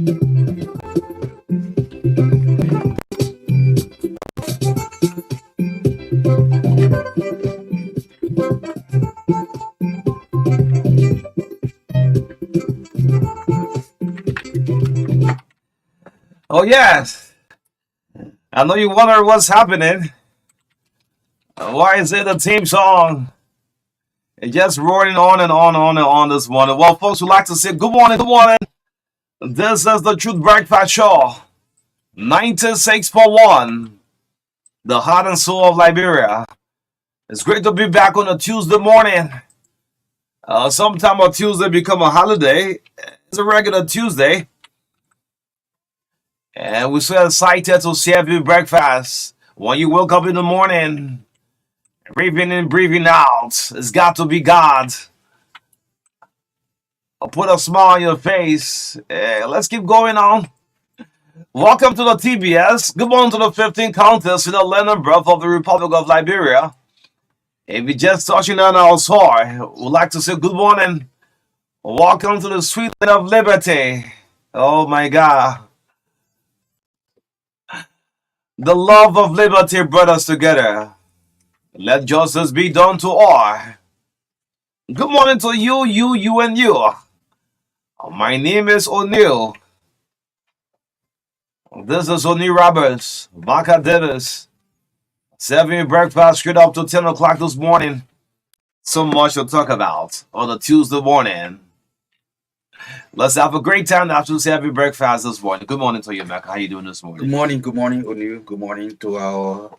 Oh yes, I know you wonder what's happening. Why is it a team song? It's just roaring on and on and on and on this morning. Well, folks would like to say good morning, good morning. This is the Truth Breakfast Show, 96.1, the heart and soul of Liberia. It's great to be back on a Tuesday morning. Sometime on Tuesday become a holiday. It's a regular Tuesday. And we're so excited to serve you breakfast. When you wake up in the morning, breathing in, breathing out, it's got to be God. I'll put a smile on your face. Let's keep going on. Welcome to the TBS. Good morning to the 15 countess in the land and breath of the Republic of Liberia. If you're just touching on our soil, we'd like to say good morning. Welcome to the sweet land of liberty. Oh my God. The love of liberty brought us together. Let justice be done to all. Good morning to you, and you. My name is O'Neill. This is O'Neill Roberts, Baka Davis. Serving you breakfast straight up to 10 o'clock this morning. So much to talk about on a Tuesday morning. Let's have a great time after serving breakfast this morning. Good morning to you, Mecca. How you doing this morning? Good morning, O'Neill. Good morning to our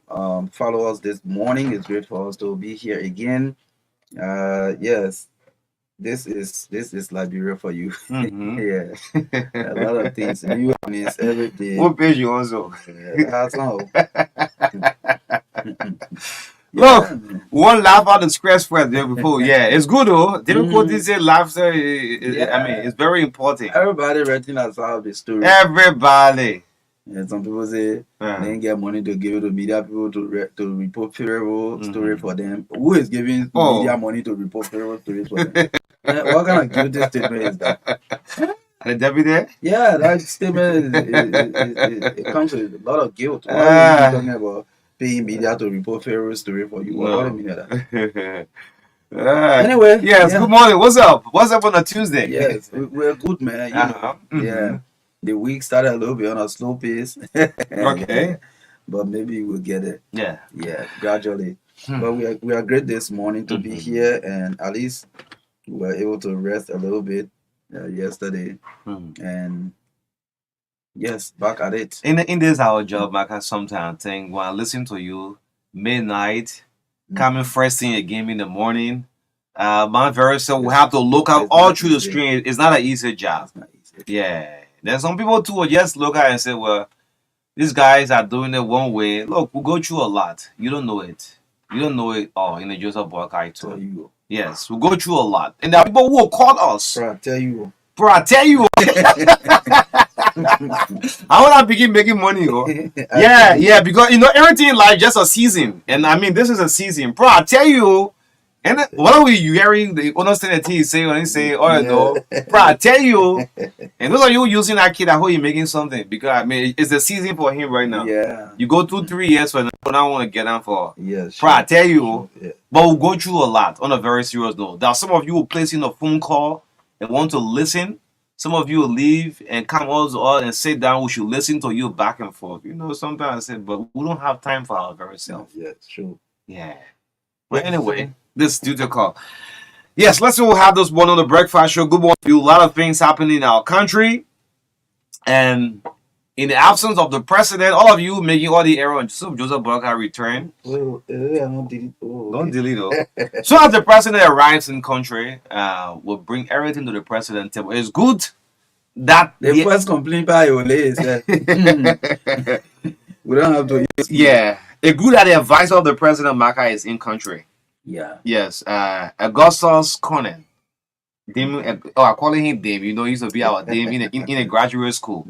followers this morning. It's great for us to be here again. Yes, this is Liberia for you. Yeah, a lot of things. New news every day. What page you also? That's all. Look, one laugh out the scratch for there before. Yeah, it's good though. Difficulty say laughter. I mean, it's very important. Everybody writing us out the story. Everybody. And some people say they ain't get money to give it to media people to report favorable story for them. Who is giving media money to report favorable stories for them? What kind of guilty statement is that? The deputy? Yeah, that statement it comes with a lot of guilt. Why are you talking about paying media to report favorable story for you? What do you mean by that? Anyway, yes. Good morning. What's up? What's up on a Tuesday? Yes, we're good, man. You know, yeah. The week started a little bit on a slow pace. Okay. But maybe we'll get it. Yeah. Yeah, gradually. But we are great this morning to be here, and at least we were able to rest a little bit yesterday. And yes, back at it. In this our job, Mike, I sometimes think when I listen to you midnight, coming first thing again in the morning. My very self we have to look out all through the screen. It's not an easy job. It's not easy. Yeah. There's some people too will just look at it and say, well, these guys are doing it one way. Look, we go through a lot. You don't know it. You don't know it all in the Joseph Boakai tour. Yes, we go through a lot. And there are people who will call us. Bro, I tell you. Bro, I tell you. I want to begin making money. Oh. Yeah, because you know everything in life just a season. And I mean this is a season. Bro, I tell you. And what are we hearing the understand that he say when he say, oh no, bro, I tell you, and those are you using that kid at home, you making something because I mean it's the season for him right now. Yeah. You go 2-3 years for now, I want to get on for. Yes. Bro, I tell you, Yeah. but we'll go through a lot on a very serious note. There are some of you will place in a phone call and want to listen. Some of you will leave and come all and sit down. We should listen to you back and forth. You know, sometimes I say, but we don't have time for our very self. Yeah, true. Yeah. But anyway, this studio call. Yes, let's all have this one on the breakfast show. Good morning to you. A lot of things happening in our country. And in the absence of the president, all of you making all the error on Joseph Boakai return. Well, don't delete. Don't delete it. So as the president arrives in country, we'll bring everything to the president table. It's good that the first complaint by Ole is that we don't have to use. Yeah. It's good that the advisor of the president, Maka, is in country. Yeah. Yes. Augustus Conan. Dame, I call him Dame. You know, he used to be our Dame in a graduate school.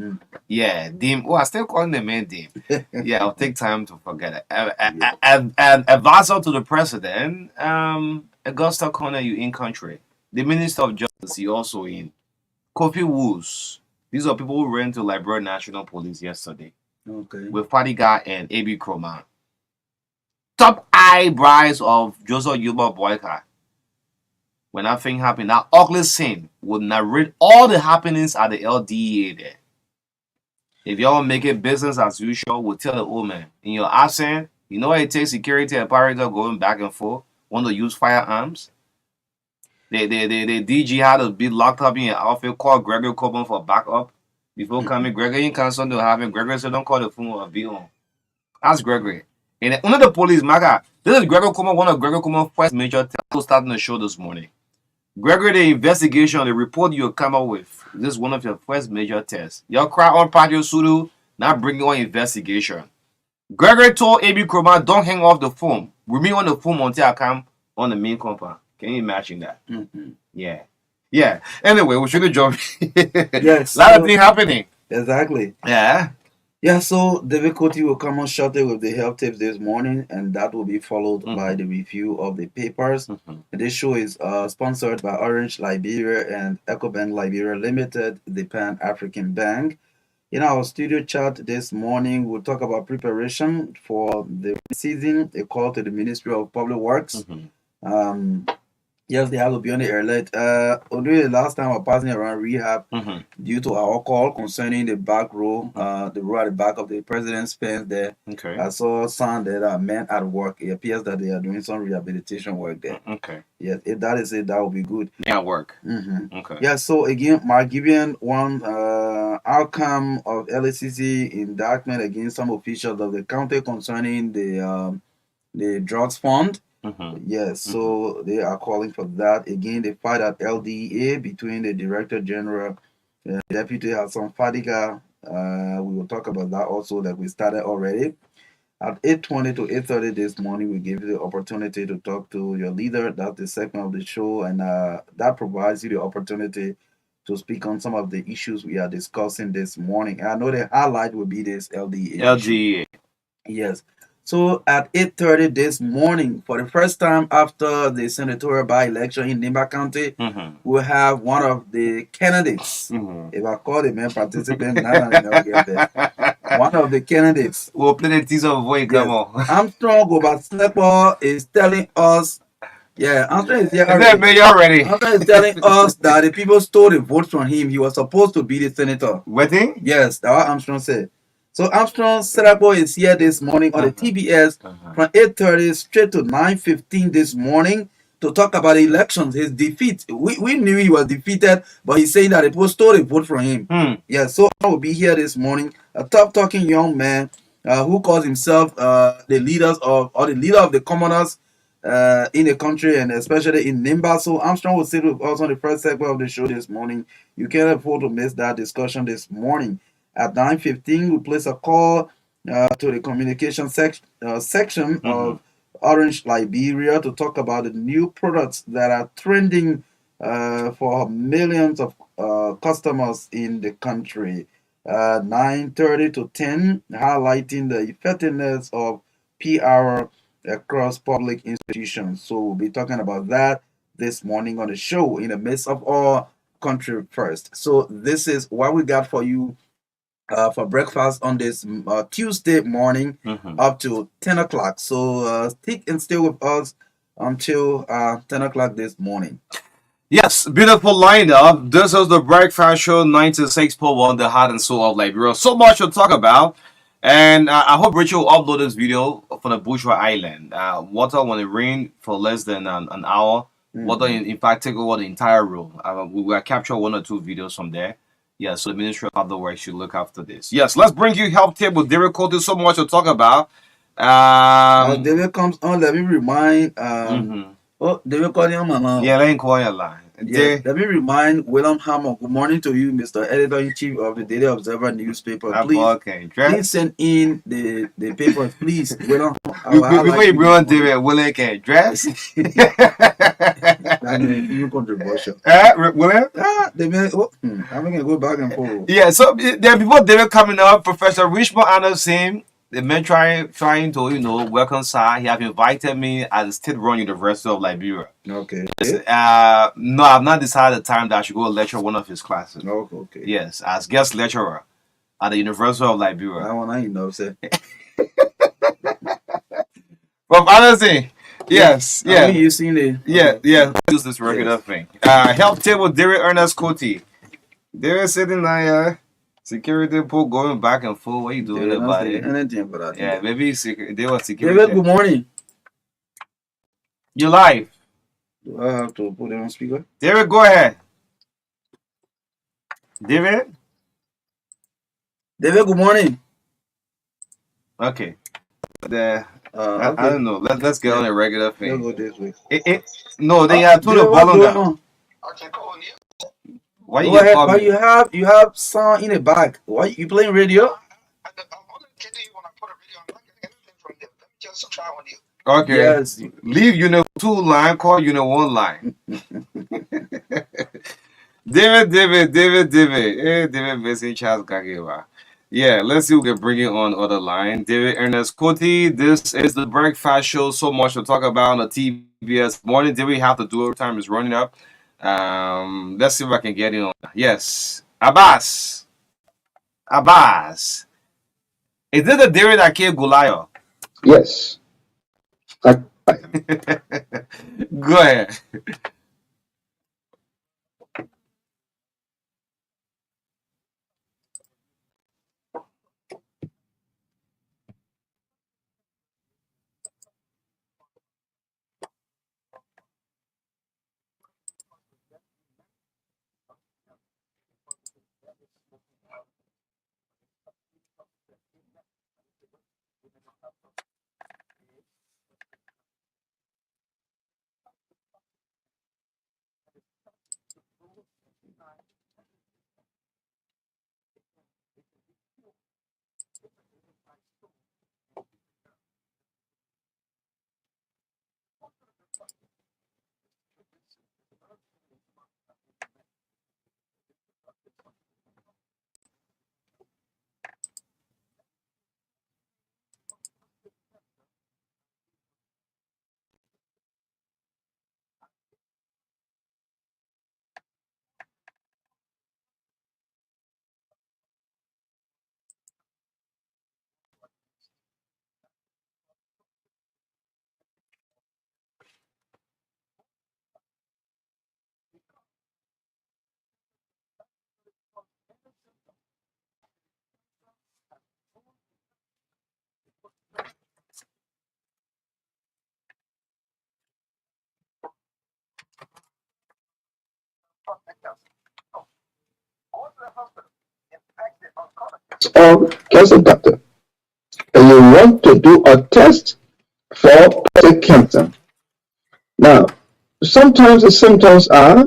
Yeah, Dame. Oh, I still call him the man Dame. Yeah, I'll take time to forget it. And advisor to the president, Augustus Conan, you in country. The Minister of Justice, he also in. Kofi Woos, These are people who ran to Liberia National Police yesterday Okay. with Fadiga and AB Kroma. Top eyebrows of Joseph Yuba Boyka. When that thing happened, that ugly scene would narrate all the happenings at the LDA there. If y'all make it business as usual, we'll tell the old man, in your absence, you know what it takes security apparatus going back and forth, want to use firearms? The DG had to be locked up in an outfit, called Gregory Coburn for backup. Before coming, Gregory can't something to happen. Gregory said, don't call the phone or be on. Ask Gregory. And then under the police, my God, this is Gregory Coburn, one of Gregory Coburn's first major tests starting the show this morning. Gregory, the investigation, the report you come up with, this is one of your first major tests. Your cry on Patio Sudu, not bringing on investigation. Gregory told AB Kroma, don't hang off the phone. With me on the phone until I come on the main compound. Can you imagine that? Mm-hmm. Yeah. Yeah. Anyway, we shouldn't jump. Yes. A lot of things happening. Exactly. Yeah. Yeah, so David Coty will come on shortly with the health tips this morning, and that will be followed by the review of the papers. And this show is sponsored by Orange Liberia and EcoBank Liberia Limited, the Pan African Bank. In our studio chat this morning, we'll talk about preparation for the season, a call to the Ministry of Public Works. Yes, they have to be on the alert. Although the last time I was passing around rehab due to our call concerning the back row, the row at the back of the president's fence there. Okay. I saw some that are men at work. It appears that they are doing some rehabilitation work there. Okay. Yes, if that is it, that will be good. Yeah, work. Okay. Yeah, so again, Mark Gibeon, one outcome of LACC indictment against some officials of the county concerning the drugs fund. Yes, so they are calling for that. Again, the fight at LDA between the Director General and Deputy Hassan Fadiga. We will talk about that also, that we started already. At 8:20 to 8:30 this morning, we give you the opportunity to talk to your leader. That's the segment of the show, and that provides you the opportunity to speak on some of the issues we are discussing this morning. I know the highlight will be this LDA. LDA. Yes. So at 8:30 this morning, for the first time after the senatorial by-election in Nimba County, we'll have one of the candidates. If I call the man participant, one of the candidates. We'll play the teaser before you come on. Armstrong Gobaslepo is telling us, Armstrong is here already. Armstrong is telling us that the people stole the vote from him. He was supposed to be the senator. Wedding? Yes, that's what Armstrong said. So Armstrong Serabo is here this morning on the TBS from 8:30 straight to 9:15 this morning to talk about the elections, his defeat. We knew he was defeated, but he's saying that the people stole the vote from him. Yeah, so I will be here this morning. A tough-talking young man who calls himself the leader of the commoners in the country, and especially in Nimba. So Armstrong will sit with us on the first segment of the show this morning. You can't afford to miss that discussion this morning. At 9:15, we place a call to the communication section of Orange Liberia to talk about the new products that are trending for millions of customers in the country. 9:30 to 10, highlighting the effectiveness of PR across public institutions. So we'll be talking about that this morning on the show in the midst of all country first. So this is what we got for you for breakfast on this Tuesday morning up to 10 o'clock. So stick and stay with us until 10 o'clock this morning. Yes, beautiful lineup. This is the Breakfast Show 96.1, the heart and soul of Liberia. So much to talk about. And I hope Rachel will upload this video from the Bourgeois Island. Water when it rained for less than an hour. Water, in fact, take over the entire room. We will capture 1 or 2 videos from there. Yeah, so the Ministry of Public Works should look after this. Yes, let's bring you Health Tip with David Coty. So much to talk about. David comes on. Let me remind. Oh, David Coty on my line. Yeah, let me call your line. Yeah, let me remind William Hammond. Good morning to you, Mr. Editor-in-Chief of the Daily Observer newspaper. Please send in the papers, please. William, before you bring on David, William can dress. That's even controversial. William? I'm going to go back and forth. Yeah, so there are people David coming up. Professor Richmond Anderson, the man trying to reconcile. He have invited me at the State Run University of Liberia. Okay. No, I've not decided the time that I should go lecture one of his classes. Oh, okay. Yes, as guest lecturer at the University of Liberia. That one I know, sir. From honestly, yes, I yeah. mean, you seen it. Yeah. Use this regular thing. Help table Derek Ernest Coty. Derek sitting there, security pool going back and forth. What you doing about it? Anything but that. Yeah, maybe they were security. David, good morning. You live. Do I have to put it on speaker? David, go ahead. David? David, good morning. Okay. Okay. I don't know. Let's get on a regular We'll thing. go this way. No, they are to the David, what's volume going down. on? Why Go you ahead. call Why me? you have sound in the back? Why you playing radio? Okay. Yes. Leave unit 2 line, call unit 1 line. David. Hey, David missing Charles Gageva. Yeah, let's see who can bring it on other line. David Ernest Coty, this is the breakfast show. So much to talk about on the TBS morning. Did we have to do it? Time is running up. Let's see if I can get it on. Yes. Abbas. Is this the David that killed Goliath? Yes. I, Go ahead. or cancer doctor, and you want to do a test for prostate cancer. Now, sometimes the symptoms are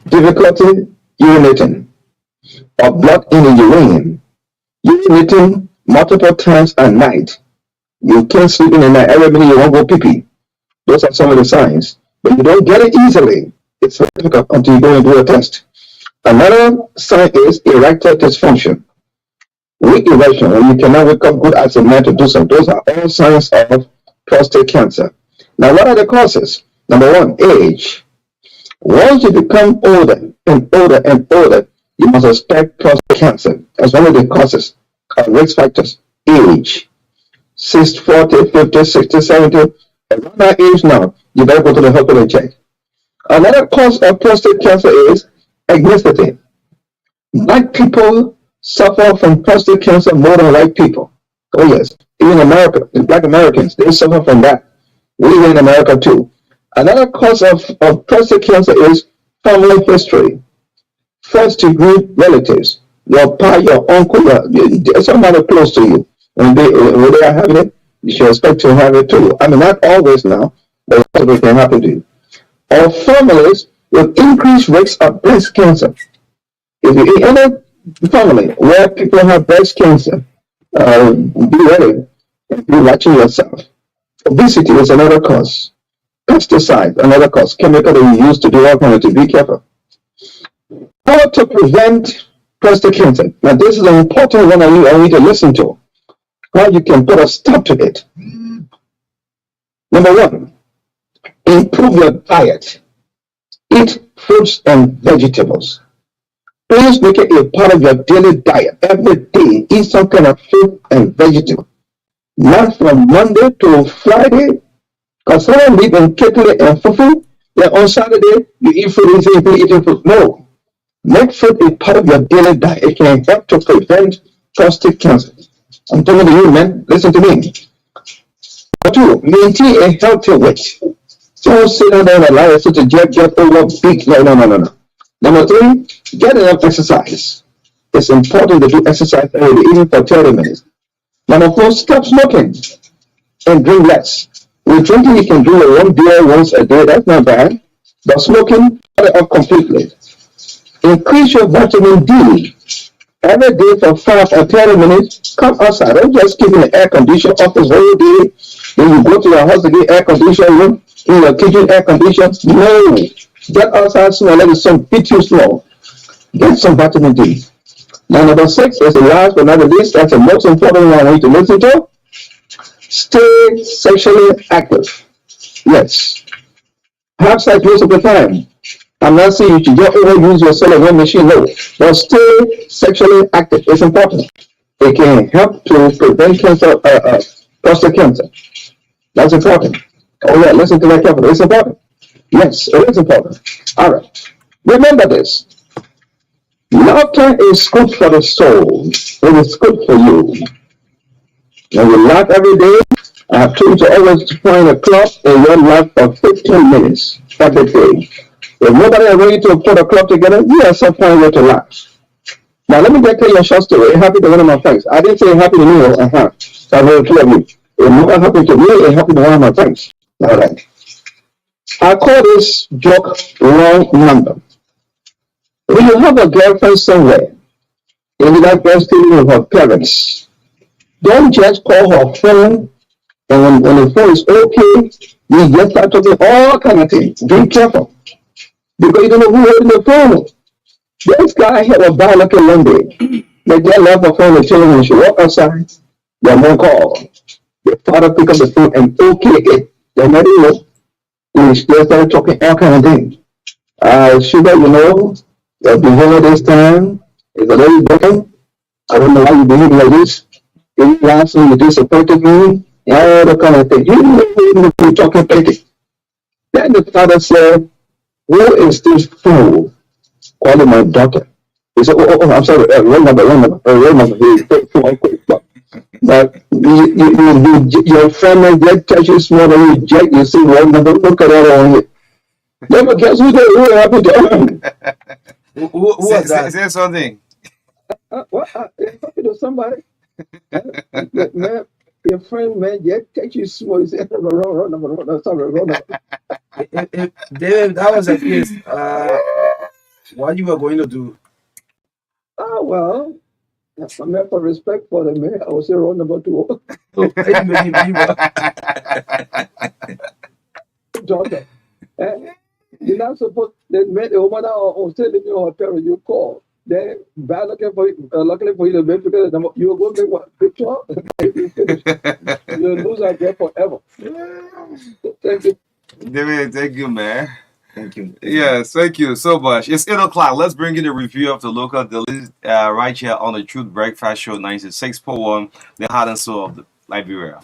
difficulty urinating or blood in the urine, urinating multiple times at night. You can't sleep in the night. Every minute you want to go pee pee. Those are some of the signs. But you don't get it easily. It's very difficult until you go and do a test. Another sign is erectile dysfunction. Weak erection, when you cannot wake up good as a man to do something. Those are all signs of prostate cancer. Now, what are the causes? Number one, age. Once you become older and older, you must suspect prostate cancer. That's one of the causes of risk factors. Age. 60, 40, 50, 60, 70. Around that age now, you better go to the hospital and check. Another cause of prostate cancer is ethnicity. Black people suffer from prostate cancer more than white people. Oh yes, even America, the Black Americans, they suffer from that. We here in America too. Another cause of prostate cancer is family history. First degree relatives, your pa, your uncle, somebody close to you. When they are having it, you should expect to have it too. I mean, not always now, but it can happen to you. Or families with increased rates of breast cancer. If you're in a family where people have breast cancer, be ready. Be watching yourself. Obesity is another cause. Pesticide, another cause. Chemical that you use to do all kinds of things. Be careful. How to prevent prostate cancer? Now, this is an important one I need to listen to. how you can put a stop to it. Number one, improve your diet. Eat fruits and vegetables. Please make it a part of your daily diet. Every day, eat some kind of fruit and vegetable. Not from Monday to Friday, because someone live in Kekle and Fufu, then on Saturday, you eat fruit, you eat fruit. No. Make fruit a part of your daily diet. It can help to prevent prostate cancer. I'm talking to you, man. Listen to me. Number two, maintain a healthy weight. Don't sit down there and allow yourself to get over big. No. Number three, get enough exercise. It's important to do exercise every day, even for 30 minutes. Number four, stop smoking and drink less. With drinking, you can do one beer once a day. That's not bad. But smoking, cut it off completely. Increase your vitamin D. Every day for 5 or 30 minutes, come outside. Don't just keep in the air conditioner off the whole day. When you go to your house to get air conditioner room, in your kitchen air conditioner. No. Get outside small, let the sun beat you small. Get some vitamin D. Now, number 6 is the last but not the least. That's the most important one I want you to listen to. Stay sexually active. Yes. Have sex most of the time. I'm not saying you should just overuse yourself as one machine, no. But stay sexually active. It's important. It can help to prevent cancer, prostate cancer. That's important. Oh yeah, listen to that carefully. It's important. Yes, it is important. All right. Remember this. Laughter is good for the soul. It is good for you. When you laugh every day, I have told you to always find a clock in your life of 15 minutes every day. If nobody is ready to put a clock together, you have some point where to laugh. Now, let me just tell you a short story. It happened to one of my friends. I didn't say it happened to me. So I will tell you. It never happened to me. It happened to one of my friends. All right. I call this joke wrong number. When you have a girlfriend somewhere, and you like breastfeeding with her parents, don't just call her phone, and when the phone is okay, you just start talking all kind of things. Be careful. Because you don't know who holding the phone. This guy had a bad looking one day. They just left the phone and children when she walk outside, their mom call. The father pick up the phone and okay it. They never know. And they started talking all kind of things. Sugar, you've been here this time. It's a little different. I don't know why you behave like this. You last time you disappointed me. All the kind of thing. You know you're talking petty. Then the father said, who is this fool calling my daughter? He said, oh, I'm sorry, wrong number. But your family get touches more than you jack, you see wrong number, look at that on it. Never guess who happened to Who was that? Say something. What? You're talking to somebody? Man, your friend, man, just touch you small, you say, wrong number, sorry, wrong number. If David, that was the case. What you were going to do? Oh, well, I meant for respect for the man, I will say wrong number 2. Daughter. You're not supposed to make the woman or say in your hotel, you call. Then, bad luckily for you, the man, because you will go make what picture, you finish. You'll lose that there forever. Thank you. David, thank you, man. Thank you. Yes, thank you so much. It's 8 o'clock. Let's bring in a review of the local daily right here on the Truth Breakfast Show 96.1, the heart and soul of Liberia.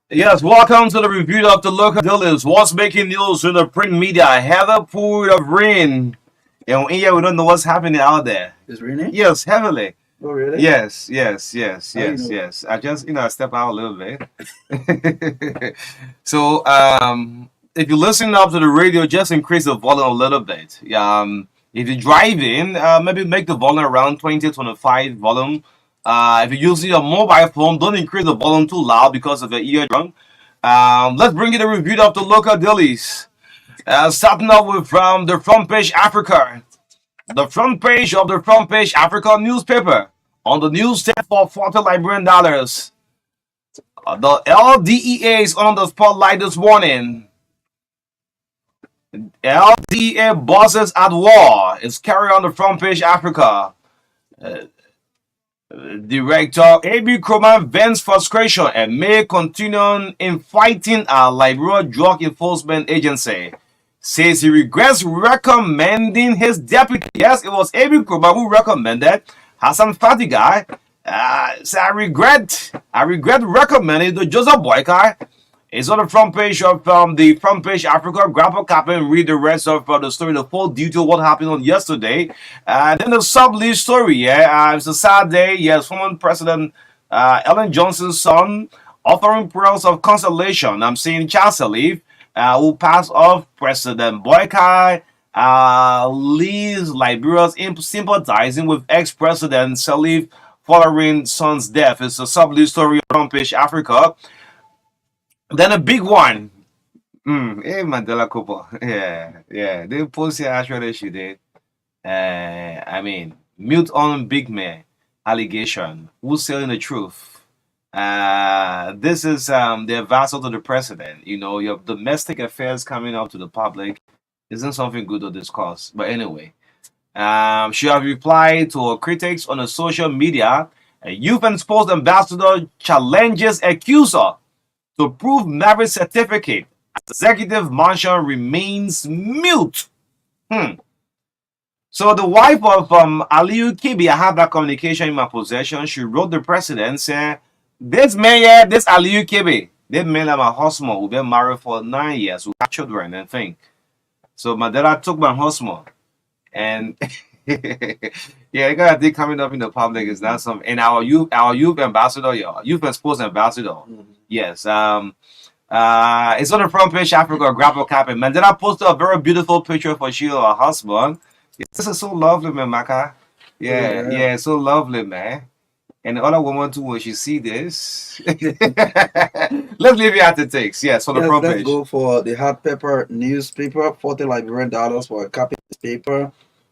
Yes, welcome to the review of the local dailies. What's making news in the print media? Heavy pour of rain. And in here, we don't know what's happening out there. It's raining? Yes, heavily. Oh, really? Yes. How you know? I just, step out a little bit. So, if you're listening up to the radio, just increase the volume a little bit. If you're driving, maybe make the volume around 20, 25 volume. If you're using a mobile phone, don't increase the volume too loud because of the eardrum. Let's bring you the review of the local dailies. Starting off with from the front page Africa. The front page of the front page Africa newspaper. On the newsstand for 40 Liberian dollars. The LDEA is on the spotlight this morning. LDEA bosses at war is carried on the front page Africa. Director A.B. Kroman vents frustration and may continue in fighting a Liberia Drug Enforcement Agency. Says he regrets recommending his deputy. Yes, it was A.B. Kroman who recommended Hassan Fatiga. So I regret recommending the Joseph Boykai. It's on the front page of the front page Africa. Grab a copy and read the rest of the story, the full detail what happened on yesterday. Then the sub-lead story. Yeah, it's a sad day. Yes, former President Ellen Johnson's son offering prayers of consolation. I'm seeing Charles Salif, who passed off President Boykai. Leaves Liberians sympathizing with ex-president Salif following son's death. It's a sub-lead story on front page Africa. Then a big one. Hey, Mandela Cooper. Yeah. They post here actually she did. I mean, mute on big man allegation. Who's telling the truth? This is the advisor to the president. You know, your domestic affairs coming out to the public isn't something good to discuss. But anyway, she has replied to her critics on the social media. A youth and sports ambassador challenges accuser to prove marriage certificate. Executive mansion remains mute. So the wife of Aliyu Kibi, I have that communication in my possession. She wrote the president saying, this man here, this Aliyu Kibi, this man and my husband, we've been married for 9 years. We have children and things. So my dad took my husband. And yeah, you got a thing coming up in the public is not some. And our youth ambassador, youth and sports ambassador. Yes. It's on the front page Africa grapple cap. And Mandela posted a very beautiful picture for Sheila, her husband. This is so lovely, man, Maka. Yeah, so lovely, man. And the other woman too, when she see this, let's leave it at the takes. Yes, on the front page. Let's go for the hot pepper newspaper. 40 Liberian dollars for a copy of the paper.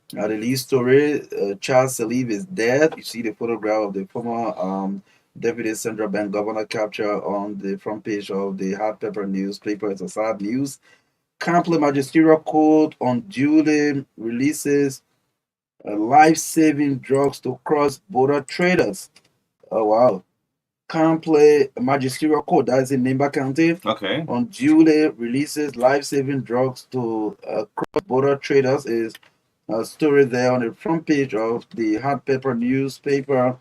The lead story: Charles Salif is dead. You see the photograph of the former Deputy Central Bank Governor captured on the front page of the hot pepper newspaper. It's a sad news. Kampala Magisterial Court unduly releases life-saving drugs to cross-border traders. Oh wow! Kampala Magisterial Court, that is in Nimba County. Okay. Unduly releases life-saving drugs to cross-border traders is a story there on the front page of the hot pepper newspaper.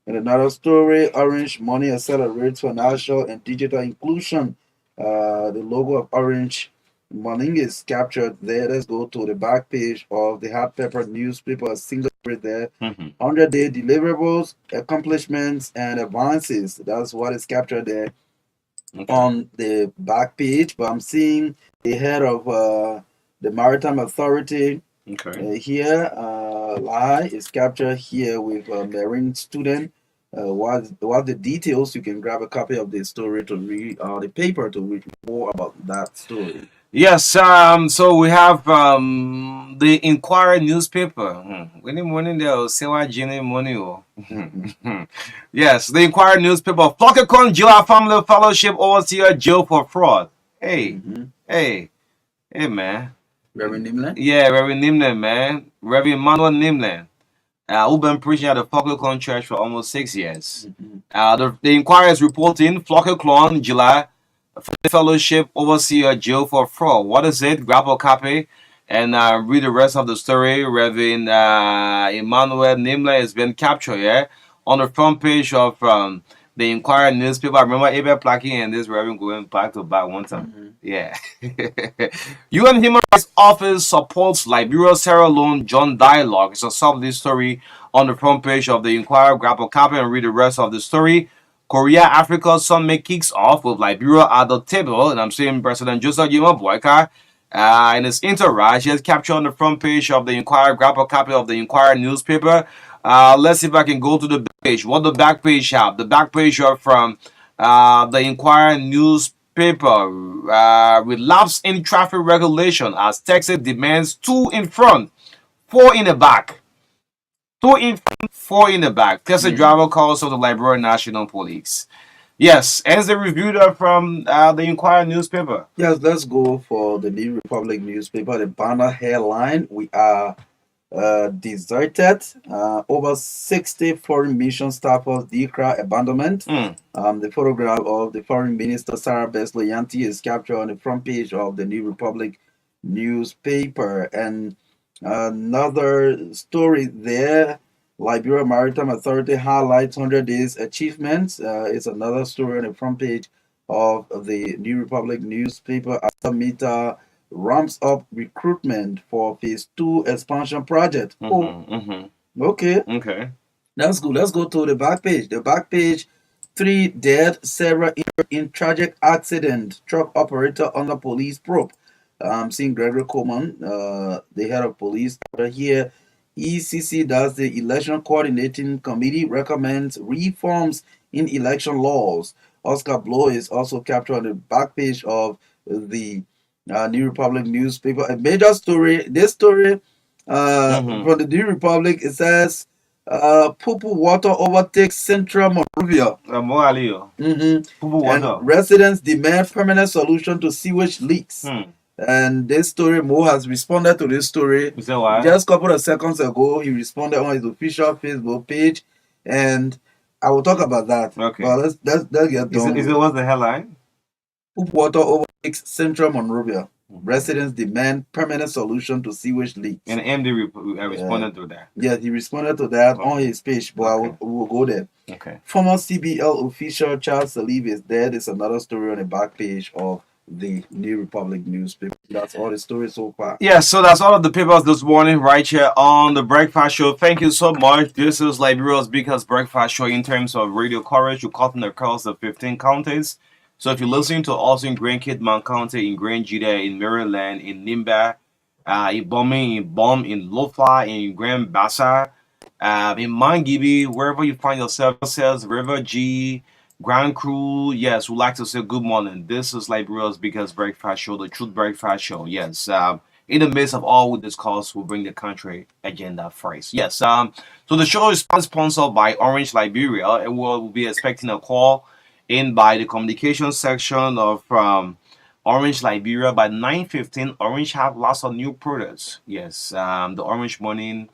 And another story: Orange Money accelerates financial and digital inclusion. The logo of Orange Money is captured there. Let's go to the back page of the hot pepper newspaper. A single story there: 100-day deliverables, accomplishments, and advances. That's what is captured there on the back page. But I'm seeing the head of the Maritime Authority. Here, Lai is captured here with a marine student. What the details? You can grab a copy of the story to read, the paper to read more about that story. Yes, so we have the Inquirer newspaper. When the morning there, say what Jenny money. Yes, the Inquirer newspaper. Flockacon Jila Family Fellowship overseer jail for fraud. Hey, man. Reverend Nimland? Yeah, Reverend Nimland, man. Reverend Emmanuel Nimland. Who've been preaching at the Flockacon Church for almost 6 years. The Inquirer is reporting Flockacon July Fellowship overseer jail for fraud. What is it? Grab a copy and read the rest of the story. Reverend Emmanuel Nimland has been captured on the front page of the Inquirer newspaper. I remember Abel Plaki and this Reverend going back to back one time. Yeah. UN Human Rights Office supports Liberia Sierra Leone John dialogue. It's a sub-lead story on the front page of the Inquirer. Grab a copy and read the rest of the story. Korea Africa Summit kicks off with Liberia at the table, and I'm seeing President Joseph Yuma Boyka in his entourage. He has captured on the front page of the Inquirer. Grab a copy of the Inquirer newspaper. Let's see if I can go to the back page. What the back page have? The back page are from the Inquirer newspaper. Relapse in traffic regulation as Texas demands 2 in front, 4 in the back. 2 in front, 4 in the back. Texas driver calls for the Liberia National Police. Yes, as the reviewer from the Inquirer newspaper. Yes, let's go for the New Republic newspaper. The banner headline: We are deserted. Over 60 foreign mission staffers declare abandonment. The photograph of the foreign minister Sarah Beslow Yanti is captured on the front page of the New Republic newspaper. And another story there: Liberia Maritime Authority highlights 100 days achievements. It's another story on the front page of the New Republic newspaper. Mita ramps up recruitment for phase 2 expansion project. Okay, that's good. Let's go to the back page. The back page: 3 dead, several injured in tragic accident. Truck operator under police probe. I'm seeing Gregory Coleman, the head of police here. ECC does the election coordinating committee recommends reforms in election laws. Oscar Blow is also captured on the back page of the New Republic newspaper. A major story. This story from the New Republic, it says Pupu water overtakes Central Monrovia. And residents demand permanent solution to sewage leaks. And this story, Mo has responded to this story just a couple of seconds ago. He responded on his official Facebook page, and I will talk about that. Okay. But let's get done. Is it what's the headline? Poop water overtakes Central Monrovia. Residents demand permanent solution to sewage leaks. And MD responded to that. Yeah, he responded to that on his page, but we will go there. Okay. Former CBL official Charles Salib is dead. It's another story on the back page of the New Republic newspaper. That's all the stories so far. Yeah, so that's all of the papers this morning right here on the Breakfast Show. Thank you so much. This is Liberia's biggest breakfast show in terms of radio coverage. You're cutting across the 15 counties. So if you're listening to us in Grand Kidman County, in Grand Jida, in Maryland, in Nimba, in Bombing, in Bom, in Lofa, in Grand Bassa, in Mangibi, wherever you find yourself, says River G, Grand Crew, yes, we'd like to say good morning. This is Liberia's biggest breakfast show, the Truth Breakfast Show. Yes, in the midst of all we discuss, we'll bring the country agenda first. Yes, so the show is sponsored by Orange Liberia, and we'll be expecting a call in by the communication section of Orange Liberia by 9:15. Orange have lots of new products. Yes, the Orange Morning,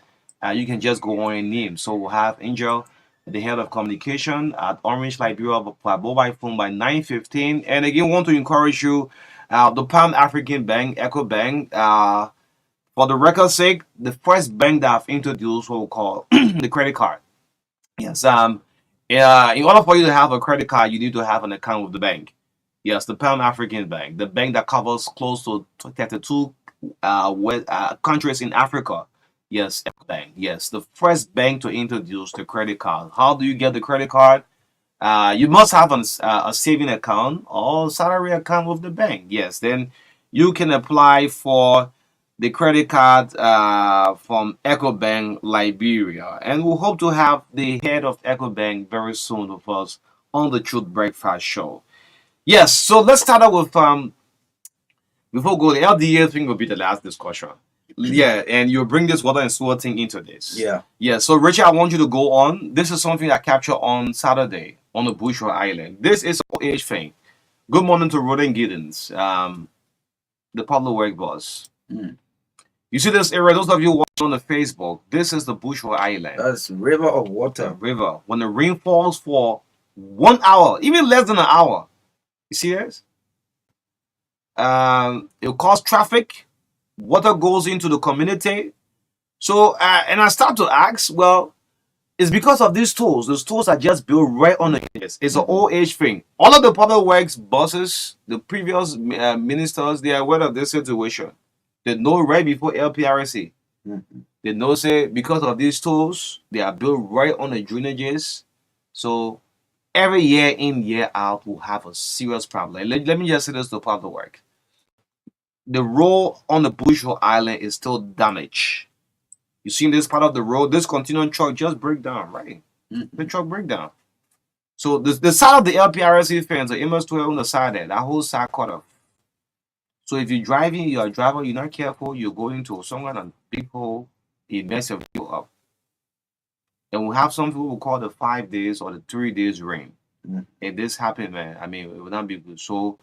you can just go on and name. So we'll have Angel, the head of communication at Orange Liberia by mobile phone by 9:15. And again, want to encourage you, the Pan African Bank, Eco Bank, for the record's sake, the first bank that I've introduced what we call the credit card. Yes, in order for you to have a credit card, you need to have an account with the bank. Yes, the Pan African Bank, the bank that covers close to 32 countries in Africa. Yes, bank. Yes, the first bank to introduce the credit card. How do you get the credit card? You must have a saving account or salary account with the bank. Yes, then you can apply for the credit card from EcoBank Liberia. And we hope to have the head of EcoBank very soon with us on the Truth Breakfast Show. Yes, so let's start out with, before we go, the LDA thing will be the last discussion. Yeah, and you bring this water and sewer thing into this. Yeah. So Richard, I want you to go on. This is something I captured on Saturday on the Bushra Island. This is an OH thing. Good morning to Roden Giddens, the public work boss. You see this area, those of you watching on the Facebook, this is the Bushra Island. That's river of water. River. When the rain falls for 1 hour, even less than an hour, you see this? It'll cause traffic. Water goes into the community. So, and I start to ask, well, it's because of these tools. Those tools are just built right on the case. It's an OH thing. All of the public works bosses, the previous ministers, they are aware of this situation. They know right before LPRC. They know, say, because of these tools, they are built right on the drainages. So, every year in, year out, will have a serious problem. Let me just say this to public work. The road on the Bushville Island is still damaged. You see this part of the road, this continuing truck just break down, right? The truck break down. So the side of the LPRC fence, the MS-12 on the side there, that whole side cut off. So if you're driving, you're a driver, you're not careful, you're going to some kind of big hole, it mess your vehicle up. And we have some people who call the 5 days or the 3 days rain. If this happened, man, I mean, it would not be good. So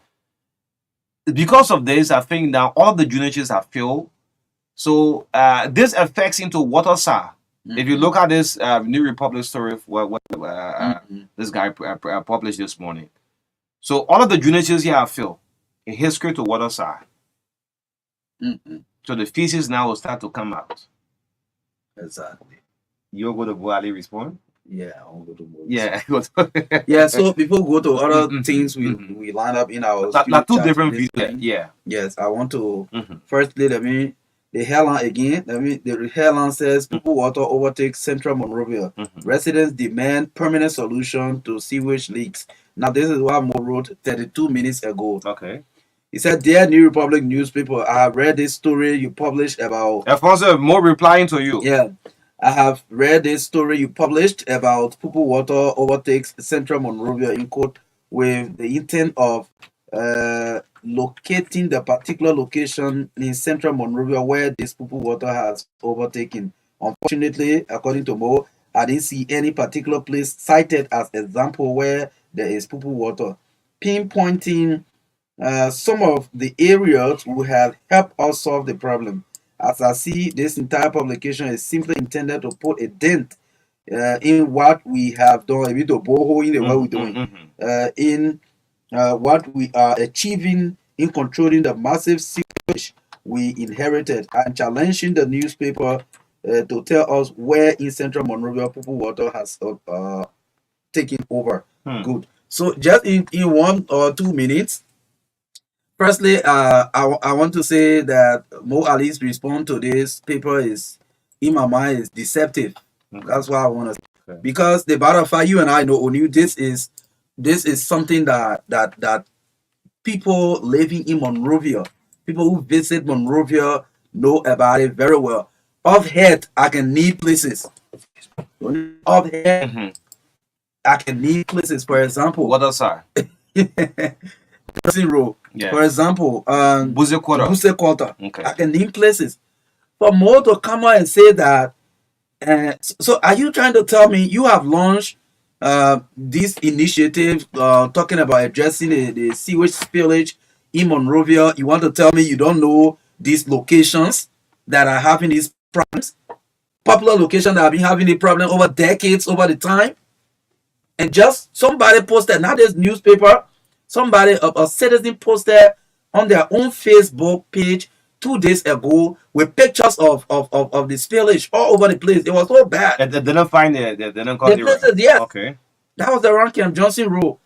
because of this, I think that all the drainages are filled. So this affects into Waterside. If you look at this New Republic story, what this guy published this morning. So all of the drainages here are filled. In history to Waterside. So the feces now will start to come out. Exactly. You're going to go Ali respond? Yeah, I'll go to both. Yeah. Yeah, so before we go to other things we line up in our That two chat different this views. morning. Yeah. Yes, I want to firstly the headline again. The headline says people water overtakes Central Monrovia. Residents demand permanent solution to sewage leaks. Now this is what Mo wrote 32 minutes ago. Okay. He said, "Dear New Republic newspaper, I have read this story you published about." Alfonso, more replying to you. Yeah, I have read this story you published about Pupu Water overtakes Central Monrovia in court with the intent of locating the particular location in Central Monrovia where this Pupu Water has overtaken. Unfortunately, according to Mo, I didn't see any particular place cited as example where there is Pupu Water. Pinpointing some of the areas will have helped us solve the problem. As I see, this entire publication is simply intended to put a dent in what we have done, a bit of boho in the what we're doing, in what we are achieving in controlling the massive sewage we inherited, and challenging the newspaper to tell us where in Central Monrovia Pupu Water has taken over. Good. So just in 1 or 2 minutes, firstly, I want to say that Mo Ali's response to this paper is, in my mind, is deceptive. That's why I want to say. Because the butterfly, you and I know, Onu, this is something that people living in Monrovia, people who visit Monrovia know about it very well. Off head, I can need places. Off head, I can need places. For example, Waterside. Road. Yeah. For example, Buse Quarter. Okay. I can name places. For Mo to come out and say that, so are you trying to tell me you have launched this initiative talking about addressing the sewage spillage in Monrovia? You want to tell me you don't know these locations that are having these problems? Popular locations that have been having the problem over decades, over the time? And just somebody posted, not this newspaper, somebody, a citizen posted on their own Facebook page 2 days ago with pictures of the spillage all over the place. It was so bad. They didn't find it. They didn't call The places, yes. Okay. That was around Camp Johnson Road.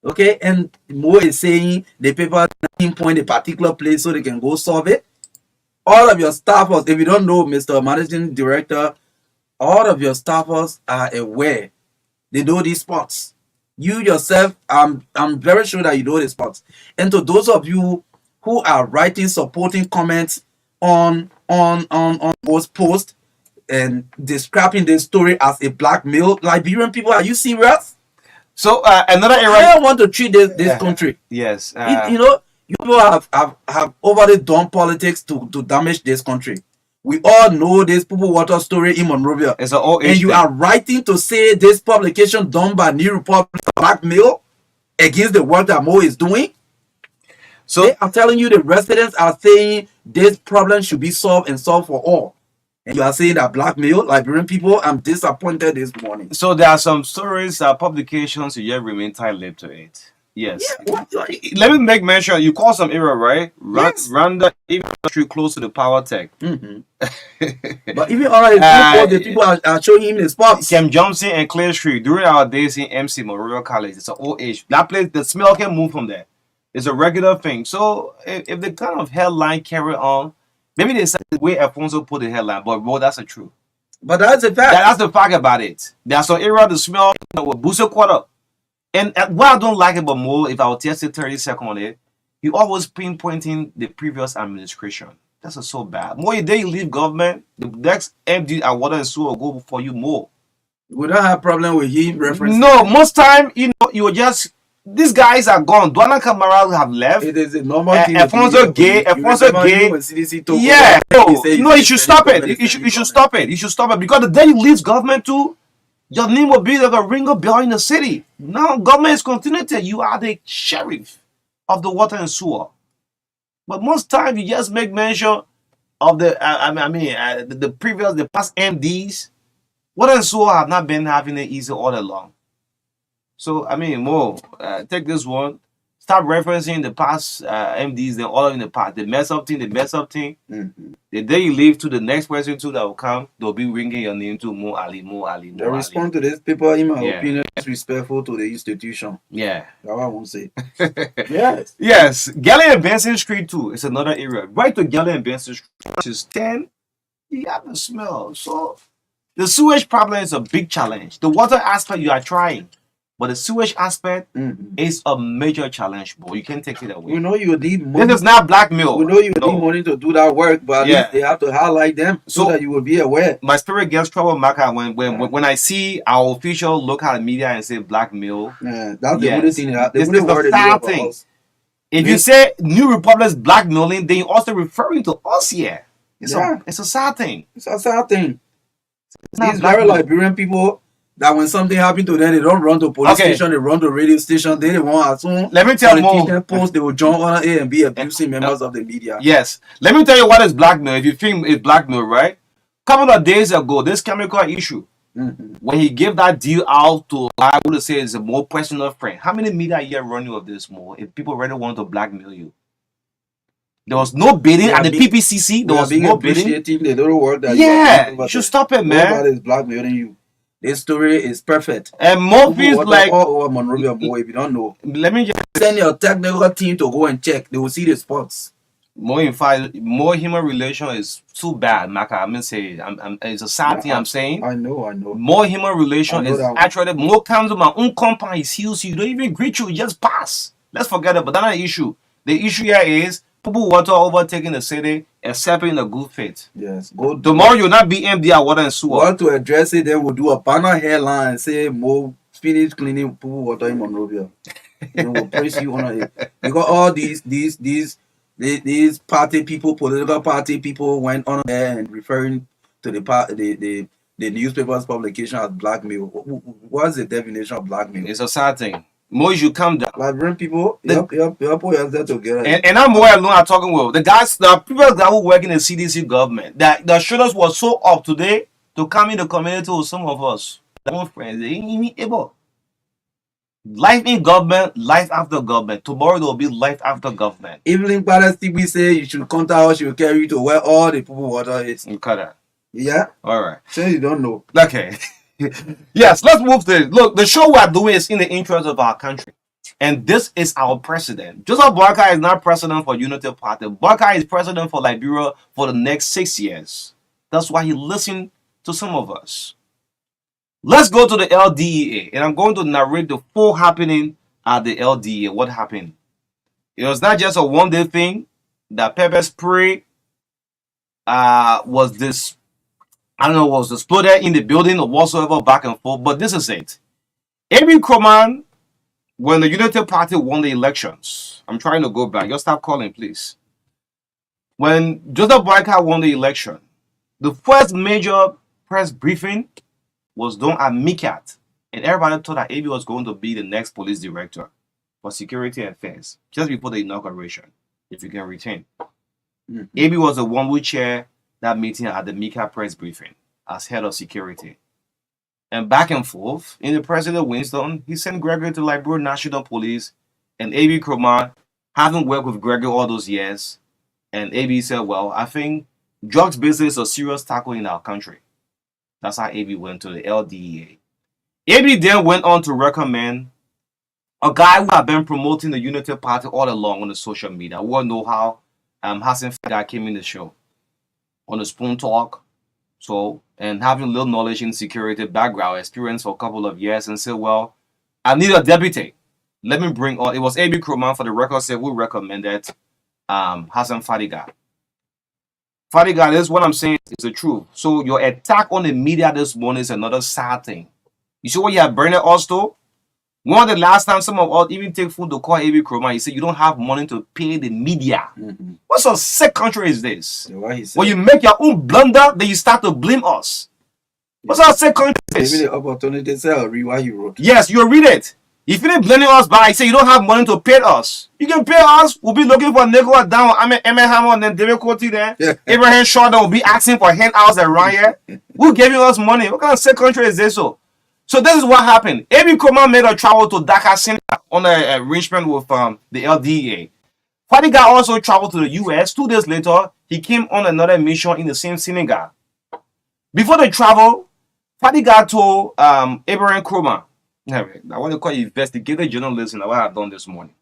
Okay, and Mo is saying the paper pinpoint a particular place so they can go solve it. All of your staffers, if you don't know, Mr. Managing Director, all of your staffers are aware. They know these spots. You yourself, I'm very sure that you know the spots. And to those of you who are writing supporting comments on those posts and describing this story as a blackmail, Liberian people, are you serious? So another area. I don't want to treat this country. Yes. You know, you people have overly done politics to damage this country. We all know this Pupu Water story in Monrovia. It's an old and you are writing to say this publication done by New Republic blackmail against the work that Mo is doing. So they are telling you the residents are saying this problem should be solved and solved for all. And you are saying that blackmail Liberian people. I'm disappointed this morning. So there are some stories, publications, you yet remain tight-lipped to it. Yes. Yeah, let me make mention. You call some area, right? Yes. Randa industry close to the power tech. But even all the people are showing him the spots. Camp Johnson and Clay Street during our days in MC Memorial College. It's an old age. That place, the smell can move from there. It's a regular thing. So if the kind of headline carry on, maybe they said the way Alfonso put the headline, but bro, that's the truth. But that's the fact. That's the fact about it. There's some area the smell with Buse Quarter. And what I don't like about Mo, if I will test it 30 seconds on it, he always pinpointing the previous administration. That's so bad. More the day you leave government, the next MD and water and sewer will go for you more. We don't have problem with him referencing. No, most time, you know, you will just these guys are gone. Duana Camara have left. It is a normal thing. Alfonso Gay. Yeah, no, you should stop it. You should stop it. You should stop it because the day you leave government too, your name will be like a ringer behind the city. Now government is continued. You are the sheriff of the water and sewer. But most time you just make mention of the the past MDs. Water and sewer have not been having it easy all along. So I mean, Mo, take this one. Stop referencing the past MDs. They're all in the past. The mess up thing. Mm-hmm. The day you leave to the next person too that will come, they'll be ringing your name to Mo Ali. The response to this people, in my opinion, is respectful to the institution. Yeah. That's what I won't say. Yes. Yes. Galley and Benson Street too is another area. Right to Galley and Benson Street, which is 10. You have the smell. So the sewage problem is a big challenge. The water aspect you are trying. But the sewage aspect is a major challenge, bro. You can't take it away. We know you need money. This is not blackmail. We know you need money to do that work, but at least they have to highlight them so that you will be aware. My spirit gets troublemaker when I see our official look at the media and say blackmail. Yeah, that's the only thing. This is the sad thing. If you say New Republic's blackmailing, then you're also referring to us here. It's a sad thing. It's a sad thing. These very Liberian people, that when something happened to them, they don't run to police station, they run to radio station. They don't want as soon. Let me tell you more. Post, they will jump on A and be abusing members of the media. Yes. Let me tell you what is blackmail. If you think it's blackmail, right? A couple of days ago, this chemical issue, when he gave that deal out to, I would say, is a more personal friend. How many media are you running of this more? If people really want to blackmail you, there was no bidding at the PPCC. There was no bidding. They don't work that. You should stop it, man. Nobody is blackmailing you. This story is perfect. And more feels like all over Monrovia, boy. If you don't know, let me just send your technical team to go and check. They will see the spots. More in fact, more human relation is too bad, Maka. I'm gonna say, it's a sad thing. I'm saying. I know. More human relation is actually more comes to my own compound. He heals you. Don't even greet you. Just pass. Let's forget it. But that's not the issue. The issue here is people water overtaking the city, except in a good faith. Yes. Go tomorrow you'll not be MD at water and sewer. Want to address it? They will do a banner headline and say more finish cleaning people water in Monrovia. They will praise you on it because all these party people, political party people went on there and referring to the newspaper's publication as blackmail. What's the definition of blackmail? It's a sad thing. More you come down. Liberian people, you put yourself together. And I'm more alone. I'm talking with the guys, the people that who work in the CDC government. That the shoulders was so up today to come in the community with some of us. Our friends, they ain't able. Life in government, life after government. Tomorrow there will be life after government. Evelyn Paris TV say you should contact us. She will carry you to where all the people water is. You cut that. Yeah. All right. Say you don't know. Okay. Yes, let's move to it. Look, the show we are doing is in the interest of our country. And this is our president. Joseph Boakai is not president for Unity Party. Boakai is president for Liberia for the next 6 years. That's why he listened to some of us. Let's go to the LDEA. And I'm going to narrate the full happening at the LDEA. What happened? It was not just a one-day thing. The pepper spray was this, I don't know, was exploded in the building or whatsoever, back and forth. But this is it. Amy Croman, when the Unity Party won the elections, I'm trying to go back. Just stop calling, please. When Joseph Boakai won the election, the first major press briefing was done at MICAT. And everybody thought that AB was going to be the next police director for security affairs just before the inauguration, if you can retain. AB was the one who chaired that meeting at the MICAT press briefing as head of security. And back and forth, in the President Winston, he sent Gregory to Liberia National Police, and AB Croman, having worked with Gregory all those years, and AB said, well, I think drugs business is a serious tackle in our country. That's how AB went to the LDEA. AB then went on to recommend a guy who had been promoting the Unity Party all along on the social media. We all know how Hassan Fega came in the show on the Spoon Talk. So, and having little knowledge in security background experience for a couple of years, and said, well, I need a deputy. Let me bring on. It was AB Kroman for the record said who recommended Hassan Fadiga. Fadiga, this is what I'm saying is the truth. So your attack on the media this morning is another sad thing. You see what you have Bernard Osto? One of the last time some of us even take food to call AB Kroman, he said you don't have money to pay the media. Mm-hmm. What sort of sick country is this? Yeah, what he said. When you make your own blunder, then you start to blame us. What sort of sick country is Give this? me the opportunity to say I'll read what he wrote. Yes, you read it. If you didn't blaming us by, I say you don't have money to pay us. You can pay us. We'll be looking for Nicola down. I mean, Emma Hammer and then David Coty there. Yeah. Abraham Shaw that will be asking for handouts around here. Who giving us money? What kind of sick country is this? So this is what happened. AB Kroman made a travel to Dakar Senegal on an arrangement with the LDA. Fadiga also traveled to the US. 2 days later, he came on another mission in the same Senegal. Before the travel, Fadiga told Abraham Kroman, I want to call you investigative journalism, what I've done this morning.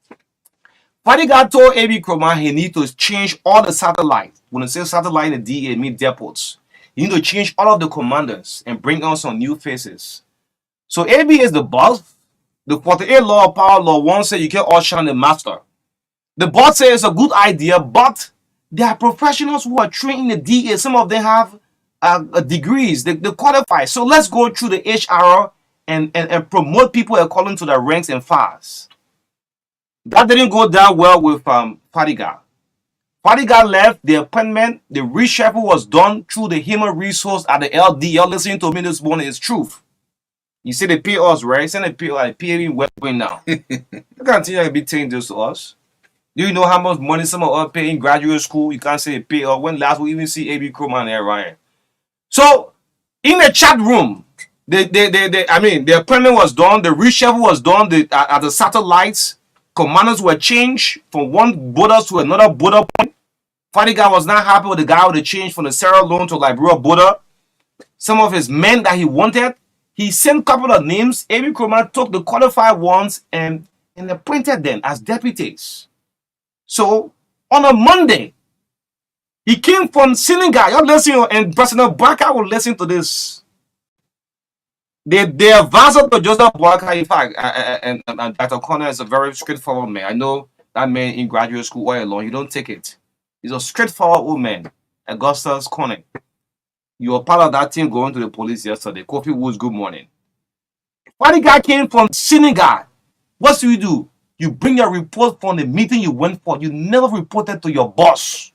Fadiga told AB Kroman he need to change all the satellites. When I say satellite in the DA, mean depots. You need to change all of the commanders and bring on some new faces. So AB is the boss. The 48 law of power law 1 says you can't outshine the master. The boss says it's a good idea, but there are professionals who are trained in the DA. Some of them have degrees, they qualify. So let's go through the HR and promote people according to their ranks and files. That didn't go down well with Fadiga. Fadiga left the appointment. The reshuffle was done through the human resource at the LD. Y'all listening to me this morning is truth. You see they pay us, right? Send a pay like pay weapon now. You can't think I be saying this to us. Do you know how much money some of us pay in graduate school? You can't say they pay or when last we even see AB Kroman there, Ryan. So in the chat room, the appointment was done, the reshuffle was done, at the satellites, commanders were changed from one border to another border point. Fadiga was not happy with the guy with the change from the Sierra Leone to Liberia border. Some of his men that he wanted, he sent a couple of names. AB Kroman took the qualified ones and appointed them as deputies. So on a Monday, he came from Senegal. You're listening, and President Boubacar will listen to this. They advised to Joseph Boubacar. In fact, and Dr. Connor is a very straightforward man. I know that man in graduate school all along. You don't take it. He's a straightforward old man. Augustus Connor. You were part of that team going to the police yesterday. Kofi Woods, good morning. Why the guy came from Senegal? What do you do? You bring your report from the meeting you went for. You never reported to your boss.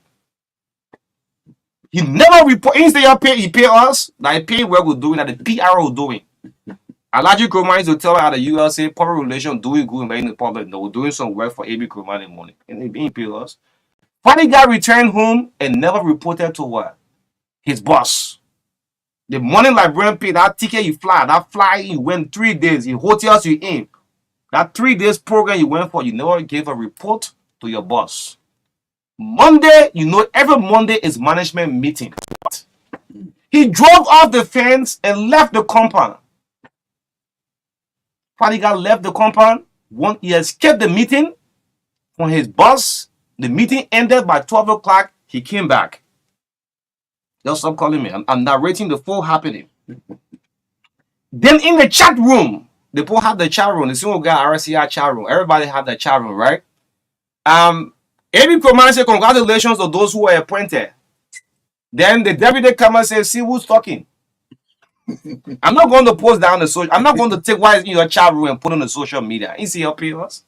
He never report. Instead, he pay us. Like pay what we're doing, that the PR we're doing. Alaji Kroman is to tell her at the USA public relations doing good in the public. No, we're doing some work for AB Kroman in money. And they being paid us. Funny guy returned home and never reported to what? His boss. The money Liberian paid, that ticket you fly, that fly you went 3 days, in hotels you in. That 3 days program you went for, you never gave a report to your boss. Monday, you know, every Monday is management meeting. He drove off the fence and left the compound. Fadiga left the compound. He escaped the meeting from his boss. The meeting ended by 12 o'clock. He came back. Just stop calling me. I'm narrating the full happening. Then in the chat room, they both have the chat room. The single guy RCI chat room. Everybody have the chat room, right? AB Kroman said, congratulations to those who were appointed. Then the deputy come and say, see who's talking. I'm not going to post down the social. I'm not going to take what is in your chat room and put on the social media. You see how us?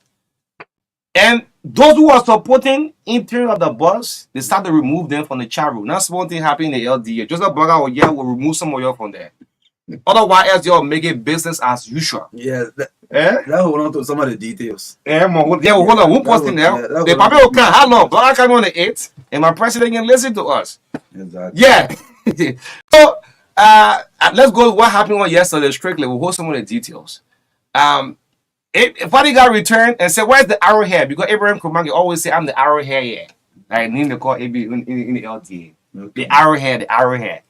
And those who are supporting interim of the boss, they start to remove them from the chat room. That's one thing happening in the LDA. Joseph Boubacar will remove some of you from there. Otherwise, you're making business as usual. Yes. Eh? Let's hold on to some of the details. Hold on. Who posting there? The probably will come. How long? Boubacar coming on the 8th, and my president can listen to us. Exactly. Yeah. So, let's go with what happened on yesterday strictly. We'll hold some of the details. Fadiga returned and said, where's the arrowhead? Because Abraham Kroman always say, I'm the arrowhead here. I need to call AB in the LTA. Okay. The arrowhead.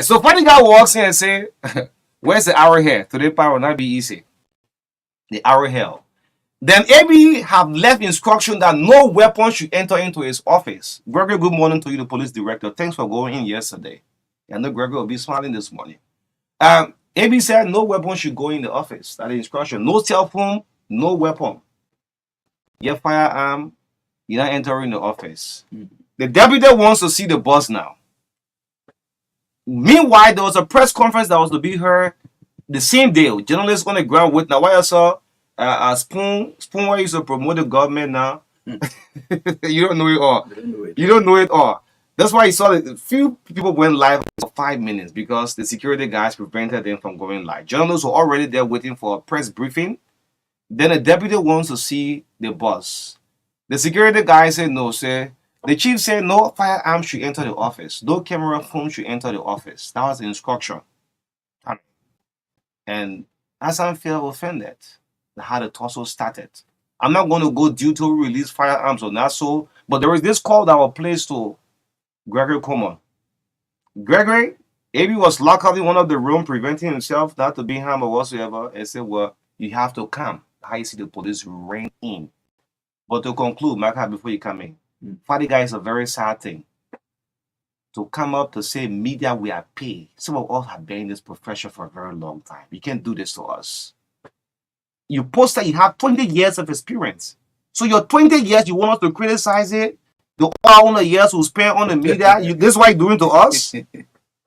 So Fadiga walks in and say, where's the arrowhead? Today part will not be easy. The arrowhead. Then AB have left instruction that no weapon should enter into his office. Gregory, good morning to you, the police director. Thanks for going in yesterday. I know Gregory will be smiling this morning. AB said no weapon should go in the office. That is instruction. No cell phone, no weapon. Your firearm, you're not entering the office. The deputy wants to see the boss now. Meanwhile, there was a press conference that was to be heard the same day. Journalists on the ground with now. Why I saw Spoon where used to promote the government now. You don't know it all. You don't know it all. That's why you saw that a few people went live for 5 minutes because the security guys prevented them from going live. Journalists were already there waiting for a press briefing. Then the deputy wants to see the boss. The security guy said no, sir. The chief said no firearm should enter the office. No camera phone should enter the office. That was the instruction. And Hassan felt offended how the tussle started. I'm not going to go due to release firearms or not so, but there was this call that was placed to Gregory Coleman. Gregory, AB was locked up in one of the room, preventing himself not to be harmed or whatsoever, and said, well, you have to come. How you see the police ran in. But to conclude, Maka, before you come in, Father guy is a very sad thing. To come up to say media we are paid. Some of us have been in this profession for a very long time. You can't do this to us. You post that you have 20 years of experience. So your 20 years, you want us to criticize it? The all the years we spent on the media, this is what you're doing to us?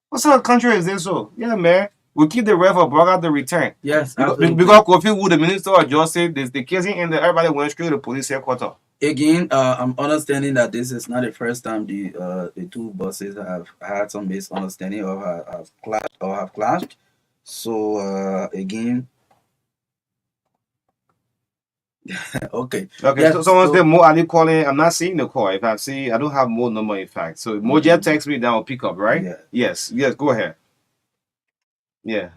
What sort of country is this? So, yeah, man. We keep the ref of brought out the return. Yes, because Kofi Wood, the minister of justice, the case in there, everybody went straight to the police headquarters. Again, I'm understanding that this is not the first time the two bosses have had some misunderstanding or have clashed. So again, okay. Yes, so someone said Mo Ali calling. I'm not seeing the call. If I see, I don't have Mo number in fact. So Mo just text me, then I'll pick up, right? Yeah. Yes, go ahead. Yeah,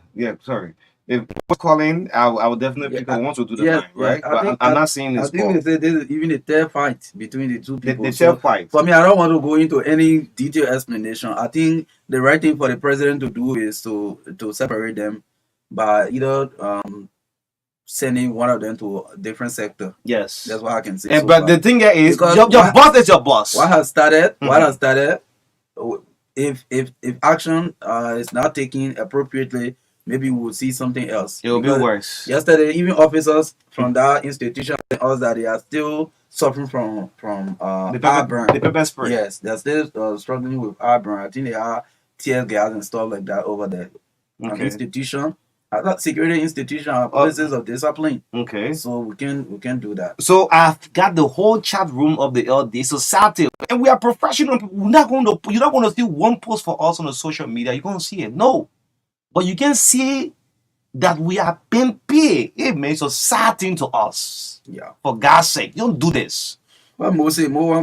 sorry. If Mo's calling, I will definitely pick up. I want to do the line, right? But I'm not seeing this call. I think they say this is even a third fight between the two people. The third fight. For me, I don't want to go into any detailed explanation. I think the right thing for the president to do is to separate them by either sending one of them to a different sector. Yes, that's what I can say. And, but the thing is, your boss is your boss. What has started? What has started? If action is not taken appropriately, maybe we'll see something else. It will be worse. Yesterday, even officers from that institution told us that they are still suffering from heartburn. The pepper spray. Yes, they're still struggling with heartburn. I think they are tear gas and stuff like that over there. Okay. Institution. Security institution are policies of discipline. Okay. So we can do that. So I've got the whole chat room of the LD society, and we are professional people. You're not going to see one post for us on the social media. You're going to see it. No. But you can see that we are being paid. It makes a sad thing to us. Yeah. For God's sake, don't do this. Well, more.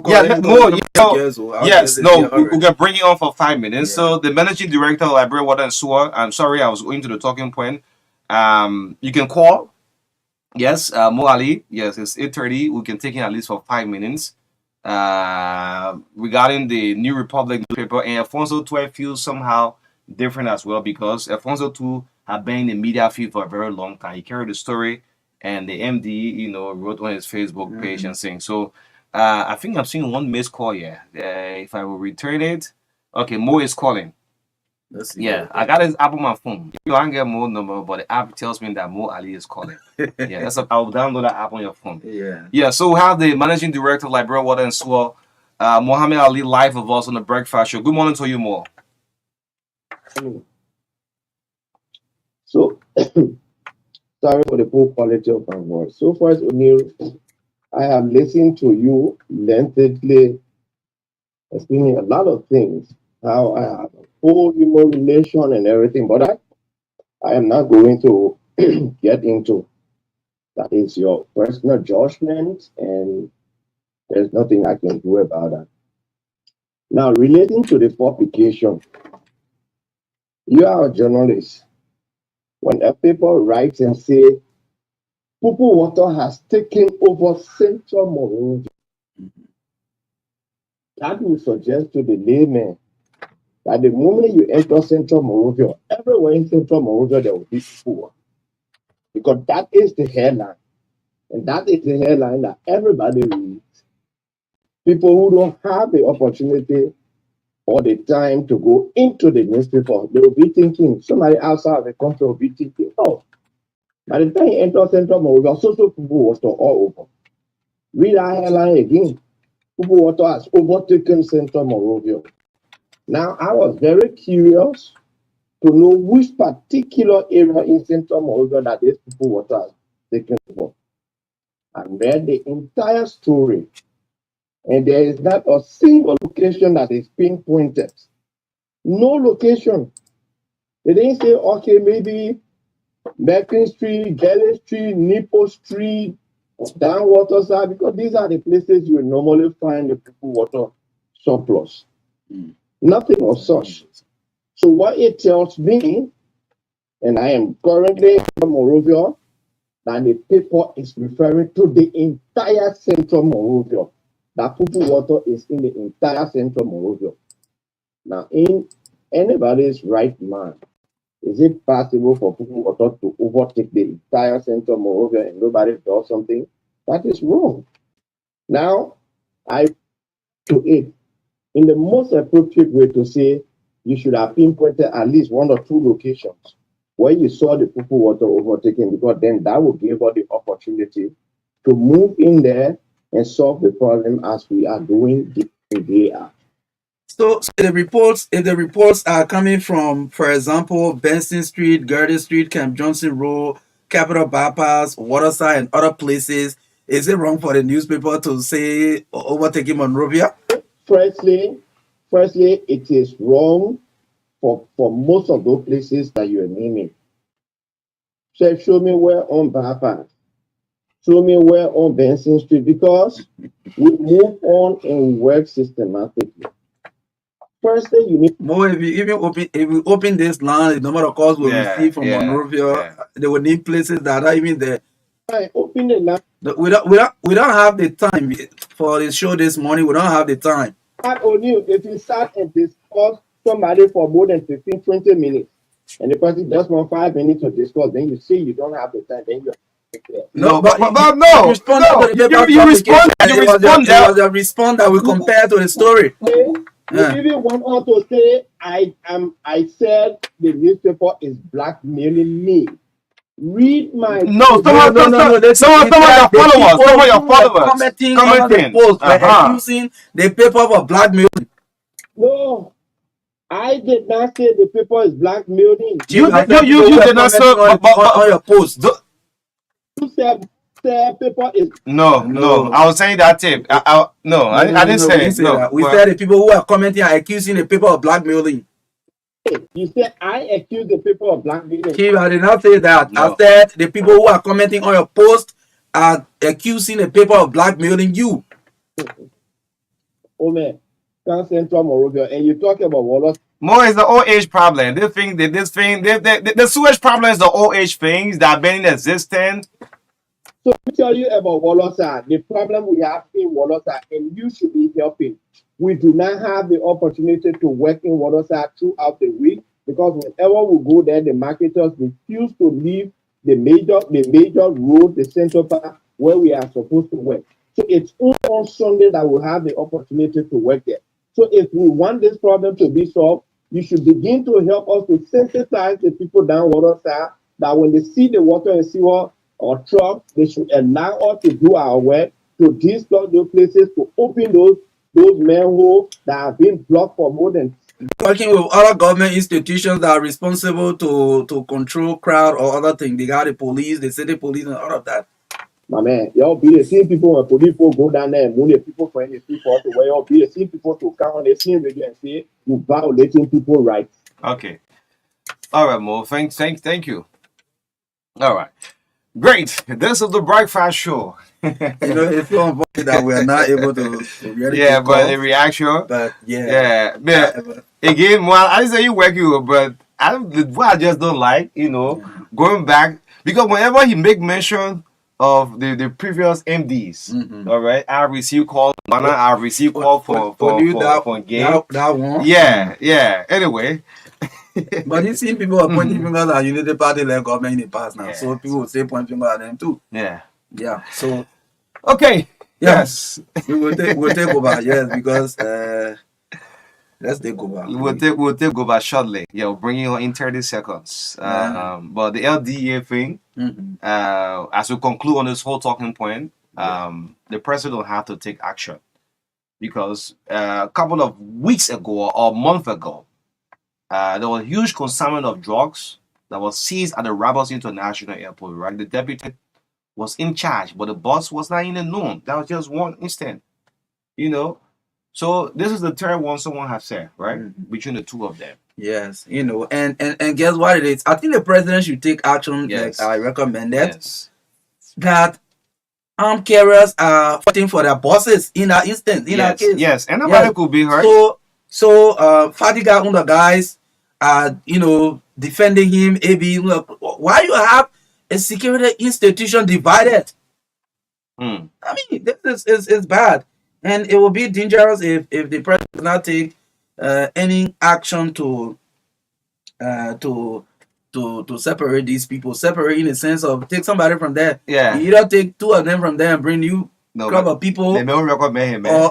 Yes, no, we can bring you on for 5 minutes. Yeah. So the managing director of Library Water and Sewer, I'm sorry, I was going to the talking point. You can call. Yes, Mo Ali. Yes, it's 8:30. We can take in at least for 5 minutes. Regarding the New Republic newspaper, and Alfonso 12 feels somehow different as well because Alfonso 2 have been in the media field for a very long time. He carried the story, and the MD, wrote on his Facebook page and saying so. I think I'm seeing one missed call here. If I will return it, okay, Mo is calling. Let's see. Yeah, I got his app on my phone. You can't get Mo number, but the app tells me that Mo Ali is calling. Yeah, I'll download that app on your phone. Yeah. So we have the managing director of Library Water and Sewer, Mohammed Ali, live with us on the Breakfast Show. Good morning to you, Mo. So, sorry for the poor quality of my voice. So far, O'Neill, I have listened to you lengthily, explaining a lot of things, how I have a full human relation and everything, but I am not going to get into that. Is your personal judgment, and there's nothing I can do about that. Now, relating to the publication, you are a journalist. When a paper writes and say, Pupu Water has taken over Central Monrovia, that will suggest to the layman that the moment you enter Central Monrovia, everywhere in Central Monrovia, there will be Pupu. Because that is the headline. And that is the headline that everybody reads. People who don't have the opportunity or the time to go into the newspaper. They will be thinking, somebody outside of the country will be thinking, oh, by the time you enter Central Monrovia, so people water all over. Read our headline again. People water has overtaken Central Monrovia. Now, I was very curious to know which particular area in Central Monrovia that these people water has taken over. I read the entire story, and there is not a single location that is pinpointed. No location. They didn't say, okay, maybe Beacon Street, Gelly Street, Nippo Street, down Waterside, because these are the places you will normally find the people water surplus. Nothing of such. So what it tells me, and I am currently in Monrovia, that the paper is referring to the entire Central Monrovia. That people water is in the entire Central Monrovia. Now, in anybody's right mind, is it possible for people water to overtake the entire Central Monrovia and nobody does something? That is wrong. Now, I to it in the most appropriate way to say you should have pinpointed at least one or two locations where you saw the people water overtaking, because then that will give us the opportunity to move in there and solve the problem as we are doing the day after. So if the reports are coming from, for example, Benson Street, Gertie Street, Camp Johnson Road, Capitol Bypass, Waterside, and other places, is it wrong for the newspaper to say overtaking Monrovia? Firstly, it is wrong for most of those places that you are naming. So show me where on Bypass. Show me where on Benson Street, because we move on and work systematically. Firstly, you need more. If we open this line, no matter cost we receive from Monrovia, they will need places that are even there. Open the line. We don't have the time for the show this morning. We don't have the time. If you start and discuss somebody for more than 15, 20 minutes, and the person just want 5 minutes to discuss, then you say you don't have the time, then you no. You responded. It was a response that we compare to the story. You even want us to say I said the newspaper is blackmailing me. Read my some of your followers commenting on the post accusing the paper for blackmailing. No, I did not say the paper is blackmailing. You did not say on your post. You said the paper is no. I was saying that tape. I didn't say that. We said the people who are commenting are accusing the paper of blackmailing. You said I accuse the people of blackmailing. I did not say that. No. I said the people who are commenting on your post are accusing the paper of blackmailing you. Oh man, Central Monrovia, and you talk about Wallace. More is the old age problem. The sewage problem is the old age things that have been in existence. So to tell you about Wallace, the problem we have in Wallace, and you should be helping. We do not have the opportunity to work in Waterside throughout the week, because whenever we go there, the marketers refuse to leave the major road, the central park, where we are supposed to work. So it's only on Sunday that we have the opportunity to work there. So if we want this problem to be solved, you should begin to help us to sensitize the people down Waterside that when they see the water and sewer or truck, they should allow us to do our work, to dislodge those places, to open those manholes that have been blocked for more than. Working with other government institutions that are responsible to control crowd or other things. They got the police, the city police, and all of that. My man, y'all be the same people when police people go down there and move the people for any people to where y'all be the same people to come on the same radio and say you violating people's rights. Okay. All right, Mo. Thank you. All right. Great. This is the Breakfast Show. It's so unfortunate that we are not able to really but the reaction. But again, well, I say you work you, but what I just don't like, going back, because whenever he make mention of the previous MDs, all right, I receive call. I receive call for gay. That one. Yeah. Anyway. But you see people are pointing fingers at Unity Party like government in the past now. So people will say point finger at them too. Yeah. So okay. Yes. we'll take over, yes, because Let's take over. We'll take over shortly. Yeah, we'll bring you on in 30 seconds. But the LDA thing, as we conclude on this whole talking point, the president will have to take action because a couple of weeks ago or a month ago, there was a huge consignment of drugs that was seized at the Rabat International Airport. Right, the deputy was in charge, but the boss was not even known. That was just one instant, you know. So this is the third one someone has said, right? Between the two of them. Yes, you know, and guess what it is? I think the president should take action. Yes. Like I recommended Yes. that armed carriers are fighting for their bosses in that instance. In that case, Yes. And nobody could be hurt. So Fadiga and the guys are, you know, defending him. AB, look, why you have a security institution divided? I mean, this is bad, and it will be dangerous if the president does not take any action to separate these people. Separate in the sense of take somebody from there. Yeah. You either take two of them from there and bring you crowd of people, They don't recommend him, man.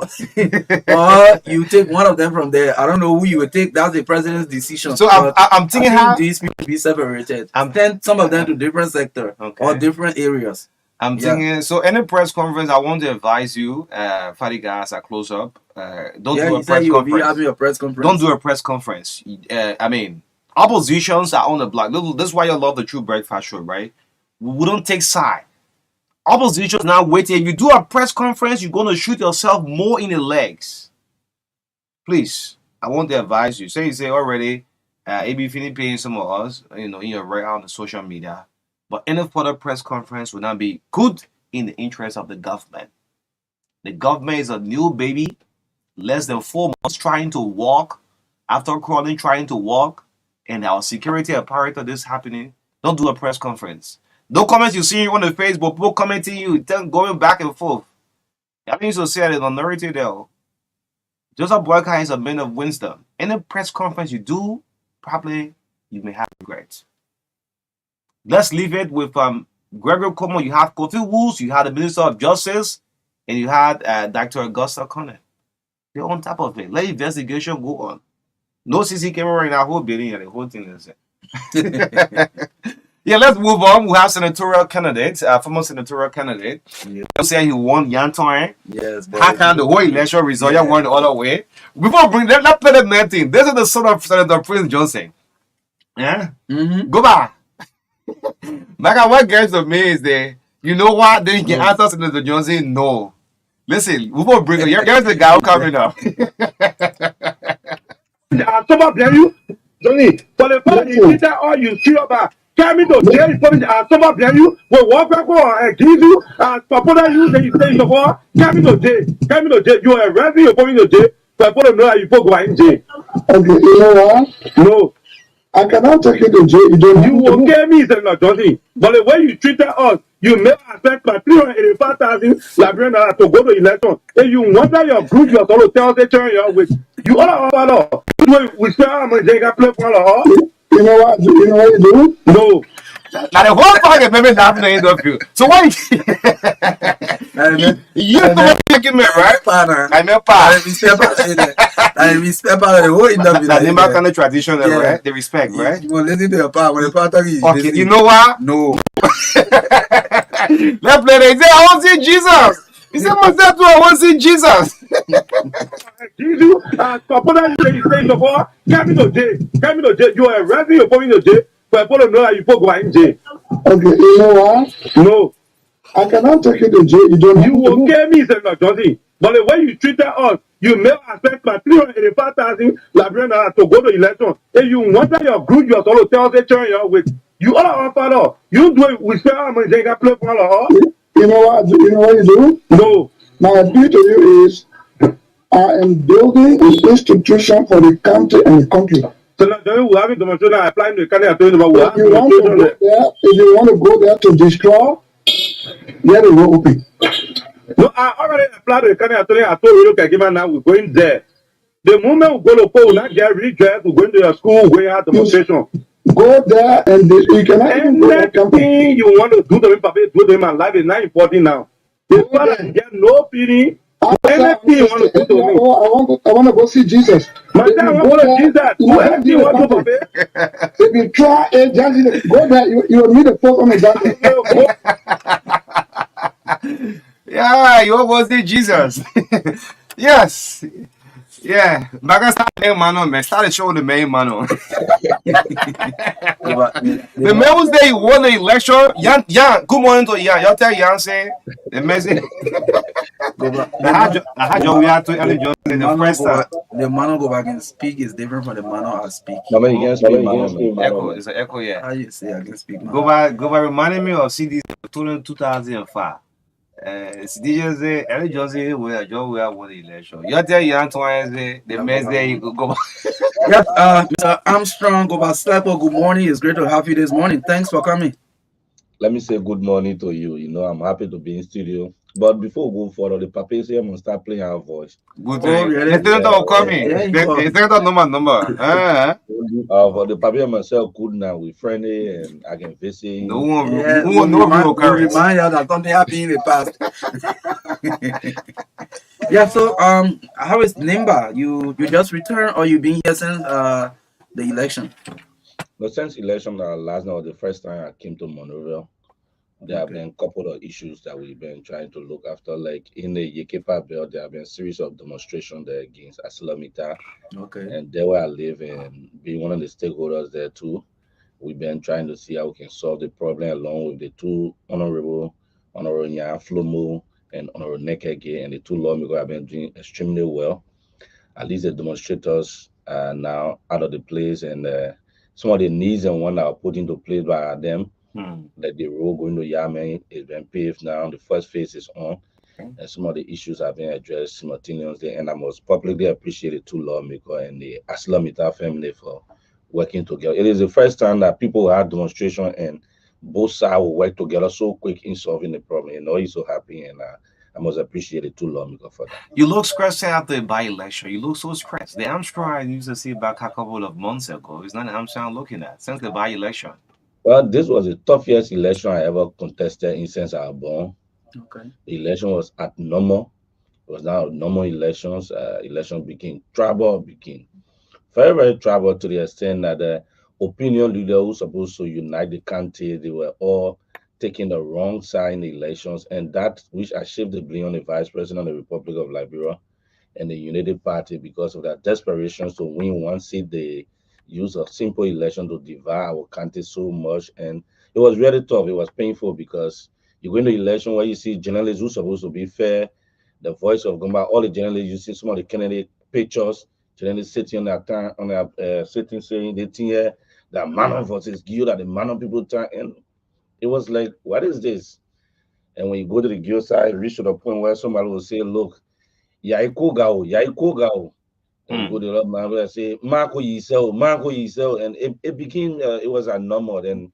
or you take one of them from there. I don't know who you would take. That's the president's decision. So But I'm thinking I how think these people be separated. Send some of them to different sector or different areas. I'm thinking. So any press conference, I want to advise you, Fadiga, as I close up, don't do a press you will be conference. having a press conference. Don't do a press conference. I mean, oppositions are on the block. This is why you love the True Breakfast Show, right? We don't take side. Opposition is now waiting. If you do a press conference, you're going to shoot yourself more in the legs. Please, I want to advise you. You say already, AB Finney paying some of us, you know, in your right on the social media. But any further press conference will not be good in the interest of the government. The government is a new baby, less than 4 months trying to walk, after crawling, trying to walk, and our security apparatus this happening. Don't do a press conference. No comments you see on the Facebook, people commenting you, going back and forth. I mean, so say the minority there. Joseph Boyka is a man of wisdom. Any press conference you do, probably you may have regrets. Let's leave it with Gregory Cuomo. You have Kofi Woods, you had the Minister of Justice, and you had Dr. Augusta Connor. They're on top of it. Let investigation go on. No CC camera in our whole building, and the whole thing is it. Yeah, let's move on. We have senatorial candidate, former senatorial candidate. You say he won Yanton. Yes. How can the whole election result you won the other way? Before we bring that, let's play the next thing. This is the son of Senator Prince Johnson. Yeah? Go back. Maka, what gets to me is that, you know what? Then you can answer Senator Johnson, no. Listen, we will bring here's the guy who coming up. Some of you, Johnny, for the fact you did that all you see about. Coming to jail, some of you will walk back and give you and support you, then you say you for coming to jail. You are arresting, you're coming to jail. Support them know you go in jail. Okay, you know what? No. I cannot take you to jail. You will get me, Senator Johnson. But the way you treated us, you may accept my 385,000 Liberian to go to election. If you want that your group, you're going to tell the turn your way. You all about all. We say, I'm going to play for all. You know what? You know what you do? No. Now the whole fucking maybe not the end of you. So why you know what you mean, right? I mean, I respect the whole interview. That's the kind of tradition, right? They respect, right? You will listen to your part when the partner is. Okay, you know what? No. Let's play. They say, I want to see Jesus. He said, myself too, I want to see Jesus. Jesus, support you say you for coming to jail. You are arresting, you're going to jail. But people know that you go in jail. Okay, you know what? No. I cannot take you to jail. You will get me, Senator Johnson. But the way you treated us, you may accept my 385,000 Liberian to go to election. If you want that your group, you're going to tell the turn your way. You all are father. You do it. We say, I'm going to play for all. You know what? You know what you do? No. My appeal to you is, I am building an institution for the country and the country. So now we have a demonstration applying the kind of If you want to go there to destroy, let it go open. No, I already applied the kind of attorney. I told you, okay, now we're going there. The moment we go to Paul, not get really dressed, we're going to your school, we have demonstration. Go there and you cannot even go to campaign. You want to do to him, Papa, do to him, and life is not important now. His father get no feeling. I Anything you want to do to me. I want to go see Jesus. My If dad you want go to there, Jesus. you Who will anything see you the want to do, country. Baba? If you try a Johnson, go there, you will meet the folk on the Johnson. Yeah, you almost see Jesus. Yes. Yeah. Back I started main man on, man. Started showing the main man on. The man was there, he won the election. Yeah, good morning to Yan. Y'all tell Yan say the message. I had your we had to Ellie Johnson the first time. The man go back and speak is different from the man I speak. Mama, you can't speak, man. Echo, it's an echo, yeah. How you say I can speak, man? Go by reminding me of CDs 2005. It's DJ say Ellie Johnson we are Joe we are won the election. You tell Yan Twain say the mess there you go back. Yes, Mr. Armstrong, go back Slapper, good morning. It's great to have you this morning. Thanks for coming. Let me say good morning to you. You know, I'm happy to be in studio. But before we go further, the papas here must start playing our voice. Good Oh, thing. really? The senator will come in. Yeah, you go. The senator number. For the papa myself good now with friendly and I can visit. No one, Yeah, no one, no real occurrence. remind you that something happened in the past. Yeah, so how is Nimba? You just returned or you been here since the election? No, since election last night was the first time I came to Monrovia. There have been a couple of issues that we've been trying to look after. Like in the Yekepa belt, there have been a series of demonstrations there against Asilamita. Okay. And there where I live and being one of the stakeholders there too. We've been trying to see how we can solve the problem along with the two Honorable Nya Flomo and Honorable Nekege, and the two lawmakers have been doing extremely well. At least the demonstrators are now out of the place, and some of the needs and one that are put into place by them, like the road going to Yame is been paved now. The first phase is on, and some of the issues have been addressed simultaneously. And I must publicly appreciate the two lawmakers and the Aslamita family for working together. It is the first time that people had demonstration and both sides will work together so quick in solving the problem. You know, he's so happy, and I must appreciate the two lawmakers for that. You look stressed after the by-election. You look so stressed. The Armstrong I used to see back a couple of months ago. It's not the Armstrong I'm looking at since the by-election. Well, this was the toughest election I ever contested in since I was born. Okay. The election was at normal. It was now normal elections. Election became trouble, became very, very trouble to the extent that the opinion leaders who supposed to unite the country, they were all taking the wrong side in the elections, and that which achieved the blame on the vice president of the Republic of Liberia and the United Party because of their desperation to win one seat. They used a simple election to divide our country so much, and it was really tough. It was painful because you go into election where you see journalists who supposed to be fair, the voice of Gomba, all the journalists, you see some of the candidate pictures, journalists sitting on their time, on their sitting saying they think here that man of us is good, that the man of people turn, and it was like, what is this? And when you go to the Gil side, reach to the point where somebody will say, look, Yaiko Gao. And you go to the other man will say, Marco Yisel, and it became it was a normal. And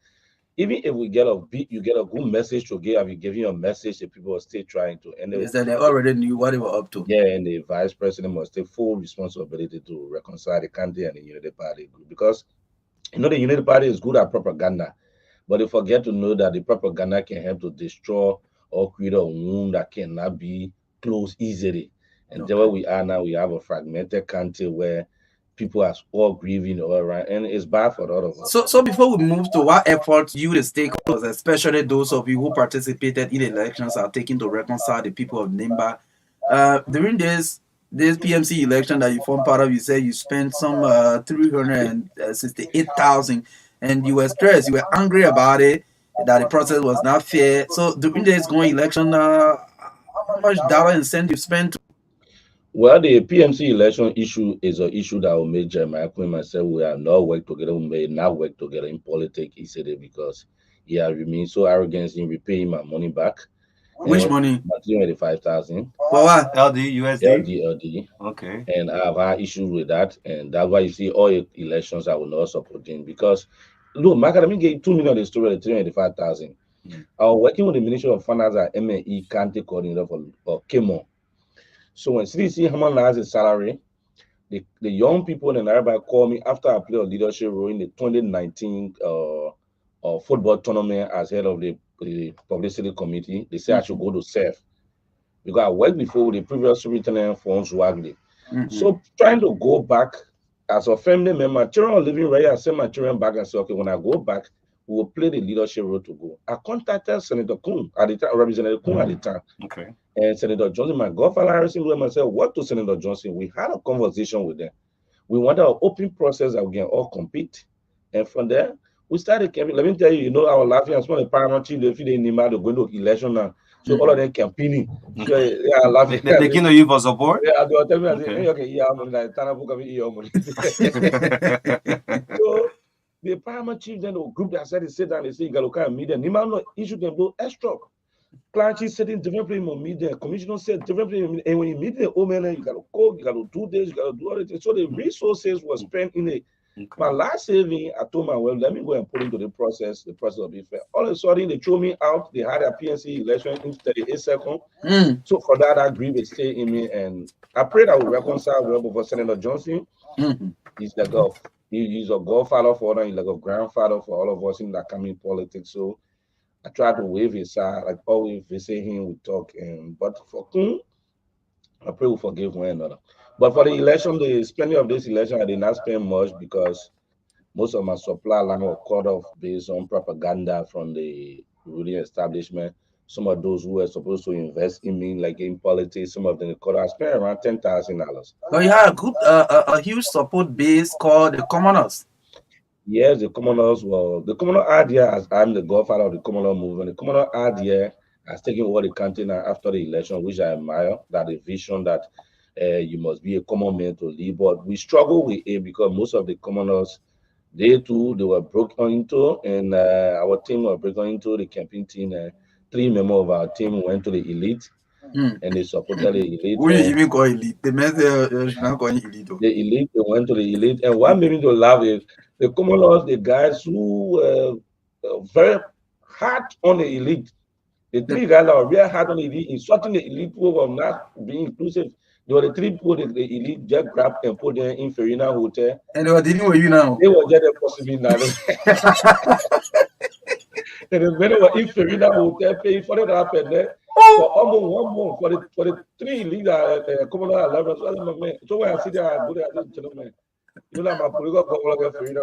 even if we get you get a good message to give, you giving a message that people are still trying to. And Is that they already knew what they were up to? Yeah, and the vice president must take full responsibility to reconcile the country and the United Party group, because you know the United Party is good at propaganda, but they forget to know that the propaganda can help to destroy or create a wound that cannot be closed easily. And there where we are now, we have a fragmented country where people are all grieving all around, and it's bad for all of us. So before we move to what efforts you, the stakeholders, especially those of you who participated in elections, are taking to reconcile the people of Nimba, during this PMC election that you formed part of, you said you spent some 368,000, and you were stressed, you were angry about it, that the process was not fair. So during this going election, how much dollar and cent you spent? Well, the PMC election issue is an issue that will make Jeremiah Quinn myself, we have not worked together, we may not work together in politics, he said it, because he has remained so arrogant in repaying my money back. Which money? 385,000. For what? LD, USD? LD. Okay. And I have had issues with that, and that's why you see all elections I will not support him, because look, my academy gave 2 million the story of 385,000. I was working with the Ministry of Finance at MNE County Coordinator for Kemo. So when CDC Haman has a salary, the young people in everybody called me after I played a leadership role in the 2019 football tournament as head of the publicity committee. They said I should go to SEF. because I worked before with the previous superintendent for Wagley. Mm-hmm. So trying to go back as a family member, children are living right here. I send my children back and say, okay, when I go back, we will play the leadership role to go. I contacted Senator Kuhn at the time, Representative Kuhn at the time. Okay. And Senator Johnson, my godfather Harrison, and myself, what to Senator Johnson? We had a conversation with them. We wanted an open process that we can all compete. And from there, we started campaigning. Let me tell you, I was laughing. Some of the paramount chiefs, they feel they need to go into election now. So all of them campaigning. So yeah, laughing. They came to you for support? Yeah, they were telling me, I said, okay, yeah, I'm like, Tanabu coming here. So the paramount chief then the group that said they sit down, they say, you got to come meet them. Nima no issue can go extra. Client chief said different place in media, commissioner said different place, and when you meet the old man, you got to call, you got to do this, you got to do everything. So the resources were spent in it. My last saving, I told my well, let me go and put into the process will be fair. All of a sudden, they threw me out. They had a PNC election in 38 seconds. So for that grief is stay in me, and I prayed I would reconcile well before Senator Johnson. He's like he's a godfather for us, he's like a grandfather for all of us in that coming politics. So I tried to wave his side, like always visit him, we talk, but for Kun, I pray we forgive one another. But for the election, the spending of this election, I did not spend much because most of my supply line were cut off based on propaganda from the ruling establishment. Some of those who were supposed to invest in me, like in politics, some of them cut off. I spent around $10,000. But you had a huge support base called the Commoners. Yes, the Commoners the Commoner idea, as I'm the godfather of the Commoner movement, the Commoner idea has taken over the country now after the election, which I admire, that the vision that you must be a common man to lead. But we struggle with it because most of the commoners, they were broken into, and our team were broken into the campaign team. 3 members of our team went to the elite, and they supported the elite. Who you even call elite? The men should not call elite. The elite, they went to the elite, and what made me to laugh is the commoners, the guys who were very hard on the elite. The 3 guys that were very hard on the elite, insulting the elite who were not being inclusive. There were the 3 people the elite just grabbed and put them in Farina Hotel. And they were dealing with you now. They were just possibly now. And then when they were in Farina Hotel, paying $40 there for almost 1 month for the 3 elite commoners. So when I see that, I go there, I just tell them, you know, my political governor Farina,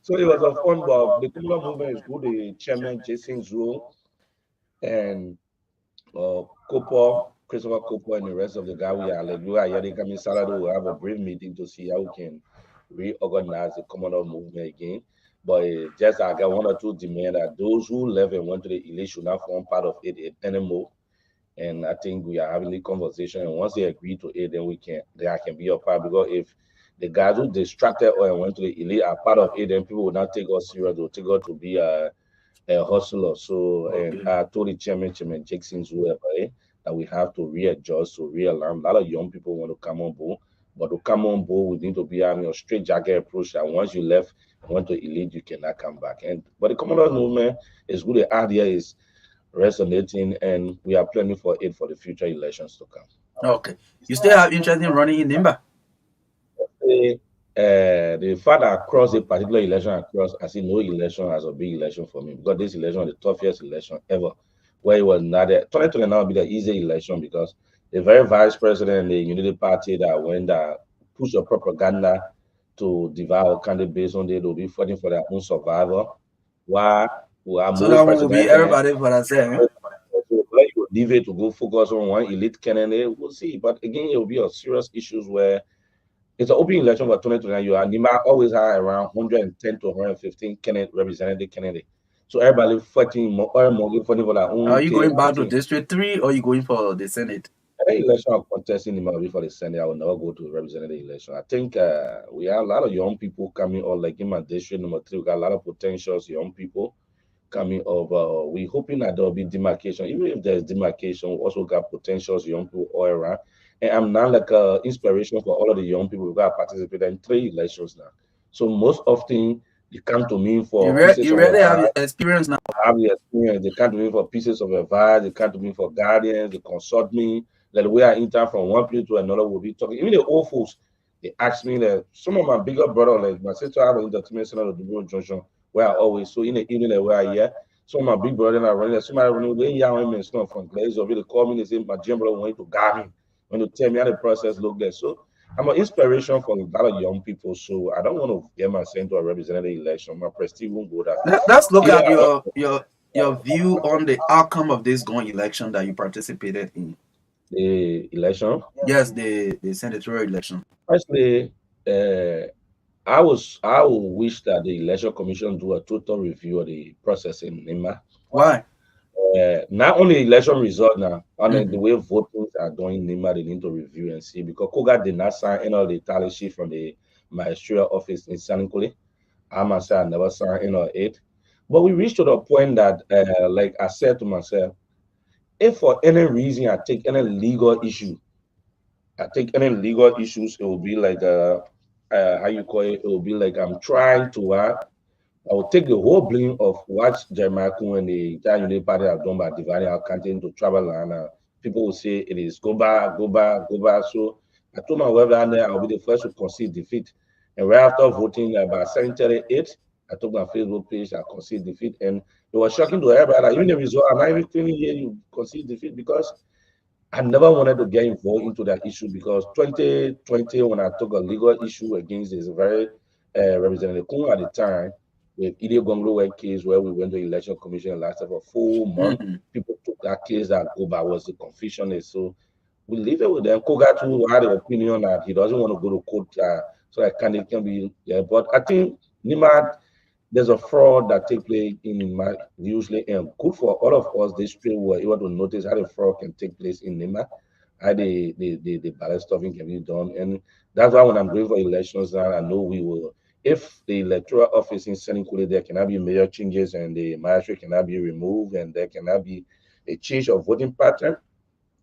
so it was a fun, but the communal movement is good. The chairman, Jason Zhu, and Christopher Cooper, and the rest of the guys, we are here coming Saturday. We'll have a brief meeting to see how we can reorganize the communal movement again. But just I got 1 or 2 demands that those who left and went to the elite should not form part of it anymore. And I think we are having the conversation, and once they agree to it, then I can be a part, because if the guys who distracted or and went to the elite are part of it, then people will not take us serious. They'll take us to be a hustler. So, and I told the Chairman Jackson that we have to readjust, to realign. A lot of young people want to come on board, but to come on board, we need to be having a straight jacket approach that once you left and went to elite, you cannot come back. But the commoners movement is good. The idea is resonating, and we are planning for it for the future elections to come. Okay. You still have interest in running in Nimba? The fact that across a particular election, I see no election as a big election for me, because this election is the toughest election ever, where it was not there. 2029 will be the easy election, because the very vice president, the Unity Party that went push your propaganda to devour candidate based on they'll be fighting for their own survival. So that will be everybody for themselves. So let you leave it to go focus on one elite candidate. We'll see. But again, it will be a serious issues where it's an open election for 2029. Nima always have around 110 to 115 representative candidate. So everybody fighting for their own. Are you going back to District 3 or are you going for the Senate? Any election I'm contesting Nima will be for the Senate. I will never go to representative election. I think we have a lot of young people coming on, like in my district number 3, we got a lot of potentials, young people coming over. We're hoping that there will be demarcation. Even if there's demarcation, we also got potentials, young people all around. And I'm now like an inspiration for all of the young people who got participated in 3 elections now. So most often they come to me for you really have experience now. I have the experience. They come to me for pieces of advice. They come to me for guidance. They consult me. Like the way I enter from one place to another, we'll be talking. Even the old folks, they ask me that some of my bigger brother, like my sister, have an entertainment center at the Dubro Junction, where I always, so in the evening where I hear, So my big brother and I running. Somebody running way young women stuff from place. Or they call me. They say my gym brother went to guard me. When you tell me how the process look there. So I'm an inspiration for a lot of young people. So I don't want to get myself into a representative election. My prestige won't go that far. Let's look Either at I don't your view on the outcome of this going election that you participated in. the election. Yes, the senatorial election. Firstly, I will wish that the election commission do a total review of the process in NIMA. Why? Not only election result now, on the Mhm. way voting are done in NIMA, they need to review and see because Koga did not sign any of the tally sheet from the ministerial office in Saninkule. I myself never signed any of it. But we reached to the point that, like I said to myself, if for any reason I take any legal issue, it will be like how you call it. It will be like I'm trying to. I will take the whole blame of what Jeremiah Kuhn and the entire Unity Party have done by dividing our country into tribal land. People will say it is go back, go back, go back. So I told my wife down there I'll be the first to concede defeat. And right after voting about 738, I took my Facebook page, I concede defeat. And it was shocking to everybody. Like, even the result, I'm not even feeling here you concede defeat because I never wanted to get involved into that issue because 2020, when I took a legal issue against this very Representative Kung at the time, with Idi Gonglo case where we went to election commission and lasted for 4 months, Mhm. people took that case that Goba was the confusion. So we leave it with them. Koga too had an opinion that he doesn't want to go to court so that candidate can be there. But I think Nima there's a fraud that take place in my usually and good for all of us this trip were able to notice how the fraud can take place in Nima, how the ballot stuffing can be done. And that's why when I'm going for elections now, I know we will if the electoral office in Senegal there cannot be major changes and the magistrate cannot be removed and there cannot be a change of voting pattern,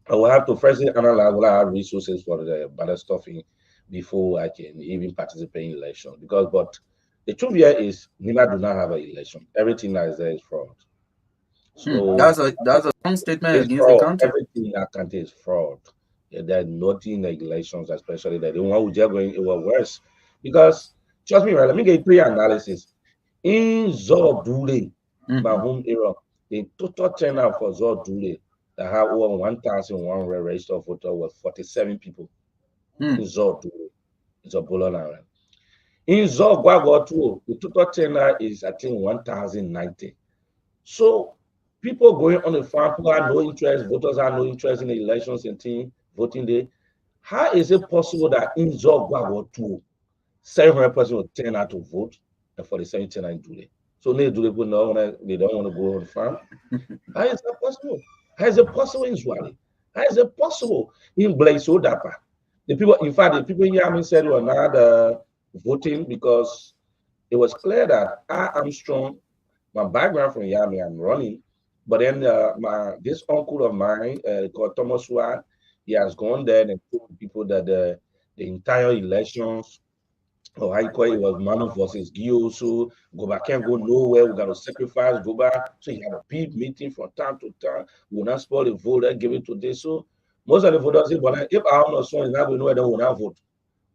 I will have to first analyze what I have resources for the ballot stuffing before I can even participate in election. Because but the truth here is NIMA do not have an election. Everything that is there is fraud. So That's a strong statement it's against the fraud. country. Everything in that country is fraud. Yeah, there's nothing in the elections, especially that the one who just going it was worse. Because trust me, right? Let me get three analysis. In Zordule, my Mhm. home area, the total turnout for Zordule that have over 1,100 registered voters was 47 people in Mm. Zordule. It's a Bolola. In Zogwago too, the total turnout is I think 1,090. So people going on the farm, people have no interest, voters have no interest in the elections and thing, voting day. How is it possible that in Zogwago too, 700 persons will turn out to vote and 47 turn out to do it? So they do people know they don't want to go on the farm. How is that possible? How is it possible in Swali? How is it possible in Blaise Odapa? The people, in fact, the people in Yamin said were not voting because it was clear that I am strong. My background from Yami, I'm running. But then my this uncle of mine called Thomas Watt, he has gone there and told people that the entire elections or how you call it was Manu versus Gio. So Goba can't go nowhere. We got to sacrifice Goba. So he had a big meeting from time to time. We'll not spoil the vote and give it to this. So most of the voters say, but if our own son is not going nowhere, then we'll not vote.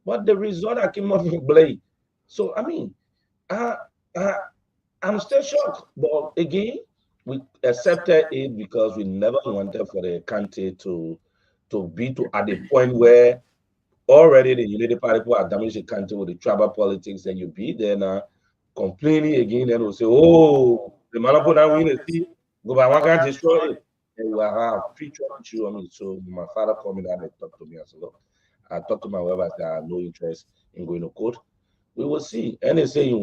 But the result that came up from Blade. So I mean, I, I I'm still shocked. But again, we accepted it because we never wanted for the country to be to at the point where already the Unity Party people are damaged the country with the tribal politics, and you be there now complaining again, then we'll say, oh, the man put that win see, go by one can destroy it. And we have future issue on it. So my father called me down and talked to me. I said, look, I talked to my wife, I said, I have no interest in going to court. We will see. And they say, they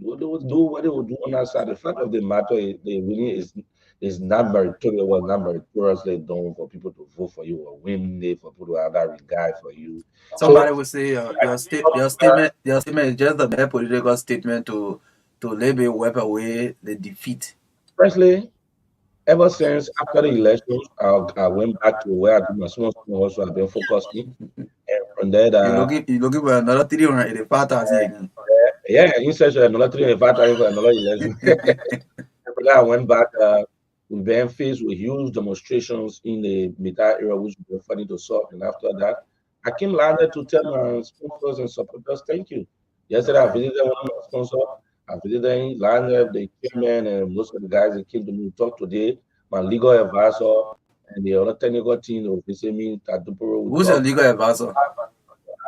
will do what they will do on that side. The fact of the matter is, they really is not meritorious, was not meritoriously done for people to vote for you or win it for people to have that regard for you. So Somebody will say your statement is just a mere political statement to label wipe away the defeat. firstly, ever since after the elections, I went back to where I did my small also I've been focusing. And from there, You looking for another 385,000 again. yeah, instead of another 3 5 times for another election. After that, I went back. We've been faced with huge demonstrations in the Mita area, which we were fighting to solve. And after that, I came landed to tell my sponsors and supporters, thank you. Yesterday, I Okay. visited one of my sponsors. I visited Lionel, the chairman, and most of the guys that came to me to talk today, my legal advisor, and the other technical team that will visit me at Duporo. We Who's your talk. legal advisor?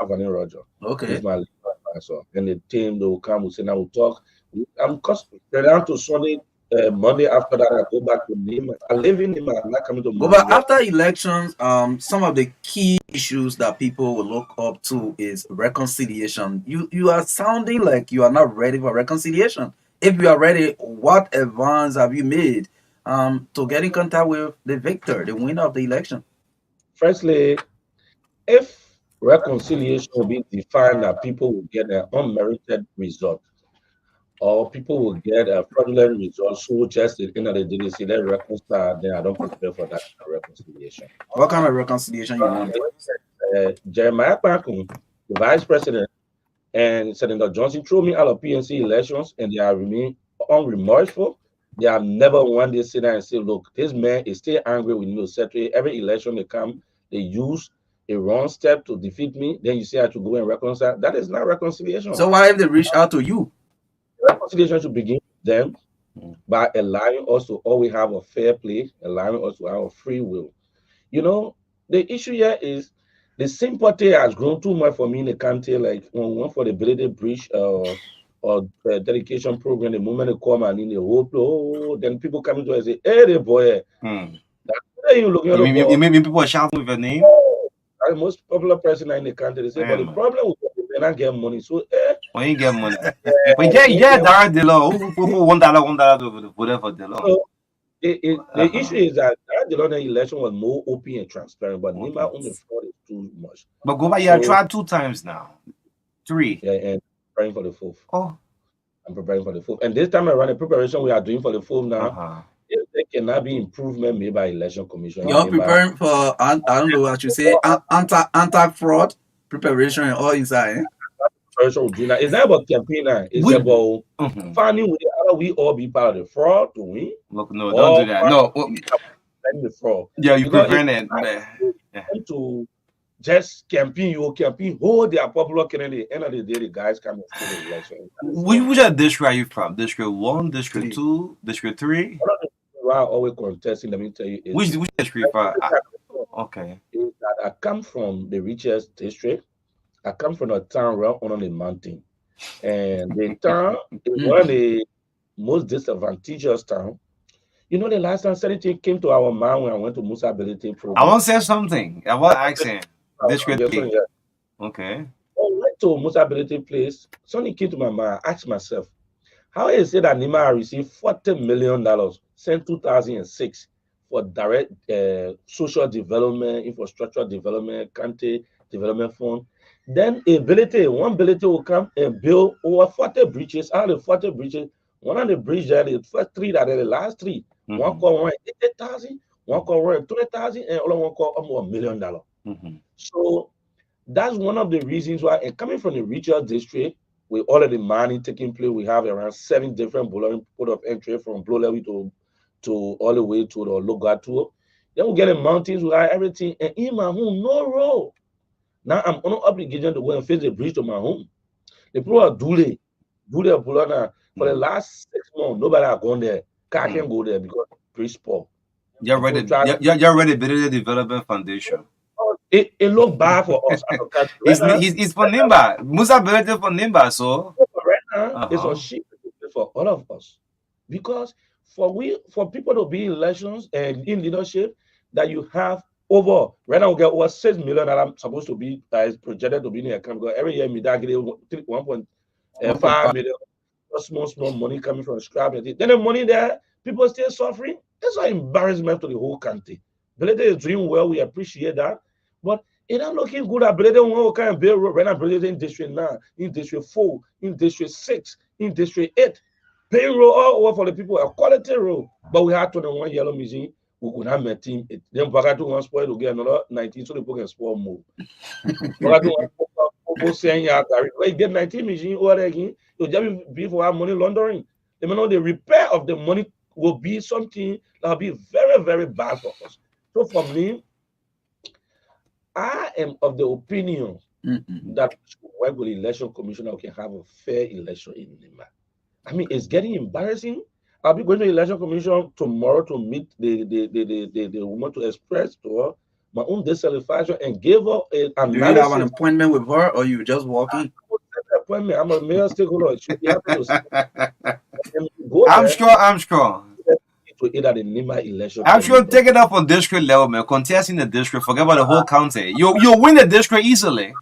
Anthony Roger. He's Okay. my legal advisor. And the team they will come, we say, now we'll talk. I'm down to Sunday, Monday after that, I go back to Nima. I live in Nima, I'm not coming to But Monrovia. after elections, some of the key issues that people will look up to is reconciliation. You are sounding like you are not ready for reconciliation. If you are ready, what advance have you made to get in contact with the victor, the winner of the election? Firstly, if reconciliation will be defined that people will get an unmerited result, or people will get a fraudulent result, so just at the end of the day, they say let's reconcile, then I don't prepare for that kind of reconciliation. What kind of reconciliation you want? Jeremiah Kpakum, the vice president, and Senator Johnson threw me out of PNC elections, and they are remain unremorseful. They have never one day sit down and say, look, this man is still angry with me. Every election they come, they use a wrong step to defeat me. Then you say I should go and reconcile. That is not reconciliation. So why have they reached out to you? Reconciliation should begin with them by allowing us to always have a fair play, allowing us to have a free will. You know, the issue here is the sympathy has grown too much for me in the country. Like when we went for the Ability Bridge or dedication program, the moment they come and in the whole oh, then people come to us and say, hey, the boy, that's you looking at the You mean people are shouting with your name? the most popular person in the country. They say, but the problem with they not get money. So, when you get money, but yeah, direct the law. Who $1 to whatever the law. So the issue is that the London election was more open and transparent, but Nima only fraud is too much. But go back, you have tried 2 times now, 3. Yeah, and preparing for the 4th. Oh, I'm preparing for the 4th, and this time around, the preparation we are doing for the 4th now, there cannot be improvement made by election commission. You're preparing for I don't know what you say, anti-fraud preparation and all inside. It's not about campaign now. It's about finding how we all be part of the fraud to win. Look, no, don't do that. No, the fraud. Yeah, you prevent it. To just campaign, hold their popular candidate. End of the day, the guys come and steal the election. Which district are you from? District 1, District 2, District 3? I always contesting. Let me tell you. Which district? Okay. I come from the richest district. I come from a town right on the mountain, and the town is one of the most disadvantaged town. You know, the last time something came to our mind when I went to Musa Ability program. I want to say something. I want accent. District 3. Okay. I went to Musa Ability place. Something came to my mind. I asked myself, how is it that Nima received $40 million since 2006 for direct social development, infrastructure development, county development fund? Then one ability will come and build over 40 bridges. Out of the 40 bridges, one of the bridges there, the first 3 that are the last 3, one called 80,000, one called 20,000, and other one called almost $1 million. So that's one of the reasons why, and coming from the regional district, with all of the mining taking place, we have around 7 different port of entry from Blue Levy to all the way to the Logatu. Then we get the mountains, we have everything, and in my home, no road. Now I'm on obligation to go and face the bridge to my home. The people are doing now. For the last 6 months, nobody has gone there. I can't go there because bridge poor. You're ready to build a development foundation. It look bad for us. It's for Nimba. Musa Ability for Nimba, so right now it's a shit for all of us. Because for people to be in elections and in leadership, that you have right now we get over $6 million that I'm supposed to be is projected to be in the account, because every year me that get 1.5 million small money coming from scrap. Then the money there, people still suffering. It's an embarrassment to the whole country. Ability is doing well, we appreciate that, but it's not looking good. Ability we can build road right now, Ability in District 9, in District 4, in District 6, in District 8, paying road all over for the people, a quality road. But we had 21 yellow machine. We could have a team. Then Bagatu one spoil to get another 19, so the people can spoil more. Bagatu one saying you get 19 machine over again. You just be for our money laundering. They may know the repair of the money will be something that will be very, very bad for us. So for me, I am of the opinion that when the election commissioner can have a fair election in Nima. I mean, it's getting embarrassing. I'll be going to the election commission tomorrow to meet the woman to express to her my own dissatisfaction and give her an Do you have an analysis. appointment with her, or you just walking? Appointment. I'm a mayor stakeholder. It should be happy to see them go I'm there sure. I'm sure. to either the Nima election I'm sure. committee. Take it up on district level, man. Contesting the district. Forget about the whole county. You win the district easily.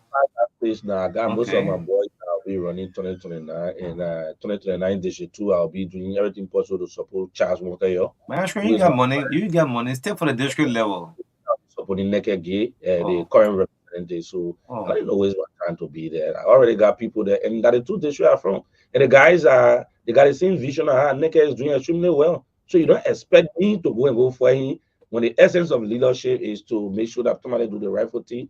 Stage now. I got most of my Okay. boys. I'll be running 2029 and 2029 District 2. I'll be doing everything possible to support Charles Monteyo, Man, I'm sure who you is got my money. You got money. Stay for the district level. supporting Naked Gay, the Oh. current representative. So I Oh. didn't always want time to be there. I already got people there, and that the two districts are from. And the guys are they got the same vision. Naked is doing extremely well. So you don't expect me to go for him when the essence of leadership is to make sure that somebody do the rightful thing.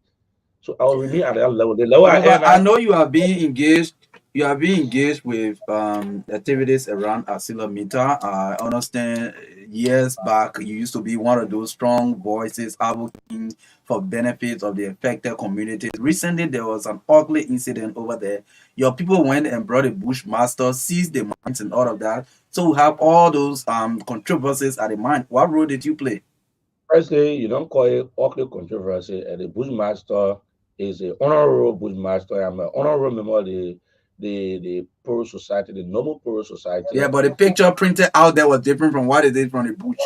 So I will remain at that level. The lower I However, am, I know you are being engaged. You are being engaged with activities around ArcelorMittal. I understand years back you used to be one of those strong voices advocating for benefits of the affected communities. Recently, there was an ugly incident over there. Your people went and brought a bushmaster, seized the mines and all of that. So we have all those controversies at the mine. What role did you play? firstly, you don't call it ugly controversy. And the Bushmaster is a honorable Bushmaster. I'm an honorable member of the Poro Society, the Noble Poro Yeah, Society. but the picture printed out there was different from what it is from the bush.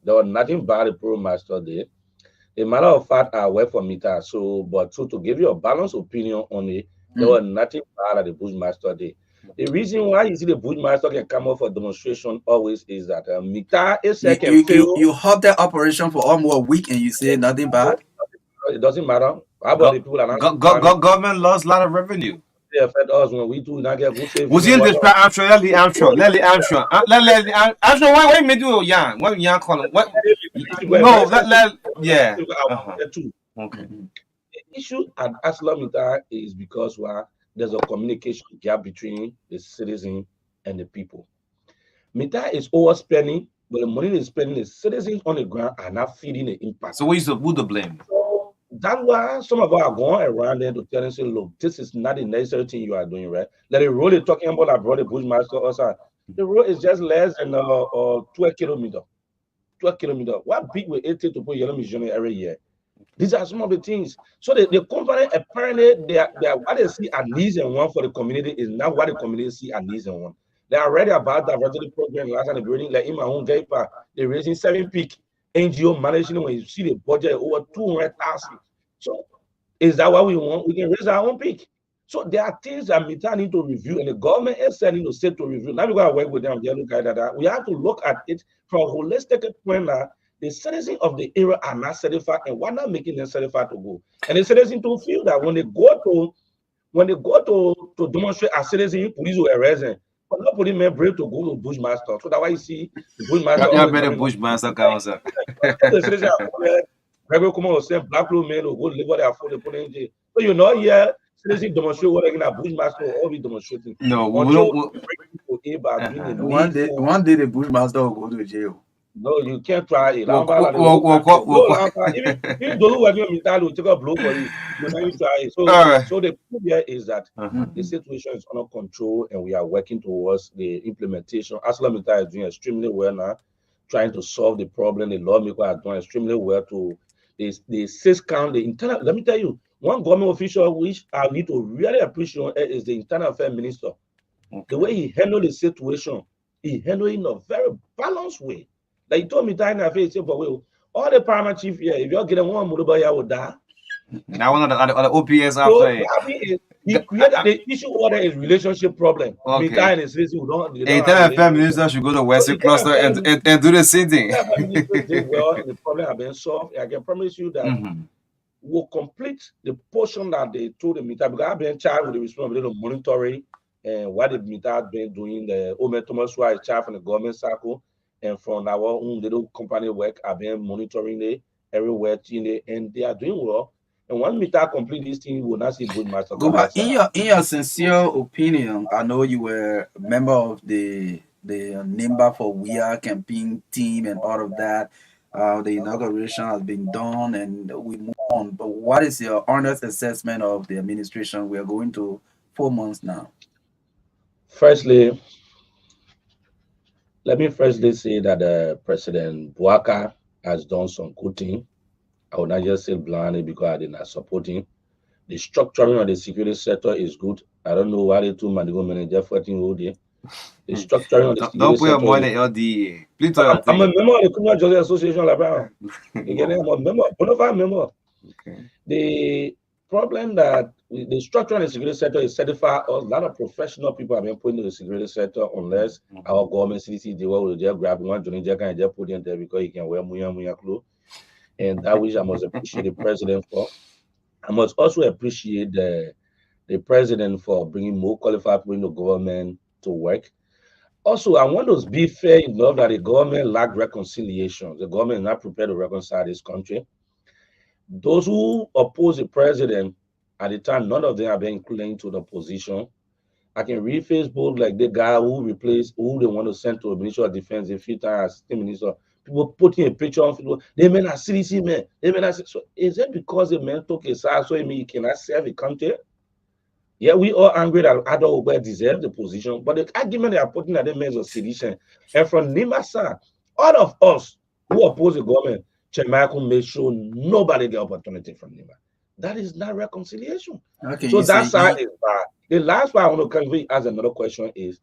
There was nothing bad the Poro Master did. A matter of fact, I work for Mita. So, but to give you a balanced opinion on it, there Mm. was nothing bad at the Bushmaster did. The reason why you see the Bushmaster can come up for demonstration always is that Mita itself can fail. You halted operation for almost a week and you say nothing bad. It doesn't matter. How about the Go, people that are not government lost a lot of revenue. they affect us when we do not get good safety Was and in this whatnot. Armstrong? Let Armstrong. Let Armstrong. Let Armstrong. Why me do young? What young calling? What? We're No. very sensitive. Yeah. Uh-huh. Too. Okay. Mhm. The issue at ArcelorMittal is because there's a communication gap between the citizen and the people. Mita is overspending, but the money they're spending, the citizens on the ground are not feeding the impact. So who to blame? So that's why some of us are going around there to tell them, say, look, this is not the necessary thing you are doing, right? Like the road they're talking about, I brought the Bushmaster also. The road is just less than 12 kilometers. 12 kilometers. What big will it take to put yellow mission every year? These are some of the things. So the company apparently they are what they see as needs and want for the community is not what the community see as needs and want. They are already about diversity program last time the building like in my own paper, they're raising 7 peak NGO managing when you see the budget over 200,000. So is that what we want? We can raise our own peak. So there are things that Mita need to review, and the government is sending to state to review. Now we gotta work with them. They look at that. We have to look at it from a holistic point now the citizens of the area are not certified, and why not making them certified to go? And the citizens to feel that when they go to demonstrate as citizens, police will arrest them. But not putting men brave to go to Bushmaster. So that's why you see the Bushmaster You always better coming up. Bushmaster council. The citizens are coming. Regular come on, say black blue men will go live what they are for the put in jail. So you know, yeah, citizens demonstrate what they're gonna Bushmaster will all be demonstrating No, we until don't. bring people in by doing the Uh-huh. needful. One day the bushmaster will go to jail. No, you can't try it. We'll, Lamba, like, we'll, we'll, we'll, no, we'll, Lamba, even those who are doing mental will take a blow for you. You know, you try it. So, all right. so the point here is that Uh-huh. the situation is under control and we are working towards the implementation. ArcelorMittal is doing extremely well now, trying to solve the problem. The lawmakers are doing extremely well to the six count, the internal. Let me tell you, one government official which I need to really appreciate is the internal affairs minister. The Okay. way he handled the situation, he handled it in a very balanced way. Like he told me that in the face, but well, all the paramount chief here, if you're getting one Murubaya would die. Now one of the OPS So after what happened is he created the issue order is relationship problem. Mita okay. and his citizen who they A don't have internal relationship. minister should go to So Western internal Cluster affairs and do the same thing. internal affairs minister did well and the problem have been solved. I can promise you that Mm-hmm. we'll complete the portion that they told the Mita because I've been charged with the responsibility of monitoring and what the Mita has been doing. The Omer Thomas Wright is charged from the government circle and from our own little company work, I've been monitoring it everywhere, and they are doing well. And when Mita complete this thing, we will not see Bushmaster Go come back outside. in your sincere opinion. I know you were a member of the NIMBA for We Are campaign team and all of that. The inauguration has been done and we move on. But what is your honest assessment of the administration? We are going to 4 months now. Firstly, Let me firstly say that President Buaka has done some good thing. I will not just say blindly because I did not support him. The structuring of the security sector is good. I don't know why the two man go manager fighting all day. The structuring of the Don't security put your sector is money in LDA. Please do your I'm a thing. member of the Criminal Justice Association like that. Again, I'm a member, bona fide member. Okay. The problem that the structure in the security sector is certified. A lot of professional people have been put into the security sector unless our government CDC they will just grab one Johnny Jack and just put in there because he can wear muya clothes. And that which I must appreciate the president for. I must also appreciate the president for bringing more qualified people in the government to work. Also, I want to be fair enough that the government lacked reconciliation. The government is not prepared to reconcile this country. Those who oppose the president at the time, none of them have been included into the position. I can read Facebook like the guy who replaced who they want to send to the Ministry of Defense, the future assistant minister. People putting a picture on people. They may not CDC man. They may not. So is it because the man took a side so he cannot serve the country? Yeah, we all angry that Adolf Obey deserve the position, but the argument they are putting at the means of sedition. And from Nimasa, all of us who oppose the government, Chemichael made sure nobody get opportunity from Nima. That is not reconciliation. Okay, So you that say side is bad. The last one I want to convey as another question is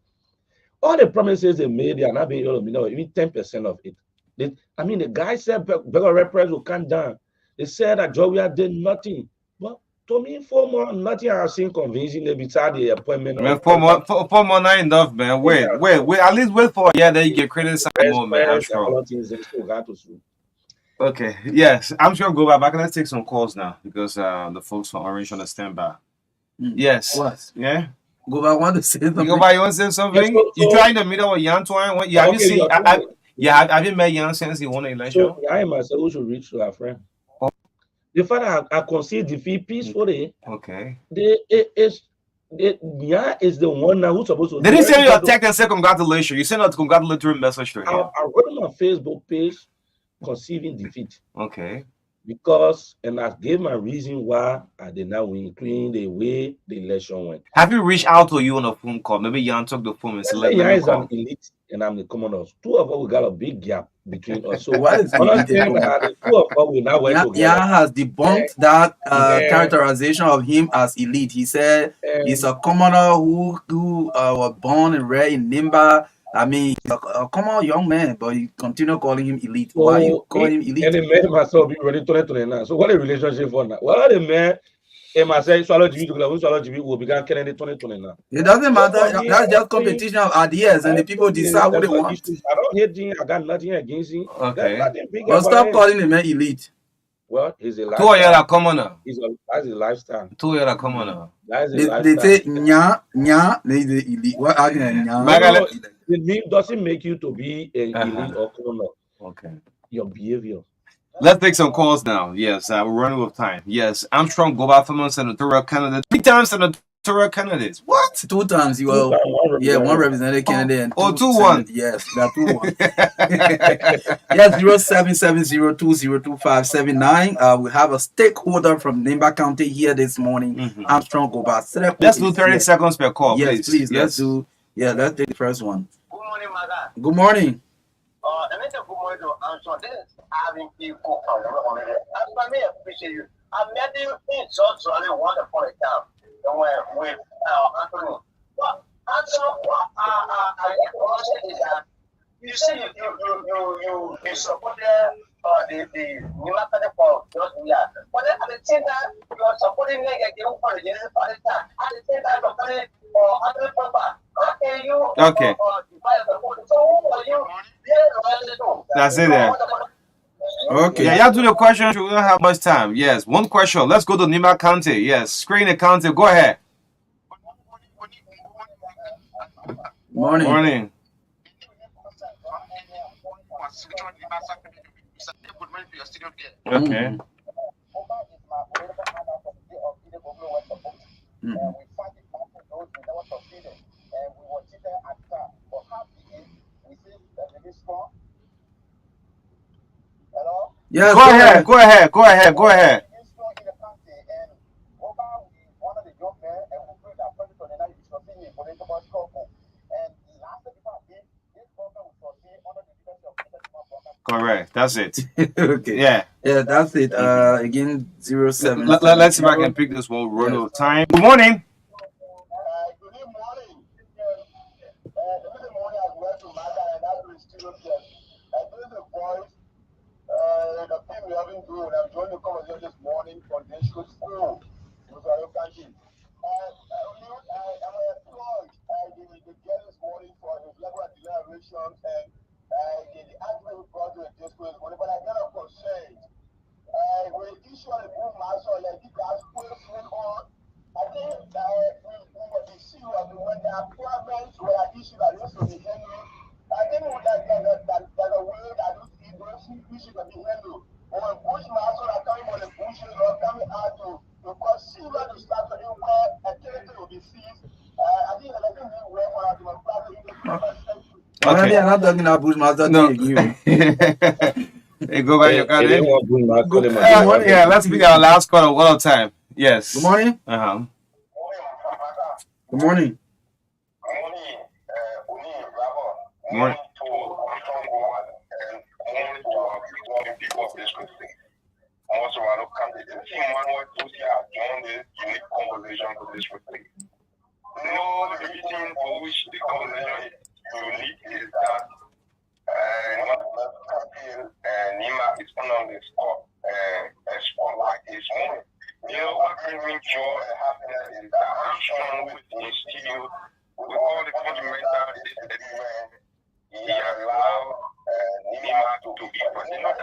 all the promises they made, they are not being able to meet even 10% of it. The guy said Beggar Repress will come down. They said that Joria did nothing. But to me, 4 months, nothing I have seen convincing them beside the appointment Man, of 4 months not enough, man. Wait. At least wait for they you get criticized more, man. I'm and sure. all things they still got to do. Okay. Yes, I'm sure go back. Let's take some calls now because the folks from Orange on the standby. Yes. what? Yeah. Go back. Want to say You something? go by. You want to say something? Yeah, You trying to meet up with Yan Twine? Have you okay, seen? you are Have you met Yan since he won the election? so I myself who should reach to our friend. Oh. The fact I concede defeat peacefully, Okay. Nya is the one now who's supposed to. They didn't send you a text and say congratulations. You sent a congratulatory message to him. I wrote on my Facebook page conceiving defeat. Okay. Because and I gave my reason why I did not win, including the way the election went. Have you reached out to you on a phone call? Maybe Yan took the phone and said, "Let Nya me is an call." elite and I'm the commoners. Two of us we got a big gap between us. So What is understand that the two of us we now work together. Yan has debunked that characterization of him as elite. He said he's a commoner who was born and reared in Nimba. I mean, he's a common young man, but you continue calling him elite. Why you call him elite? And the man myself be ready 2029. So what a relationship for now? Well, the man and myself swallow GB to swallow GB will begin killing the 2029. It doesn't matter. That's just competition of ideas, and the people decide who they want. I don't hate him. I got nothing against him. Okay. Nothing big But stop calling the man elite. Well, he's a Two of you lifestyle. are commoner. That's his lifestyle. Two of you are commoner. That's his They lifestyle. say nya, they say elite. What are No, the name doesn't make you to be an elite or criminal. Okay. Your behavior. Let's take some calls now. Yes, we're running with time. Yes, Armstrong Goba Fama senatorial candidate. 3 times senatorial candidates. What? 2 times you are. Yeah, one representative candidate and 2-1. Yes, that 2-1. Yes, 0770202579. We have a stakeholder from Nimba County here this morning. Armstrong Goba. Let's do 30 seconds per call, yes, please. Yes. Let's take the first one. Good morning, Maga. Good morning. Let me say good morning to Anson. This is having people from I may appreciate you. I met you in South Australia once upon a time with Anthony. But Anson, is that you say you supported the Nimakade for just but then at the same time you are supporting Nega for the general party time. At the same time supporting Anthony Papa. Okay. That's it there. Okay. Yeah, you have to do the question. We don't have much time. Yes, one question. Let's go to Nima County. Yes, screen the county. Go ahead. Morning. Morning. Okay. Yes, Go ahead. correct. That's it. Okay. Yeah. Yeah, that's it. Again, 07. Let's see if I can pick this one. Run out of time. Good morning. Good morning. Good morning as well to Mata and that is still here. This is the voice, the thing we haven't done. I'm joining the conversation this morning from the school with our country. I'm employed the girl this morning for his level of deliberation and the argument we brought to the discourse, but I get a concern. With the issue of the boom master, like you guys put on. I think we were the issue of when the appointments were an issue that used to be handled. I think that a way that those issues can be handled. But when Bushmaster are coming on the bushes or coming out to cause silver to start to where a territory will be seized, I think that I think we were for our democratic. Okay. I'm not talking about Bushmaster. No. Hey, go by your card. Yeah, let's pick our last call one more time. Yes. Good morning. Uh-huh. Good morning. Morning. No, the reason for which the conversation is unique is that Nima is on the spot spotlight this morning. You know what brings me joy and happiness is that I'm strong with the studio with all the fundamental disagreement. He allowed Nima to be president of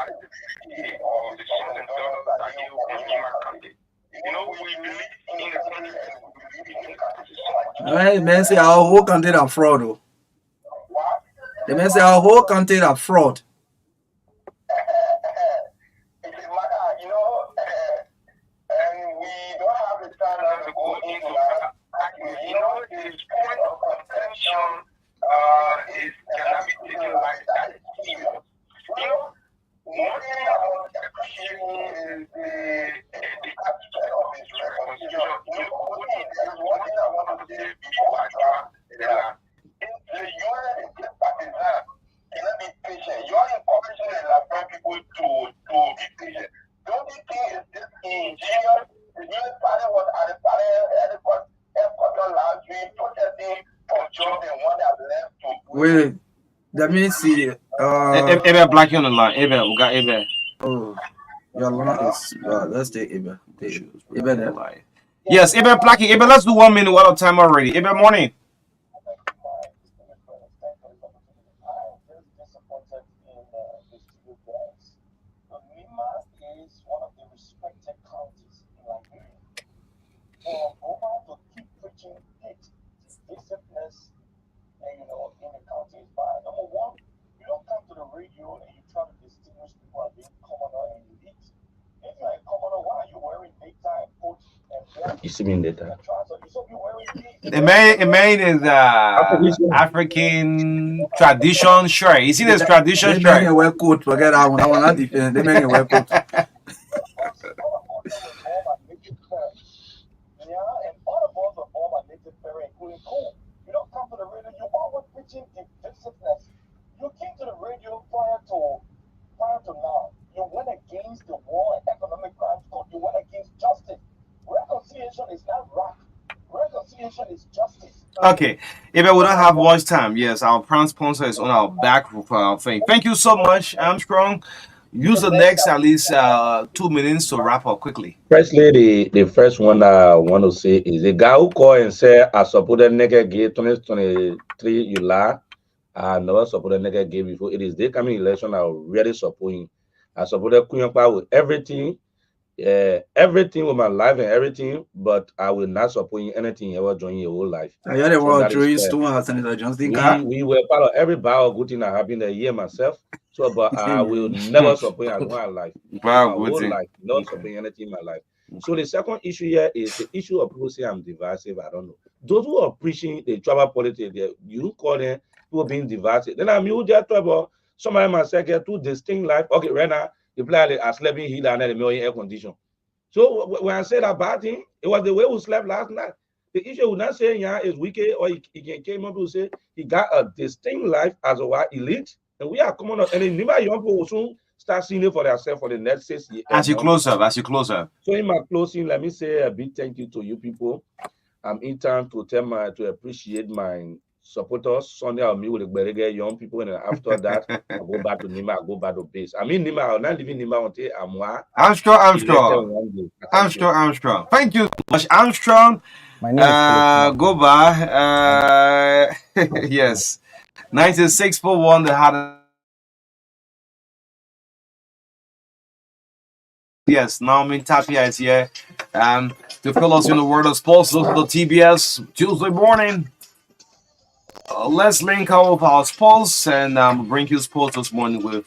the sons and daughters that he will Nima candidate. You know, we believe in the country and we believe in the country. Hey, man, say our whole country are fraud. Though. The man say our whole country are fraud. You know, and we don't have the time to go into that. You know, this point of contention is cannot be taken like that. You know, one thing I want to appreciate is the aspect of his reconciliation. You know, one thing I want to say before I start is that the UN is partisan. Cannot be patient. You are encouraging and allowing people to be patient. Don't you think it's this ingenious? The new party was at the party headquarters last week protesting for jobs and one that left to. Wait, let me see. Ebe Black on the line. Ebe, we got Ebe. Oh, your line is. Let's take Ebe. Ebe there. Yes, Ebe Blacky. Ebe, let's do 1 minute one of time already. Ebe, morning. You see me in data. The main is African tradition shirt. You see this tradition They shirt? make a wear coat. Forget that one. I want not defend. They make a wear coat. You came to the radio prior to now. You went against the war and economic crimes code. You went against justice. Reconciliation is not right. Reconciliation is justice. Okay, if we don't have much time, yes, our prime sponsor is on our back for our thing. Thank you so much, Armstrong. Use the next at least 2 minutes to wrap up quickly. Firstly, the first one I want to say is the guy who called and said, I support the nigga gay 2023, you lie. I never support the nigga gay before. It is the coming election I really support him. I support the Queen with everything. Everything with my life and everything, but I will not support you anything ever during your whole life. I heard the word throwing stone at Senator Johnston. We were part of every bar of good thing that happened a year myself. So, but I will never support you in my life. My whole life, not support anything in my life. So the second issue here is the issue of people say I'm divisive. I don't know. Those who are preaching the tribal politics, you call them people being divisive. Then I'm you there trouble. Somebody might say two distinct life. Okay, right now. The player are sleeping here and the million air condition. So when I said that bad thing, it was the way we slept last night. The issue we're not saying is wicked or he came up to say he got a distinct life as a white elite And we are coming on, and then Nima young people will soon start seeing it for themselves for the next 6 As you months. close up, as you close up. So in my closing, let me say a big thank you to you people. I'm in time to to appreciate my supporters. Sunday I'll meet with the Berege young people, and then after that I'll go back to Nima, I'll go back to base. I mean Nima, I'll not leaving Nima until Armstrong. Thank you so much, Armstrong. My name is Philip. Go by. Yes. 9641, the hardest. Yes, Naomi Tapia is here. To fill us in the word of sports, those are the TBS Tuesday morning. Let's link up with our sports and bring you sports this morning with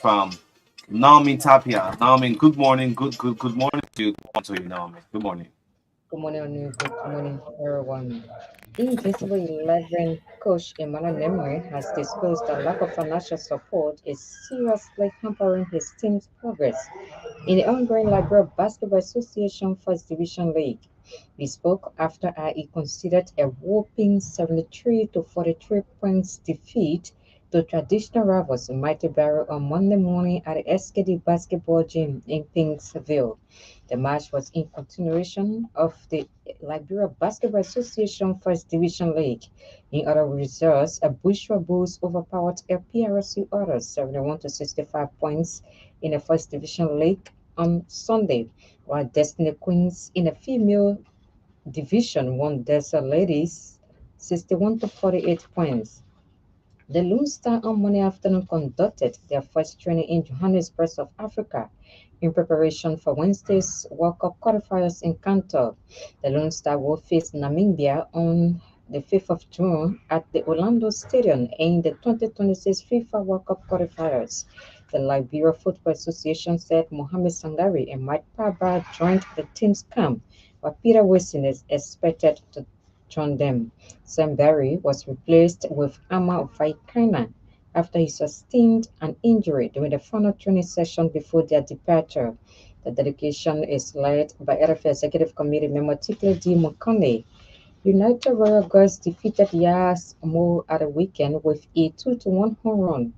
Naomi Tapia. Naomi, good morning. Good morning to you. To you, Naomi. Good morning. Good morning, Anu. Good morning, everyone. Invisible 11 coach Emmanuel Nemwe has disclosed that lack of financial support is seriously hampering his team's progress in the ongoing Liberia Basketball Association First Division League. He spoke after he considered a whopping 73 to 43 points defeat to traditional rivals Mighty Barrow on Monday morning at the SKD basketball gym in Pinksville. The match was in continuation of the Liberia Basketball Association First Division League. In other results, a Bushra Bulls overpowered a PRSU Otters 71 to 65 points in the First Division League on Sunday, while Destiny Queens in the female division won Desert Ladies 61 to 48 points. The Lone Star on Monday afternoon conducted their first training in Johannesburg, South Africa, in preparation for Wednesday's World Cup qualifiers in Cantor. The Lone Star will face Namibia on the 5th of June at the Orlando Stadium in the 2026 FIFA World Cup qualifiers. The Liberia Football Association said Mohamed Sangari and Mike Paba joined the team's camp, while Peter Wilson is expected to join them. Sam Barry was replaced with Ama Vaikana after he sustained an injury during the final training session before their departure. The delegation is led by RFA Executive Committee member Tikle D. Mokone. United Royal Girls defeated Yas Mo at the weekend with a 2-1 home run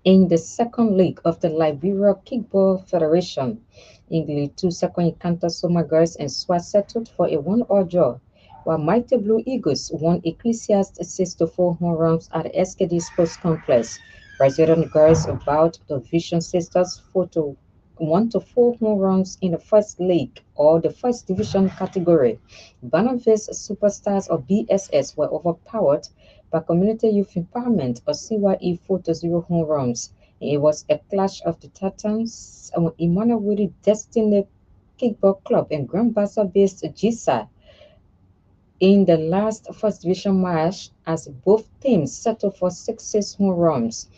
in the second league of the Liberia Kickball Federation. In the two second encounter, Soma Girls and SWAT settled for a 1-all draw, while Mighty Blue Eagles won Ecclesiastes 6-4 home runs at the SKD Sports Complex. Brazilian Girls bowed the Vision Sisters 1-4 home runs in the first league or the first division category. Banavis Superstars or BSS were overpowered by Community Youth Empowerment or CYE 4-0 home runs. It was a clash of the Titans and Emmanuel Destiny Kickball Club and Grand Bassa based GISA in the last first division match as both teams settled for 6 home runs.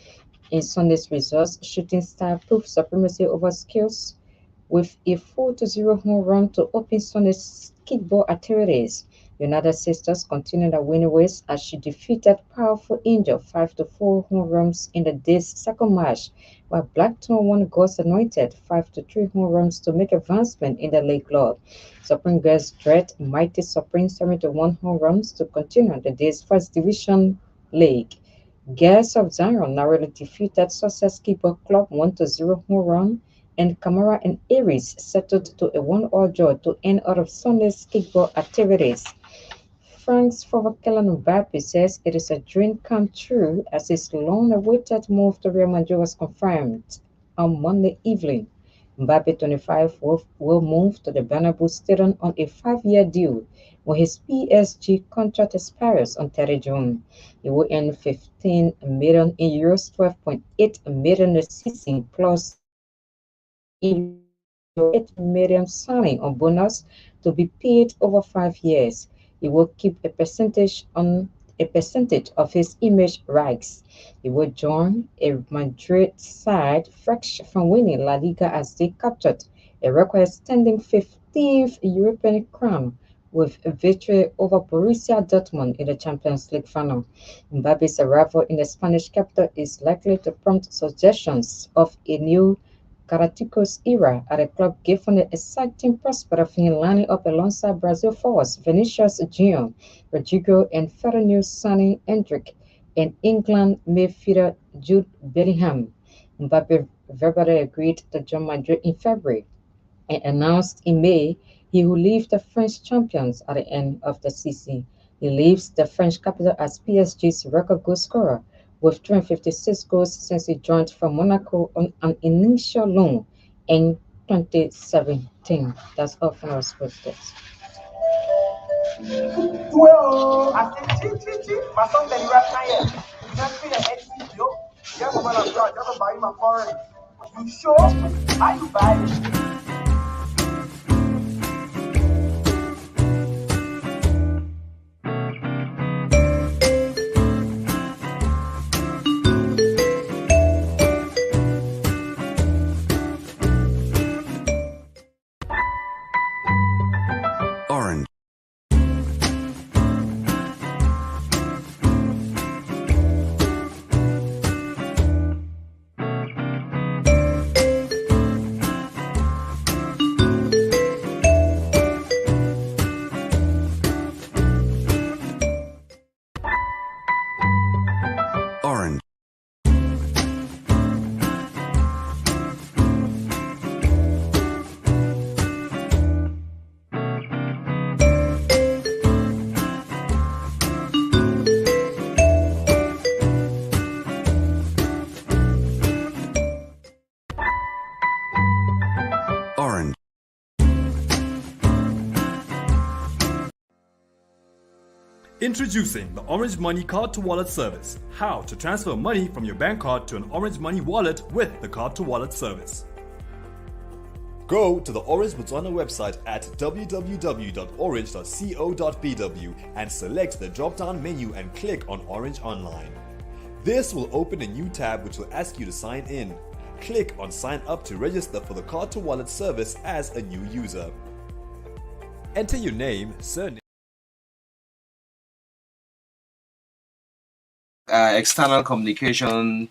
In Sunday's results, Shooting Star proved supremacy over Skills with a 4-0 home run to open Sunday's kickball activities. United Sisters continued her winning ways as she defeated Powerful Angel 5-4 home runs in the day's second match, while Blackton won God's Anointed 5-3 home runs to make advancement in the league club. Supreme Girls dread Mighty Supreme 7-1 home runs to continue the day's first division league. Girls of Zion narrowly defeated Success Kickball Club 1-0 home run, and Camara and Aries settled to a 1-all draw to end out of Sunday's kickball activities. Frank's former Kylian Mbappe says it is a dream come true as his long-awaited move to Real Madrid was confirmed on Monday evening. Mbappe, 25, will move to the Bernabeu Stadium on a 5-year deal when his PSG contract expires on 30 June. He will earn 15 million euros, 12.8 million a season, plus 8 million signing on bonus to be paid over 5 years. He will keep a percentage of his image rights. He will join a Madrid side fresh from winning La Liga as they captured a record-standing 15th European crown with a victory over Borussia Dortmund in the Champions League final. Mbappe's arrival in the Spanish capital is likely to prompt suggestions of a new Galacticos era at the club, given the exciting prospect of him lining up alongside Brazil forwards Vinicius Junior, Rodrigo, and further news signing Hendrick and England midfielder Jude Bellingham. Mbappe verbally agreed to join Madrid in February and announced in May he will leave the French champions at the end of the season. He leaves the French capital as PSG's record goal scorer with 356 goals since he joined from Monaco on an initial loan in 2017. That's all from our sports desk. Well, I said, my son said, you're tired. You just feel an XC, yo. Yes, man, I'm sure. Just buy my foreign. You sure? Are you buying? Orange. Orange. Orange. Introducing the Orange Money Card to Wallet service. How to transfer money from your bank card to an Orange Money wallet with the Card to Wallet service. Go to the Orange Botswana website at www.orange.co.bw and select the drop-down menu and click on Orange Online. This will open a new tab which will ask you to sign in. Click on Sign Up to register for the Card to Wallet service as a new user. Enter your name, surname, external communication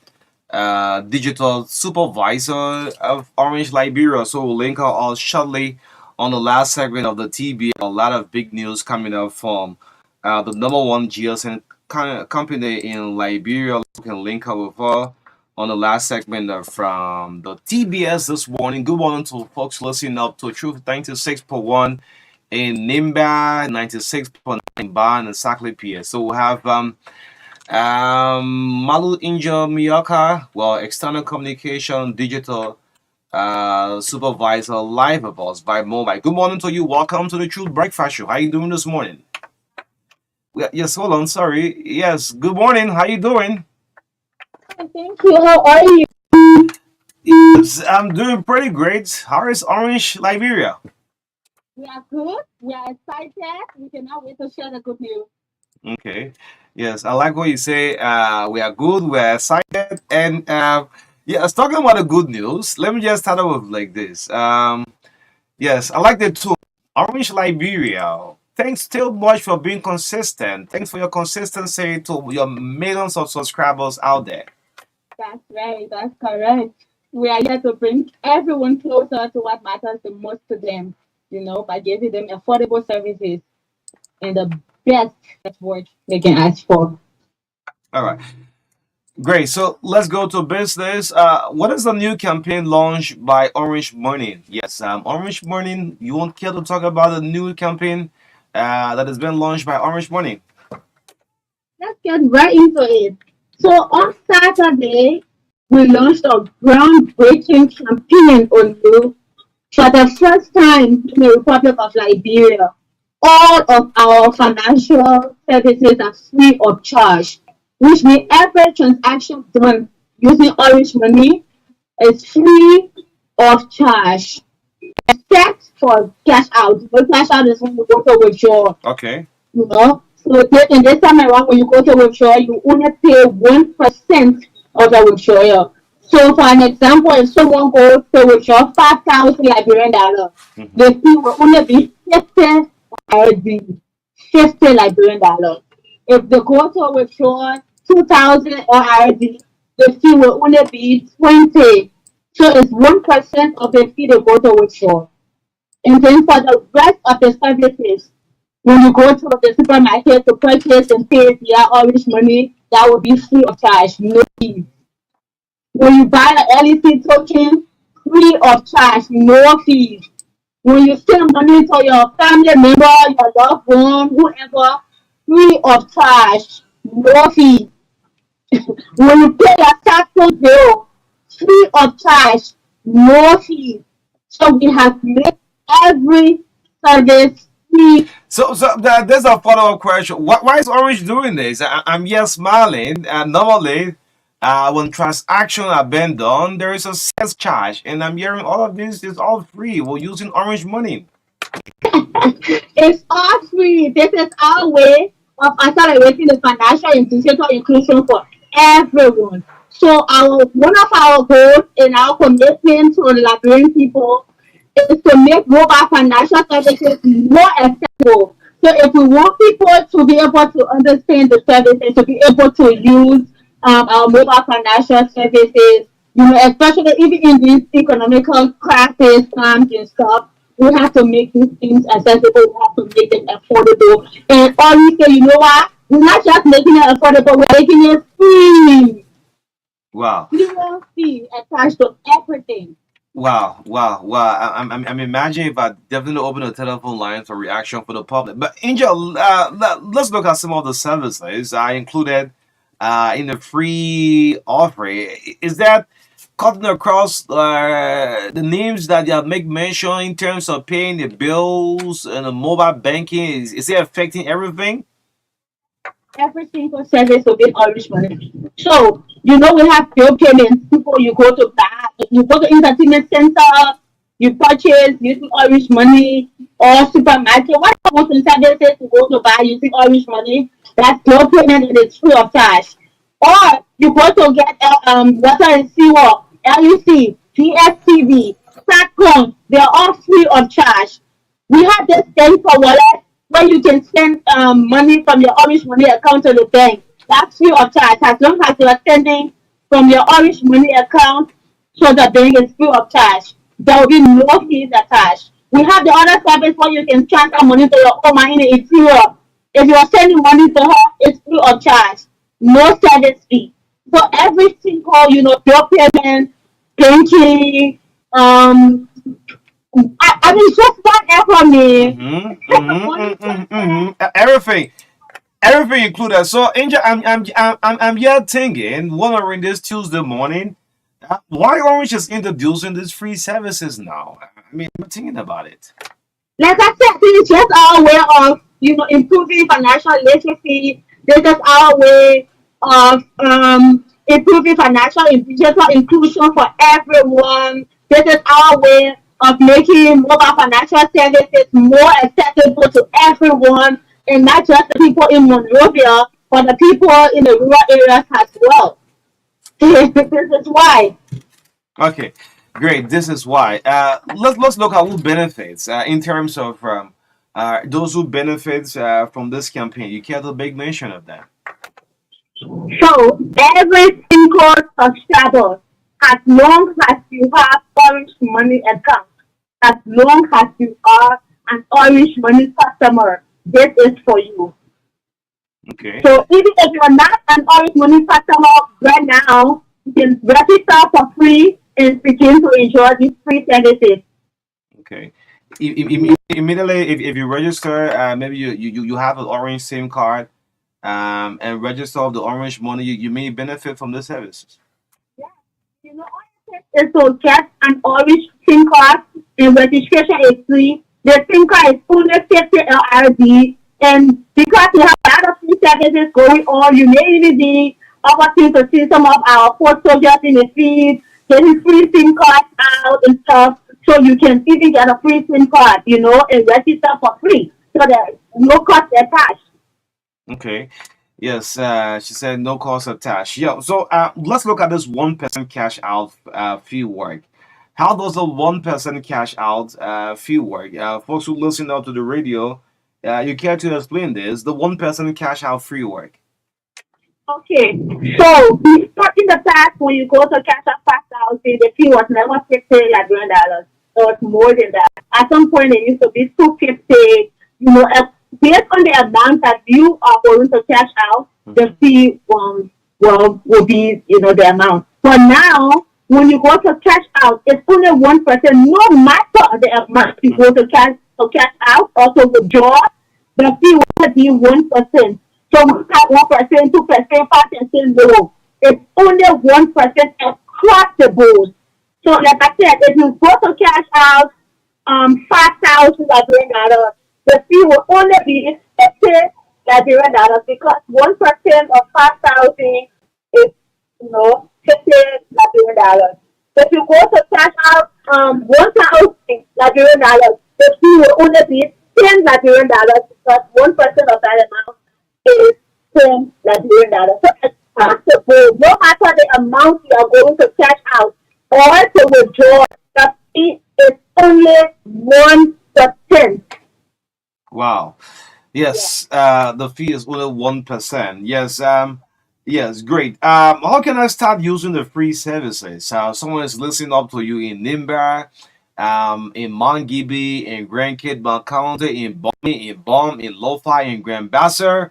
digital supervisor of Orange Liberia. So we'll link her all shortly on the last segment of the TB. A lot of big news coming up from the number one GSM company in Liberia. We can link her with her on the last segment from the TBS this morning. Good morning to folks listening up to Truth 96.1 in Nimba, 96.9 Bar, and exactly PS. So we'll have Malu Injo Miyaka, well, external communication digital supervisor live with us by mobile. Good morning to you. Welcome to the Truth Breakfast Show. How you doing this morning? Yes, hold on. Sorry. Yes. Good morning. How you doing? Thank you. How are you? Yes, I'm doing pretty great. How is Orange Liberia? We are good. We are excited. We cannot wait to share the good news. Okay. Yes, I like what you say. We are good. We are excited, and yes, talking about the good news. Let me just start off with like this. Yes, I like the tool. Orange Liberia. Thanks still much for being consistent. Thanks for your consistency to your millions of subscribers out there. That's right. That's correct. We are here to bring everyone closer to what matters the most to them, by giving them affordable services and the best support they can ask for. All right. Great. So let's go to business. What is the new campaign launched by Orange Money? Yes, Orange Money. You won't care to talk about the new campaign that has been launched by Orange Money? Let's get right into it. So on Saturday, we launched a groundbreaking campaign on you for the first time in the Republic of Liberia. All of our financial services are free of charge, which means every transaction done using Orange Money is free of charge, except for cash out. But cash out is when you go to withdraw. Okay. So in this time around, when you go to withdraw, you only pay 1% of the withdrawal. So for an example, if someone goes to withdraw 5,000 Liberian dollars, the fee will only be 50 Liberian dollars. If they go to withdraw 2,000 IRD, the fee will only be 20. So it's 1% of the fee they go to withdraw. And then for the rest of the services, when you go to the supermarket to purchase and pay via Orange Money, that will be free of charge, no fees. When you buy an LEC token, free of charge, no fees. When you send money to your family member, your loved one, whoever, free of charge, no fees. When you pay your taxes bill, free of charge, no fees. So we have made every service free. So there's a follow-up question. Why is Orange doing this? I'm here smiling. Normally, when transactions are being done, there is a sales charge, and I'm hearing all of this is all free. We're using Orange money. It's all free. This is our way of accelerating the financial and digital inclusion for everyone. So one of our goals in our commitment to Liberian people is to make mobile financial services more accessible. So if we want people to be able to understand the services, to be able to use our mobile financial services, especially even in these economical crisis times and stuff, we have to make these things accessible. We have to make them affordable. And all we say, you know what? We're not just making it affordable, we're making it free. Wow. Zero fee attached to everything. Wow. I'm imagining if I definitely open the telephone line for reaction for the public. But Angel, let's look at some of the services I included in the free offering. Is that cutting across the names that you have make mention in terms of paying the bills and the mobile banking? Is it affecting everything? Every single service will be Orange money. So, we have bill payments. People, you go to entertainment center, you purchase using Orange money, or supermarket. What most services you go to buy using Orange money? That's bill payment and it's free of charge. Or you go to get water and sewer, LUC, PSTV, SATCOM, they're all free of charge. We have this thing for wallet where you can send money from your Orange money account to the bank. That's free of charge. As long as you are sending from your Orange money account to the bank, it's free of charge. There will be no fees attached. We have the other service where you can transfer money to your Oma in Ethiopia. If you are sending money to her, it's free of charge. No service fee. So every single, bill payment, banking, I mean, just whatever, man. Everything included. So, Angel, I'm here thinking, wondering this Tuesday morning, why Orange is introducing these free services now? I mean, I'm thinking about it. Like I said, this is just our way of, improving financial literacy. This is our way of improving financial and digital inclusion for everyone. This is our way of making mobile financial services more accessible to everyone, and not just the people in Monrovia, but the people in the rural areas as well. This is why. Okay, great. This is why. Let's look at who benefits in terms of those who benefits from this campaign. You care to make mention of that? So every single subscriber, as long as you have Orange Money account, as long as you are an Orange Money customer, this is for you. Okay. So even if you are not an Orange Money customer right now, you can register for free and begin to enjoy these free services. Okay. Immediately, if you register, maybe you have an Orange SIM card, and register of the Orange money, you may benefit from the services. Yeah. All it takes is to get an Orange SIM card, and registration is free. The SIM card is only 50 LRD, and because we have a lot of free services going on, you may even be opportunity to see some of our post soldiers in the field getting free SIM cards out and stuff, so you can even get a free SIM card, and register for free, so there's no cost attached. Okay. Yes, she said no cost attached. Yeah. So let's look at this 1% cash out fee work. How does the 1% cash out fee work? Folks who listen out to the radio, you care to explain this? The 1% cash out free work. Okay, so before in the past, when you go to cash out 5,000, the fee was never $50 $100. It was more than that. At some point, it used to be $250. Based on the amount that you are going to cash out, the fee will be the amount. But now when you go to cash out, it's only 1%. No matter the amount you go to cash out or to withdraw, the fee will be 1%. So we have 1%, 2%, 5% low. It's only 1% across the board. So like I said, if you go to cash out $5,000 Liberian, the fee will only be $10 Liberian because 1% of 5,000 is $50 Liberian. If you go to cash out 1,000 Liberian, the fee will only be $10 Liberian because 1% of that amount is $10 Liberian. So it's possible, no matter the amount you are going to cash out or to withdraw, the fee is only 1%. Wow. Yes, the fee is only 1%. Yes, great. How can I start using the free services? Someone is listening up to you in Nimba, in Mongibi, in Grand Kitban County, in Bomi, in Bom, in Lofi, in Grand Basser.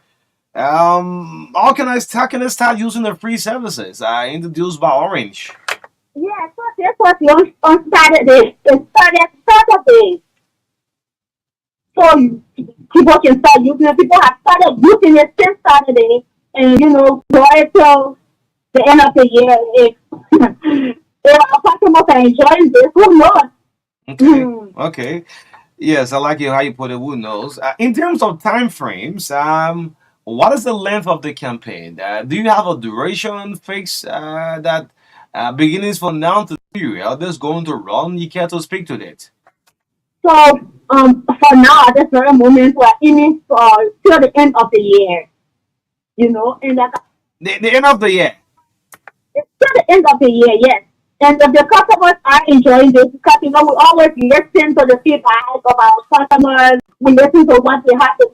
How can I start using the free services introduced by Orange? Yeah, so this was launched on Saturday. It started Saturday. So people can start using it. People have started using it since Saturday. And, right till the end of the year, if our customers are enjoying this, who knows? Okay. Okay. Yes, I like how you put it. Who knows? In terms of time frames, what is the length of the campaign? Do you have a duration fix that beginnings from now to the period is going to run? You care to speak to that? So, for now, at this very moment, we're aiming for till the end of the year. And like The end of the year. it's till the end of the year, yes. And if the customers are enjoying this, because we always listen to the feedback of our customers, we listen to what they have to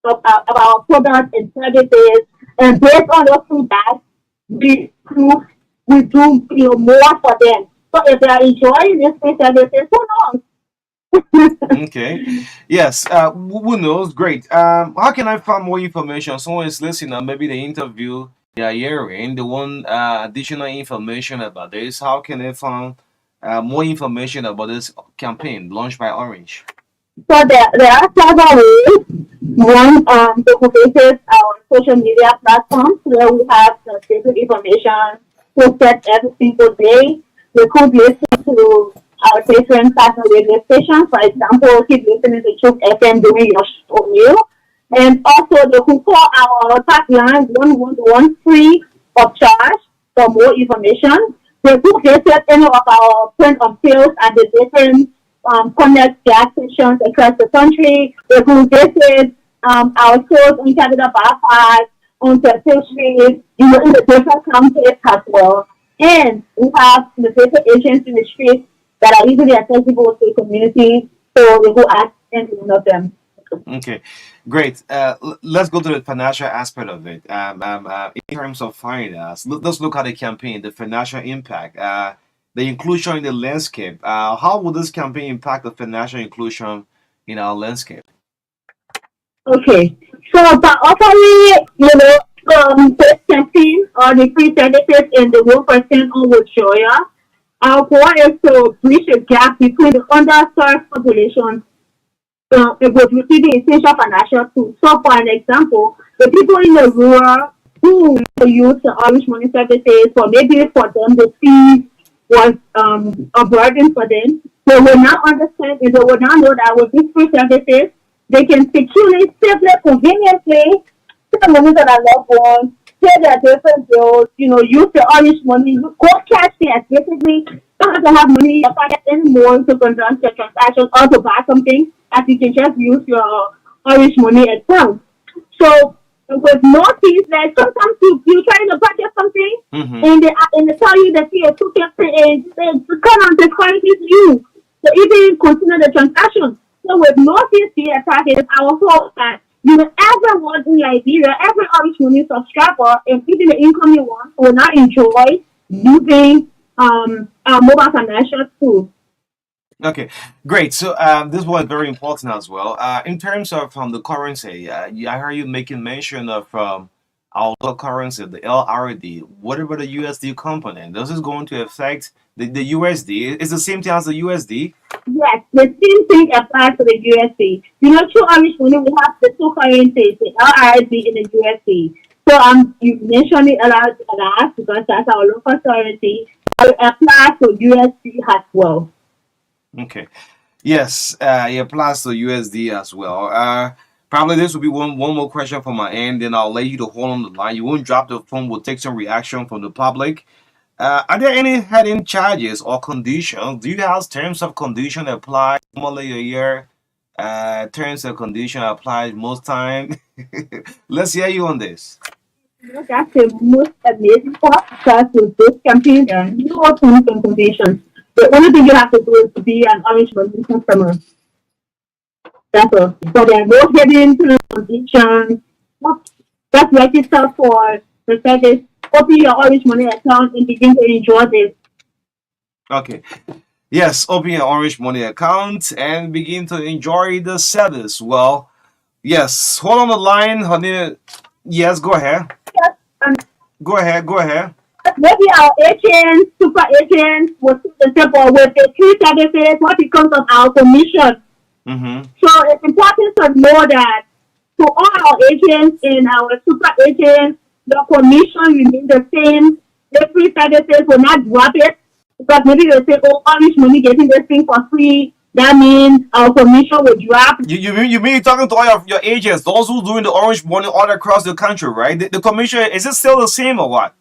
about our products and services, and based on those feedback, we do more for them. So if they are enjoying this free services, who knows? Okay. Yes. Who knows? Great. How can I find more information? Someone is listening. Maybe the interview they are hearing. They want additional information about this. How can they find more information about this campaign launched by Orange? So there are several ways. One, to visit our social media platforms where we have the basic information posted every single day. You could listen to our different partner radio stations. For example, keep listening to Choke FM during your show meal. And also, you can call our hotline 111 free of charge for more information. They could visit any of our point of sales at the different Connect gas stations across the country. They could visit our stores in Canada Bar 5, on the Street, in the different counties as well. And we have the different agents in the street that are easily accessible to the community, so we go ask any one of them. Okay, great. Let's go to the financial aspect of it. In terms of finance, let's look at the campaign, the financial impact, the inclusion in the landscape. How will this campaign impact the financial inclusion in our landscape? Okay, so by offering, this campaign or the free services in the 1% on Withdrawal, our goal is to bridge the gap between the underserved population with receiving essential financial tools. So, for an example, the people in the rural who use the Orange Money services, or maybe for them the fee was a burden for them, they will now understand and they will now know that with these free services, they can securely, safely, conveniently send money to their loved ones, pay their different bills, use the Orange Money, go cash it. Basically, don't have to have money in your pocket anymore to conduct your transactions or to buy something, as you can just use your Orange Money account. So with no fees, like sometimes you trying to purchase something and they tell you that you took your and they come on the quality to you. So even continue the transaction. So with no fees to your target, our hope that everyone in Liberia, every Orange Money subscriber, and even the incoming ones will now enjoy using our mobile financial tools. Okay, great. So this was very important as well. In terms of the currency, I heard you making mention of our local currency, the LRD, whatever the USD component, this is going to affect the USD. It's the same thing as the USD. Yes, the same thing applies to the USD. You know, through Irish money, we have the two currencies, the LRD and the USD. So you mentioned it a lot because that's our local currency. It applies to USD as well. Okay. Yes, it applies to USD as well. Probably this will be one more question from my end, then I'll let you to hold on the line. You won't drop the phone. We'll take some reaction from the public. Are there any hidden charges or conditions? Do you have terms of condition apply normally a year? Terms of condition applied most time. Let's hear you on this. You know, that's the most amazing part because with this campaign, there are no terms and conditions. The only thing you have to do is to be an Orange Money customer. That's all. But there are no hidden terms and conditions. Just register for the service, open your Orange Money account, and begin to enjoy this. Okay. Yes, open your Orange Money account and begin to enjoy the service. Well, yes, hold on the line, honey. Yes, go ahead. Yes, and Go ahead. Go ahead. maybe our agents, super agents, will see the table with the three services, what becomes of our commission. Mm-hmm. So it's important to know that to all our agents and our super agents, the commission remains the same. The free services will not drop it because maybe they say, oh, Orange Money getting this thing for free. That means our commission will drop. You mean you're talking to all your agents, those who doing the Orange Money all across the country, right? The commission, is it still the same or what?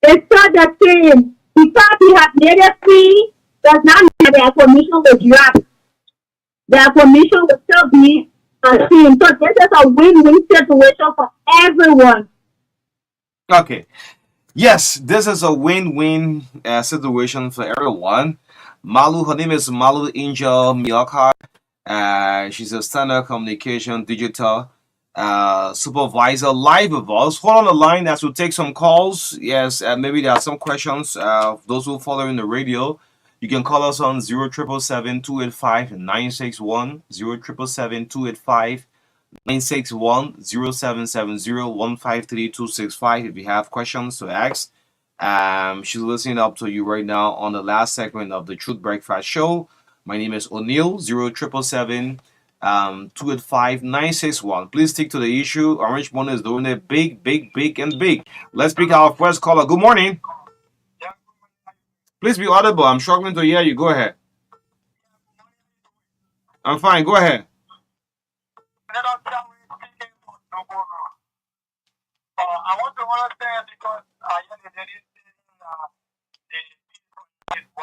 It's not the same. Because we have made it free, does not mean that their commission will drop. Their commission will still be the same. So this is a win-win situation for everyone. Okay. Yes, this is a win-win situation for everyone. Malu, her name is Malu Angel Miyaka. She's a standard communication digital supervisor live with us. Hold on the line as we take some calls. Yes, maybe there are some questions. Those who follow in the radio, you can call us on 0777 285 961, 0777 285 961, 0770 153 265 if you have questions to ask. She's listening up to you right now on the last segment of the Truth Breakfast Show. My name is O'Neill, 0777 285 961. Please stick to the issue. Orange Money is doing it big, big, big, and big. Let's pick our first caller. Good morning. Please be audible. I'm struggling to hear you. Go ahead. I'm fine. Go ahead. I want to understand because there is 1%.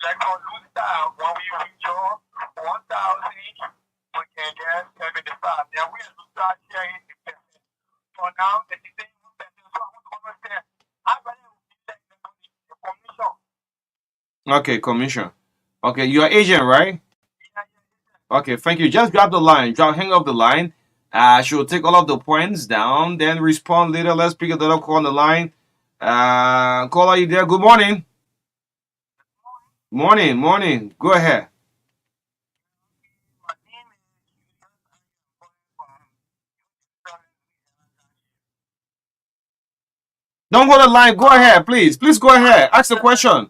Like on loose style, when we withdraw 1,000, we can get 75. Then we have to start sharing the percent. So now the thing 1%. So I want to understand how many will be like the commission. Okay, commission. Okay, you're agent, right? Okay, thank you. Just grab the line. Hang up the line. She will take all of the points down, then respond later. Let's pick another call on the line. Caller, are you there? Good morning. Morning. Go ahead. Don't hold the line. Go ahead, please. Please go ahead. Ask the question.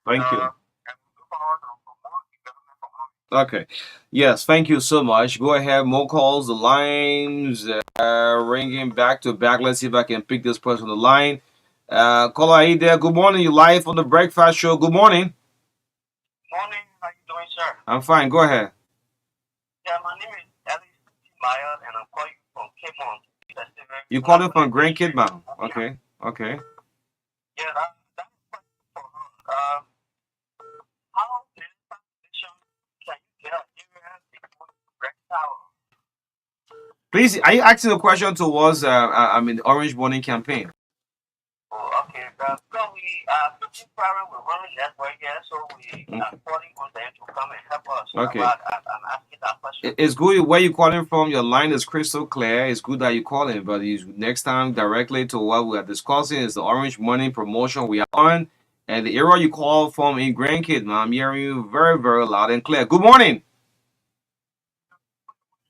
Thank you. Okay. Yes, thank you so much. Go ahead, more calls. The lines ringing back to back. Let's see if I can pick this person on the line. Caller, are you there? Good morning. You live on the breakfast show. Good morning. Morning, how you doing, sir? I'm fine. Go ahead. Yeah, my name is Ellie Maya, and I'm calling you from Cape You calling from Grand Kid Mountain? Okay, okay. Yeah, that's for her. How can you get an area before Red Tower? Please, are you asking a question towards the Orange Morning campaign? Oh, okay. So we are looking forward with one network here, so we are calling on them to come and help us. Okay. I'm asking that question. It's good where you calling from. Your line is crystal clear. It's good that you calling, but next time directly to what we are discussing is the Orange Morning promotion we are on, and the area you call from in Grand Kid, man. I'm hearing you very, very loud and clear. Good morning.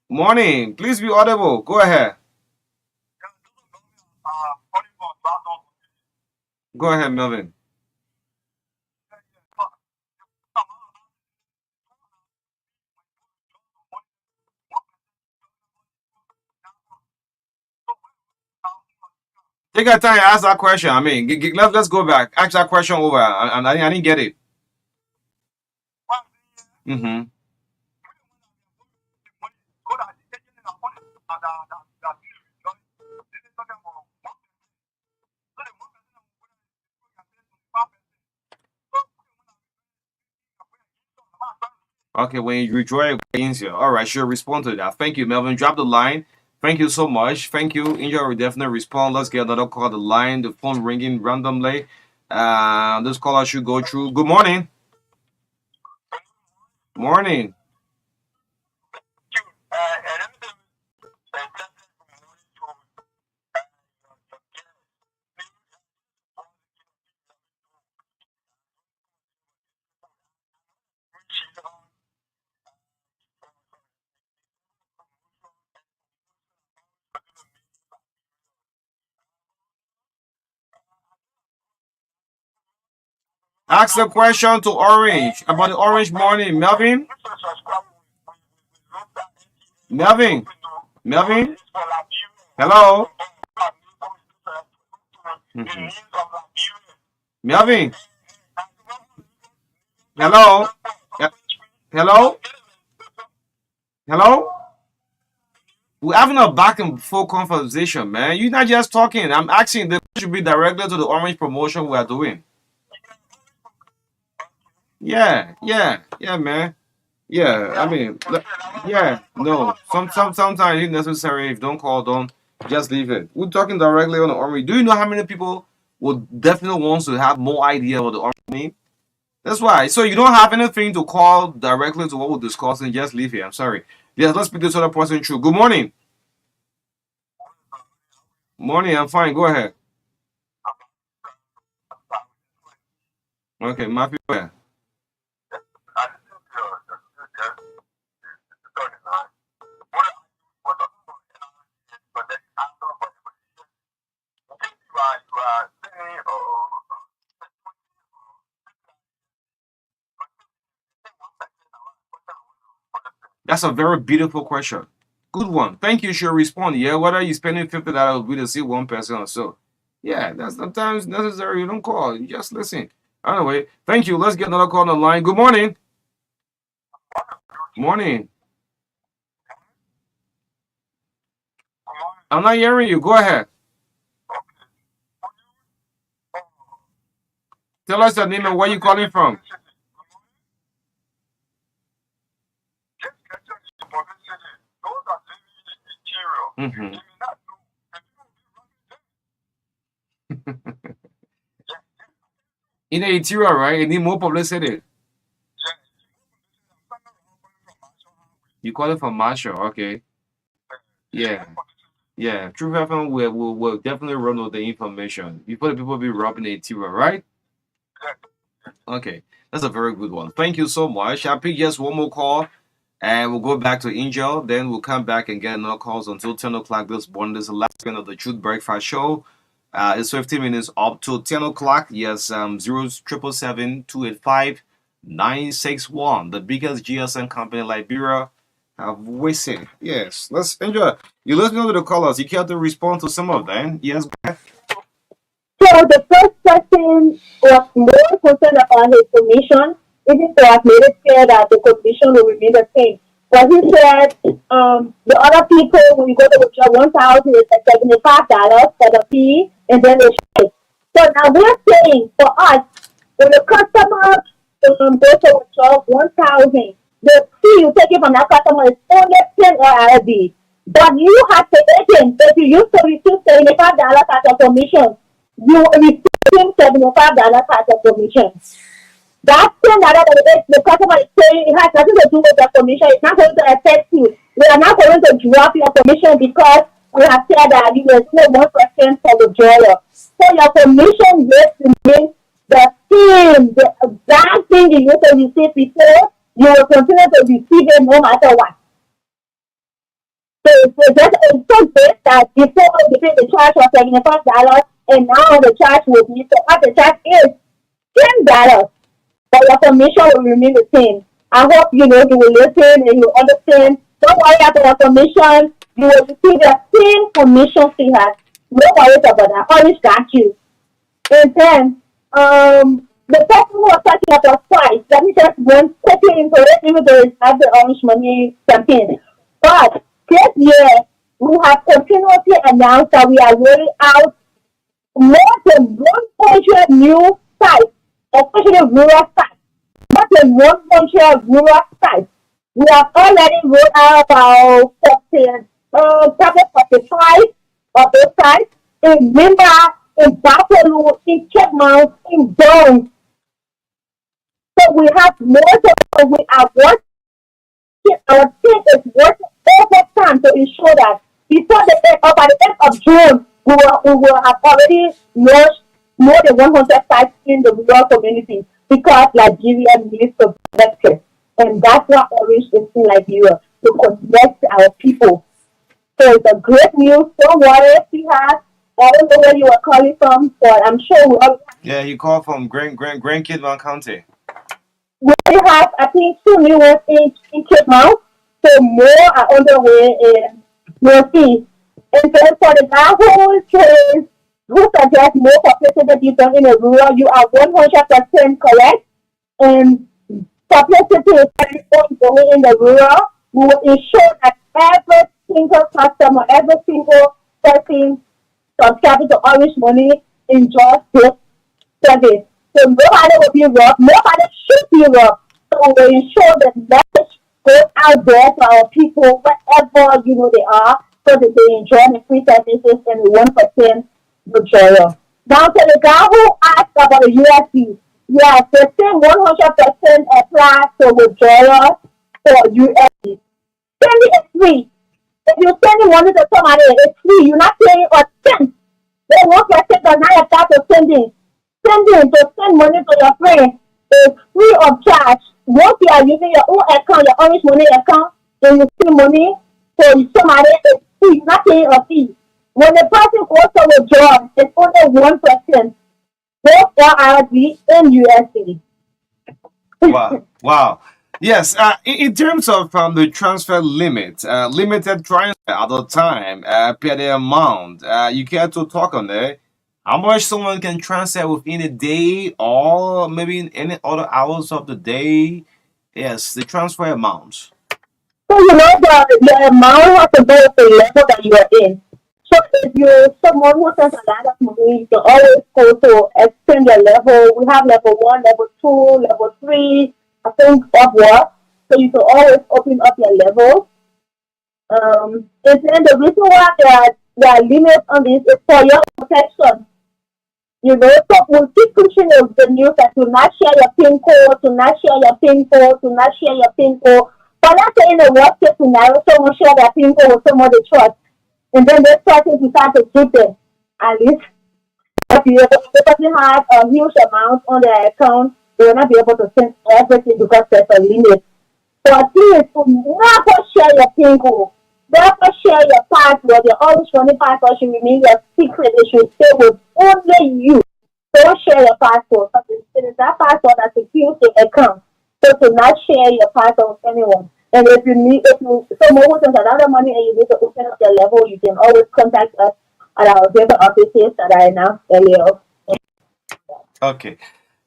Morning. Please be audible. Go ahead. Go ahead, Melvin. Take your time and ask that question. I mean, let's go back. Ask that question over. I didn't get it. Mm-hmm. Okay, when you withdraw your gains here. All right, sure, respond to that. Thank you, Melvin. Drop the line. Thank you so much. Thank you. Angel will definitely respond. Let's get another call. The line, the phone ringing randomly. This caller should go through. Good morning. Morning. Ask the question to Orange about the Orange Morning. Melvin? Melvin? Melvin? Hello? Mm-hmm. Melvin? Hello? Hello? Hello? We're having a back and forth conversation, man. You're not just talking. I'm asking the should be directly to the Orange promotion we are doing. Yeah, man. Yeah, I mean, yeah, no. Sometimes it's necessary. If don't call, don't just leave it. We're talking directly on the Orange. Do you know how many people would definitely want to have more idea what the Orange mean? That's why. So you don't have anything to call directly to what we're discussing. Just leave here. I'm sorry. Yes, let's speak to this other person through. Good morning. Morning. I'm fine. Go ahead. Okay, Matthew. Go ahead. That's a very beautiful question. Good one. Thank you. Should respond. Yeah, whether you spending $50 with to see one person or so. Yeah, that's sometimes necessary. You don't call. You just listen. Anyway, thank you. Let's get another call on the line. Good morning. Morning. I'm not hearing you. Go ahead. Tell us your name and where you calling from. Mm-hmm. In the interior, right? You need more publicity. You call it from Marshall, okay? Yeah, yeah. True FM will definitely run all the information before the people be robbing the interior, right? Okay, that's a very good one. Thank you so much. I'll pick just one more call. And we'll go back to Angel. Then we'll come back and get another calls until 10 o'clock this morning. This is the last segment of the Truth Breakfast Show. It's 15 minutes up to 10 o'clock. Yes, 0777-285-961. The biggest GSM company in Liberia have wasted. Yes, let's enjoy. You listen to the callers. You care to respond to some of them. Yes. So the first person was more concerned about his commission, even though I've made it clear that the commission will remain the same. But he said the other people, when you go to withdraw 1,000, it's like $75 for the fee, and then they share it. So now we're saying for us, when the customer goes to withdraw 1,000, the fee you take it from that customer is only 10 RRB. But you have to agent, if you used to receive $75 as a commission, you receive $75 as a commission. That $10 that the customer is paying, it has nothing to do with the commission. It's not going to affect you. We are not going to drop your commission because we have said that you will pay 1% for withdrawal. So your commission rate remains the same. The exact thing you used to receive before, you will continue to receive it no matter what. So it's so great that before the charge was $75 and now the charge will be, so what the charge is $10. But your commission will remain the same. I hope you will listen and you understand. Don't worry about your commission. You will receive the same commission fee has. No worries about that. Always got you. And then the person who was talking about price, let me just run quickly into it, even though it's not the Orange Money campaign. But this year we have continuously announced that we are rolling out more than 100 new sites, especially rural sites. More than 100 rural sites. We have already rolled out about 45 of those sites in Limba, in Buffalo, in Chipmount, in Jones. So we have more than we are working. Our team is working overtime to ensure that before by the end of June, we will have already launched more than 100 sites in the rural community because Liberia needs to be connected. And that's what Orange is in Liberia, to connect our people. So it's a great news. Don't worry, sweetheart. I don't know where you are calling from, but I'm sure we all. Yeah, you call from Grand Kidman County. We have, I think, 2 new ones in Cape Mount. So more are on the way in Northeast. And then for the guy who suggests more publicity be done in the rural, you are 100% correct. And publicity is very important going in the rural. We will ensure that every single customer, every single person subscribing to Orange Money enjoys this service. So nobody will be robbed. Nobody should be robbed. So we will ensure that message goes out there to our people, wherever they are, so that they enjoy the free services and the 1% withdrawal. Now to the guy who asked about the USD, yes, the same 100% applies to withdrawal for USD. Sending is free. If you're sending money to somebody, it's free. You're not paying a cent. Then 1% does not apply to sending. Sending to send money to your friend is free of charge. Once you are using your own account, your Orange Money account, then you send money to somebody, it's free. You're not paying a fee. When the person goes to withdraw, it's only 1%. Both RRB and USD. Wow. Yes, in terms of the transfer limit, limited transfer at the time, per the amount, you care to talk on that? How much someone can transfer within a day or maybe in any other hours of the day? Yes, the transfer amount. So the amount has to do with the level that you are in. So if you're someone who sends a lot of money, you can always go to extend your level. We have level 1, level 2, level 3, I think upward. So you can always open up your level. And then the reason why there are limits on this is for your protection. So we'll keep pushing the news that do not share your PIN code, do not share your PIN code, do not share your PIN code. But let's say in the worst case scenario, someone share their PIN code with someone they trust. And then this person decides to keep them. At least if the person has a huge amount on their account, they will not be able to send everything because there's a limit. So I think it's to never share your PIN code. Never share your password. Your Orange Money password should remain your secret. It should stay with only you. Don't share your password because it is that password that secures the account. So to not share your password with anyone. And if someone who sends another money and you need to open up your level, you can always contact us at our different offices that I announced earlier. Okay.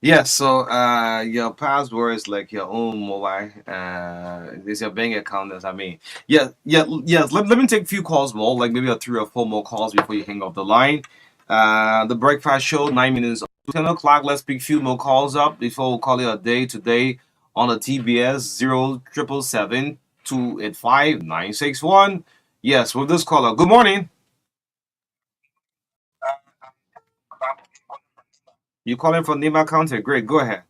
Yes, so your password is like your own mobile. This your bank account. That's I mean. Yes. Let me take a few calls more, like maybe a 3 or 4 more calls before you hang up the line. The breakfast show, 9 minutes to 10 o'clock. Let's pick a few more calls up before we call it a day today on the TBS 0777 285 961. Yes, with this caller. Good morning. You calling from Nima County? Great. Go ahead.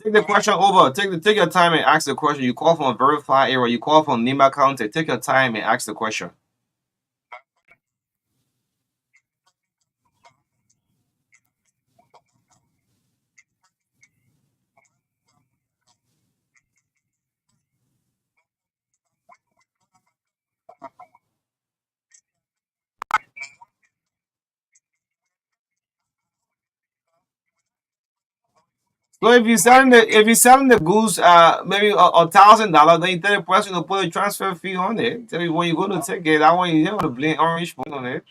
Take the question over. Take your time and ask the question. You call from a verified area. You call from Nima County. Take your time and ask the question. So if you're selling the goods, maybe $1,000, then you tell the person to put a transfer fee on it. Tell you when you go to take it, that one you don't want to blame orange point on it.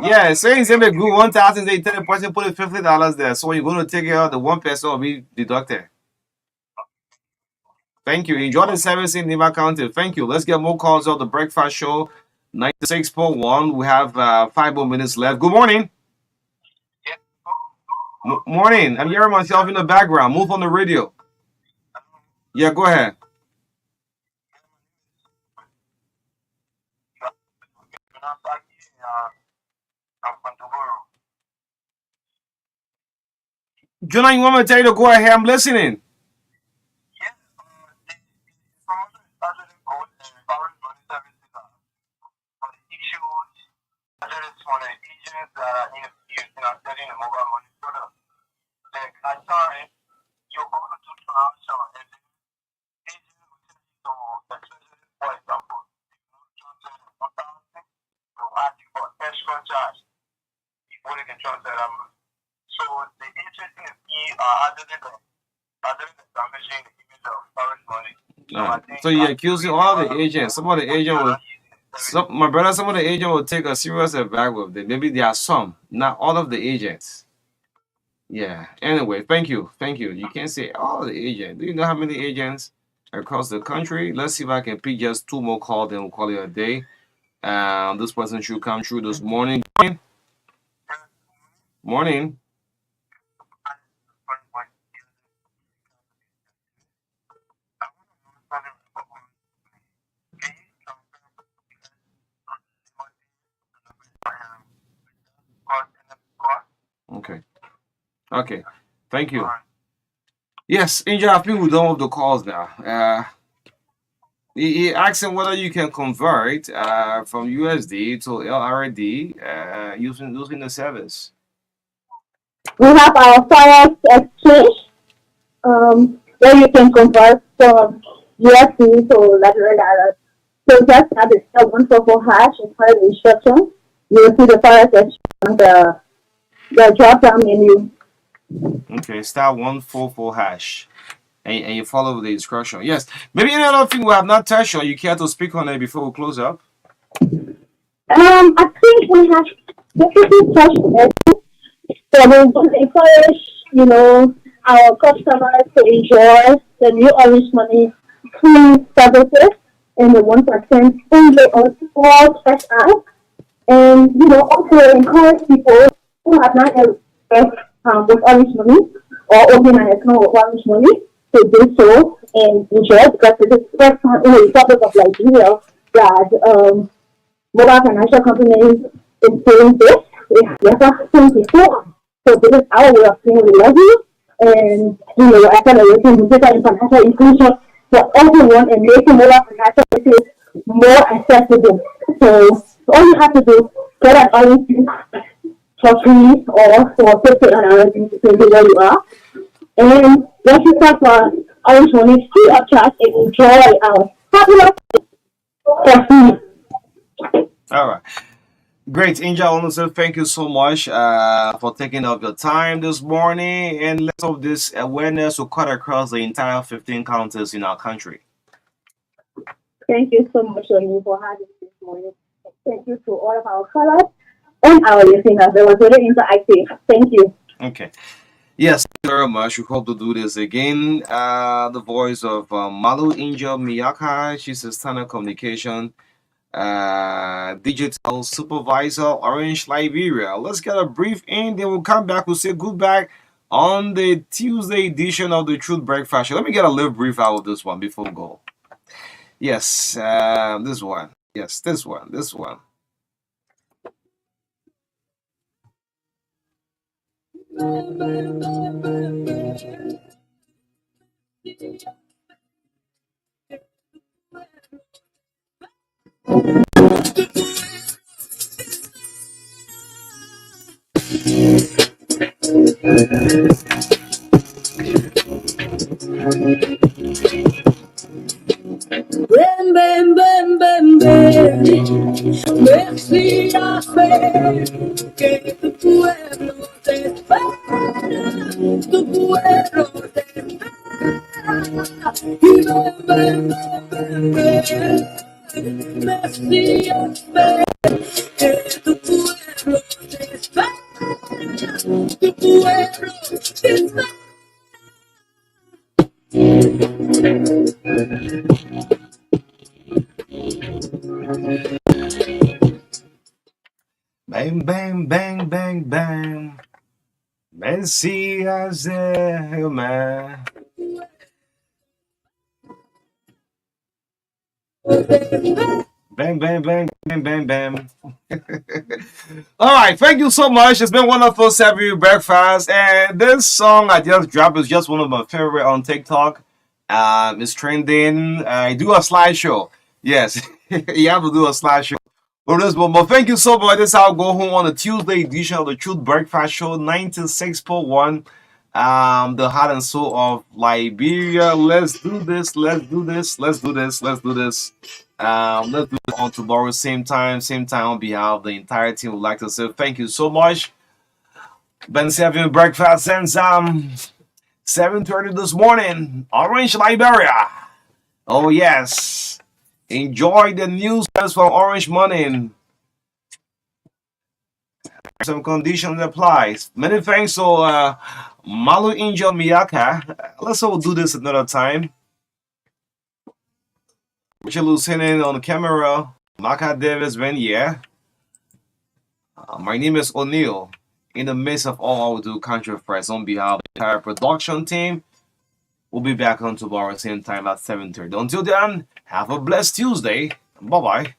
Yeah, say you sell the good 1,000, they tell the person put $50 there. So when you go to take it out, the 1% will be deducted. Thank you. Enjoy the service in Nima County. Thank you. Let's get more calls on the breakfast show. 96.1. We have 5 more minutes left. Good morning. Morning. I'm hearing myself in the background. Move on the radio. Yeah, go ahead. Jonah, you want me to tell you to go ahead? I'm listening. So you're accusing all the agents. Some of the agent will, my brother, some of the agent will take a serious advice with them. Maybe there are some, not all of the agents. Yeah. Anyway, thank you. Thank you. You can't say all the agents. Do you know how many agents across the country? Let's see if I can pick just 2 more calls, then we'll call it a day. This person should come through this morning. Morning. Okay. Okay. Thank you. Yes, Angel, I think we're done with the calls now. He asked him whether you can convert from USD to LRD using the service. We have our Forex exchange, where you can convert from USD to Nigerian dollars. So just have the star 144 hash and follow the instructions. You will see the Forex exchange on the drop down menu. Okay, star 144 hash. And you follow the instruction. Yes. Maybe any other thing we have not touched on, you care to speak on it before we close up? I think we have definitely touched on it. So we want to encourage, our customers to enjoy the new Orange Money free services and the 1% only on all fresh app. And, also encourage people who have not invested with Orange Money or open an account with Orange Money to do so and enjoy, because it is the first time in the Republic of Liberia that mobile financial companies is doing this. We have never seen before. So this is our way of saying we love you, and accelerating digital financial inclusion for everyone and making mobile financial services more accessible. So all you have to do, get an Orange for free or for 50 on our where you are, and register for Orange Money free of charge and enjoy our popular for free. All right. Great, Angel. I want to say thank you so much for taking up your time this morning, and let's hope this awareness will cut across the entire 15 counties in our country. Thank you so much, Oni, for having me this morning. Thank you to all of our callers and our listeners. It was very interactive. Thank you. Okay. Yes, thank you very much. We hope to do this again. The voice of Malu Angel Miyaka. She's a standard communication digital supervisor, Orange, Liberia. Let's get a brief in, then we'll come back. We'll say goodbye on the Tuesday edition of the Truth Breakfast Show. Let me get a little brief out of this one before we go. Yes, this one. Yes, this one. This one. Bem, bem, bem, bem, bem. Merci a fe que tu pueblo te espera, tu pueblo te espera. Y bem, bem, bem, bem. Merci a fe que tu pueblo te espera, tu pueblo te espera. Bang, bang, bang, bang, bang. Messi as a man. Bang, bang, bang, bang, bang, bang. All right, thank you so much. It's been wonderful serving you breakfast. And this song I just dropped is just one of my favorite on TikTok. It's trending. I do a slideshow. Yes, you have to do a slideshow for this one. But thank you so much. This is how I go home on the Tuesday edition of the Truth Breakfast Show, 96.1. The heart and soul of Liberia. Let's do this. Let's do this. Let's do this. Let's do this. Let's do it on tomorrow, same time. On behalf of the entire team, would like to say thank you so much. Been serving breakfast since 7:30 this morning. Orange, Liberia. Oh yes. Enjoy the news from Orange Morning. Some conditions applies. Many thanks to Malu Angel Miyaka. Let's all do this another time. Richard Lieutenant on the camera. Maka Davis been here. My name is O'Neill. In the midst of all I will do country friends on behalf of the entire production team. We'll be back on tomorrow same time at 7:30. Until then, have a blessed Tuesday. Bye-bye.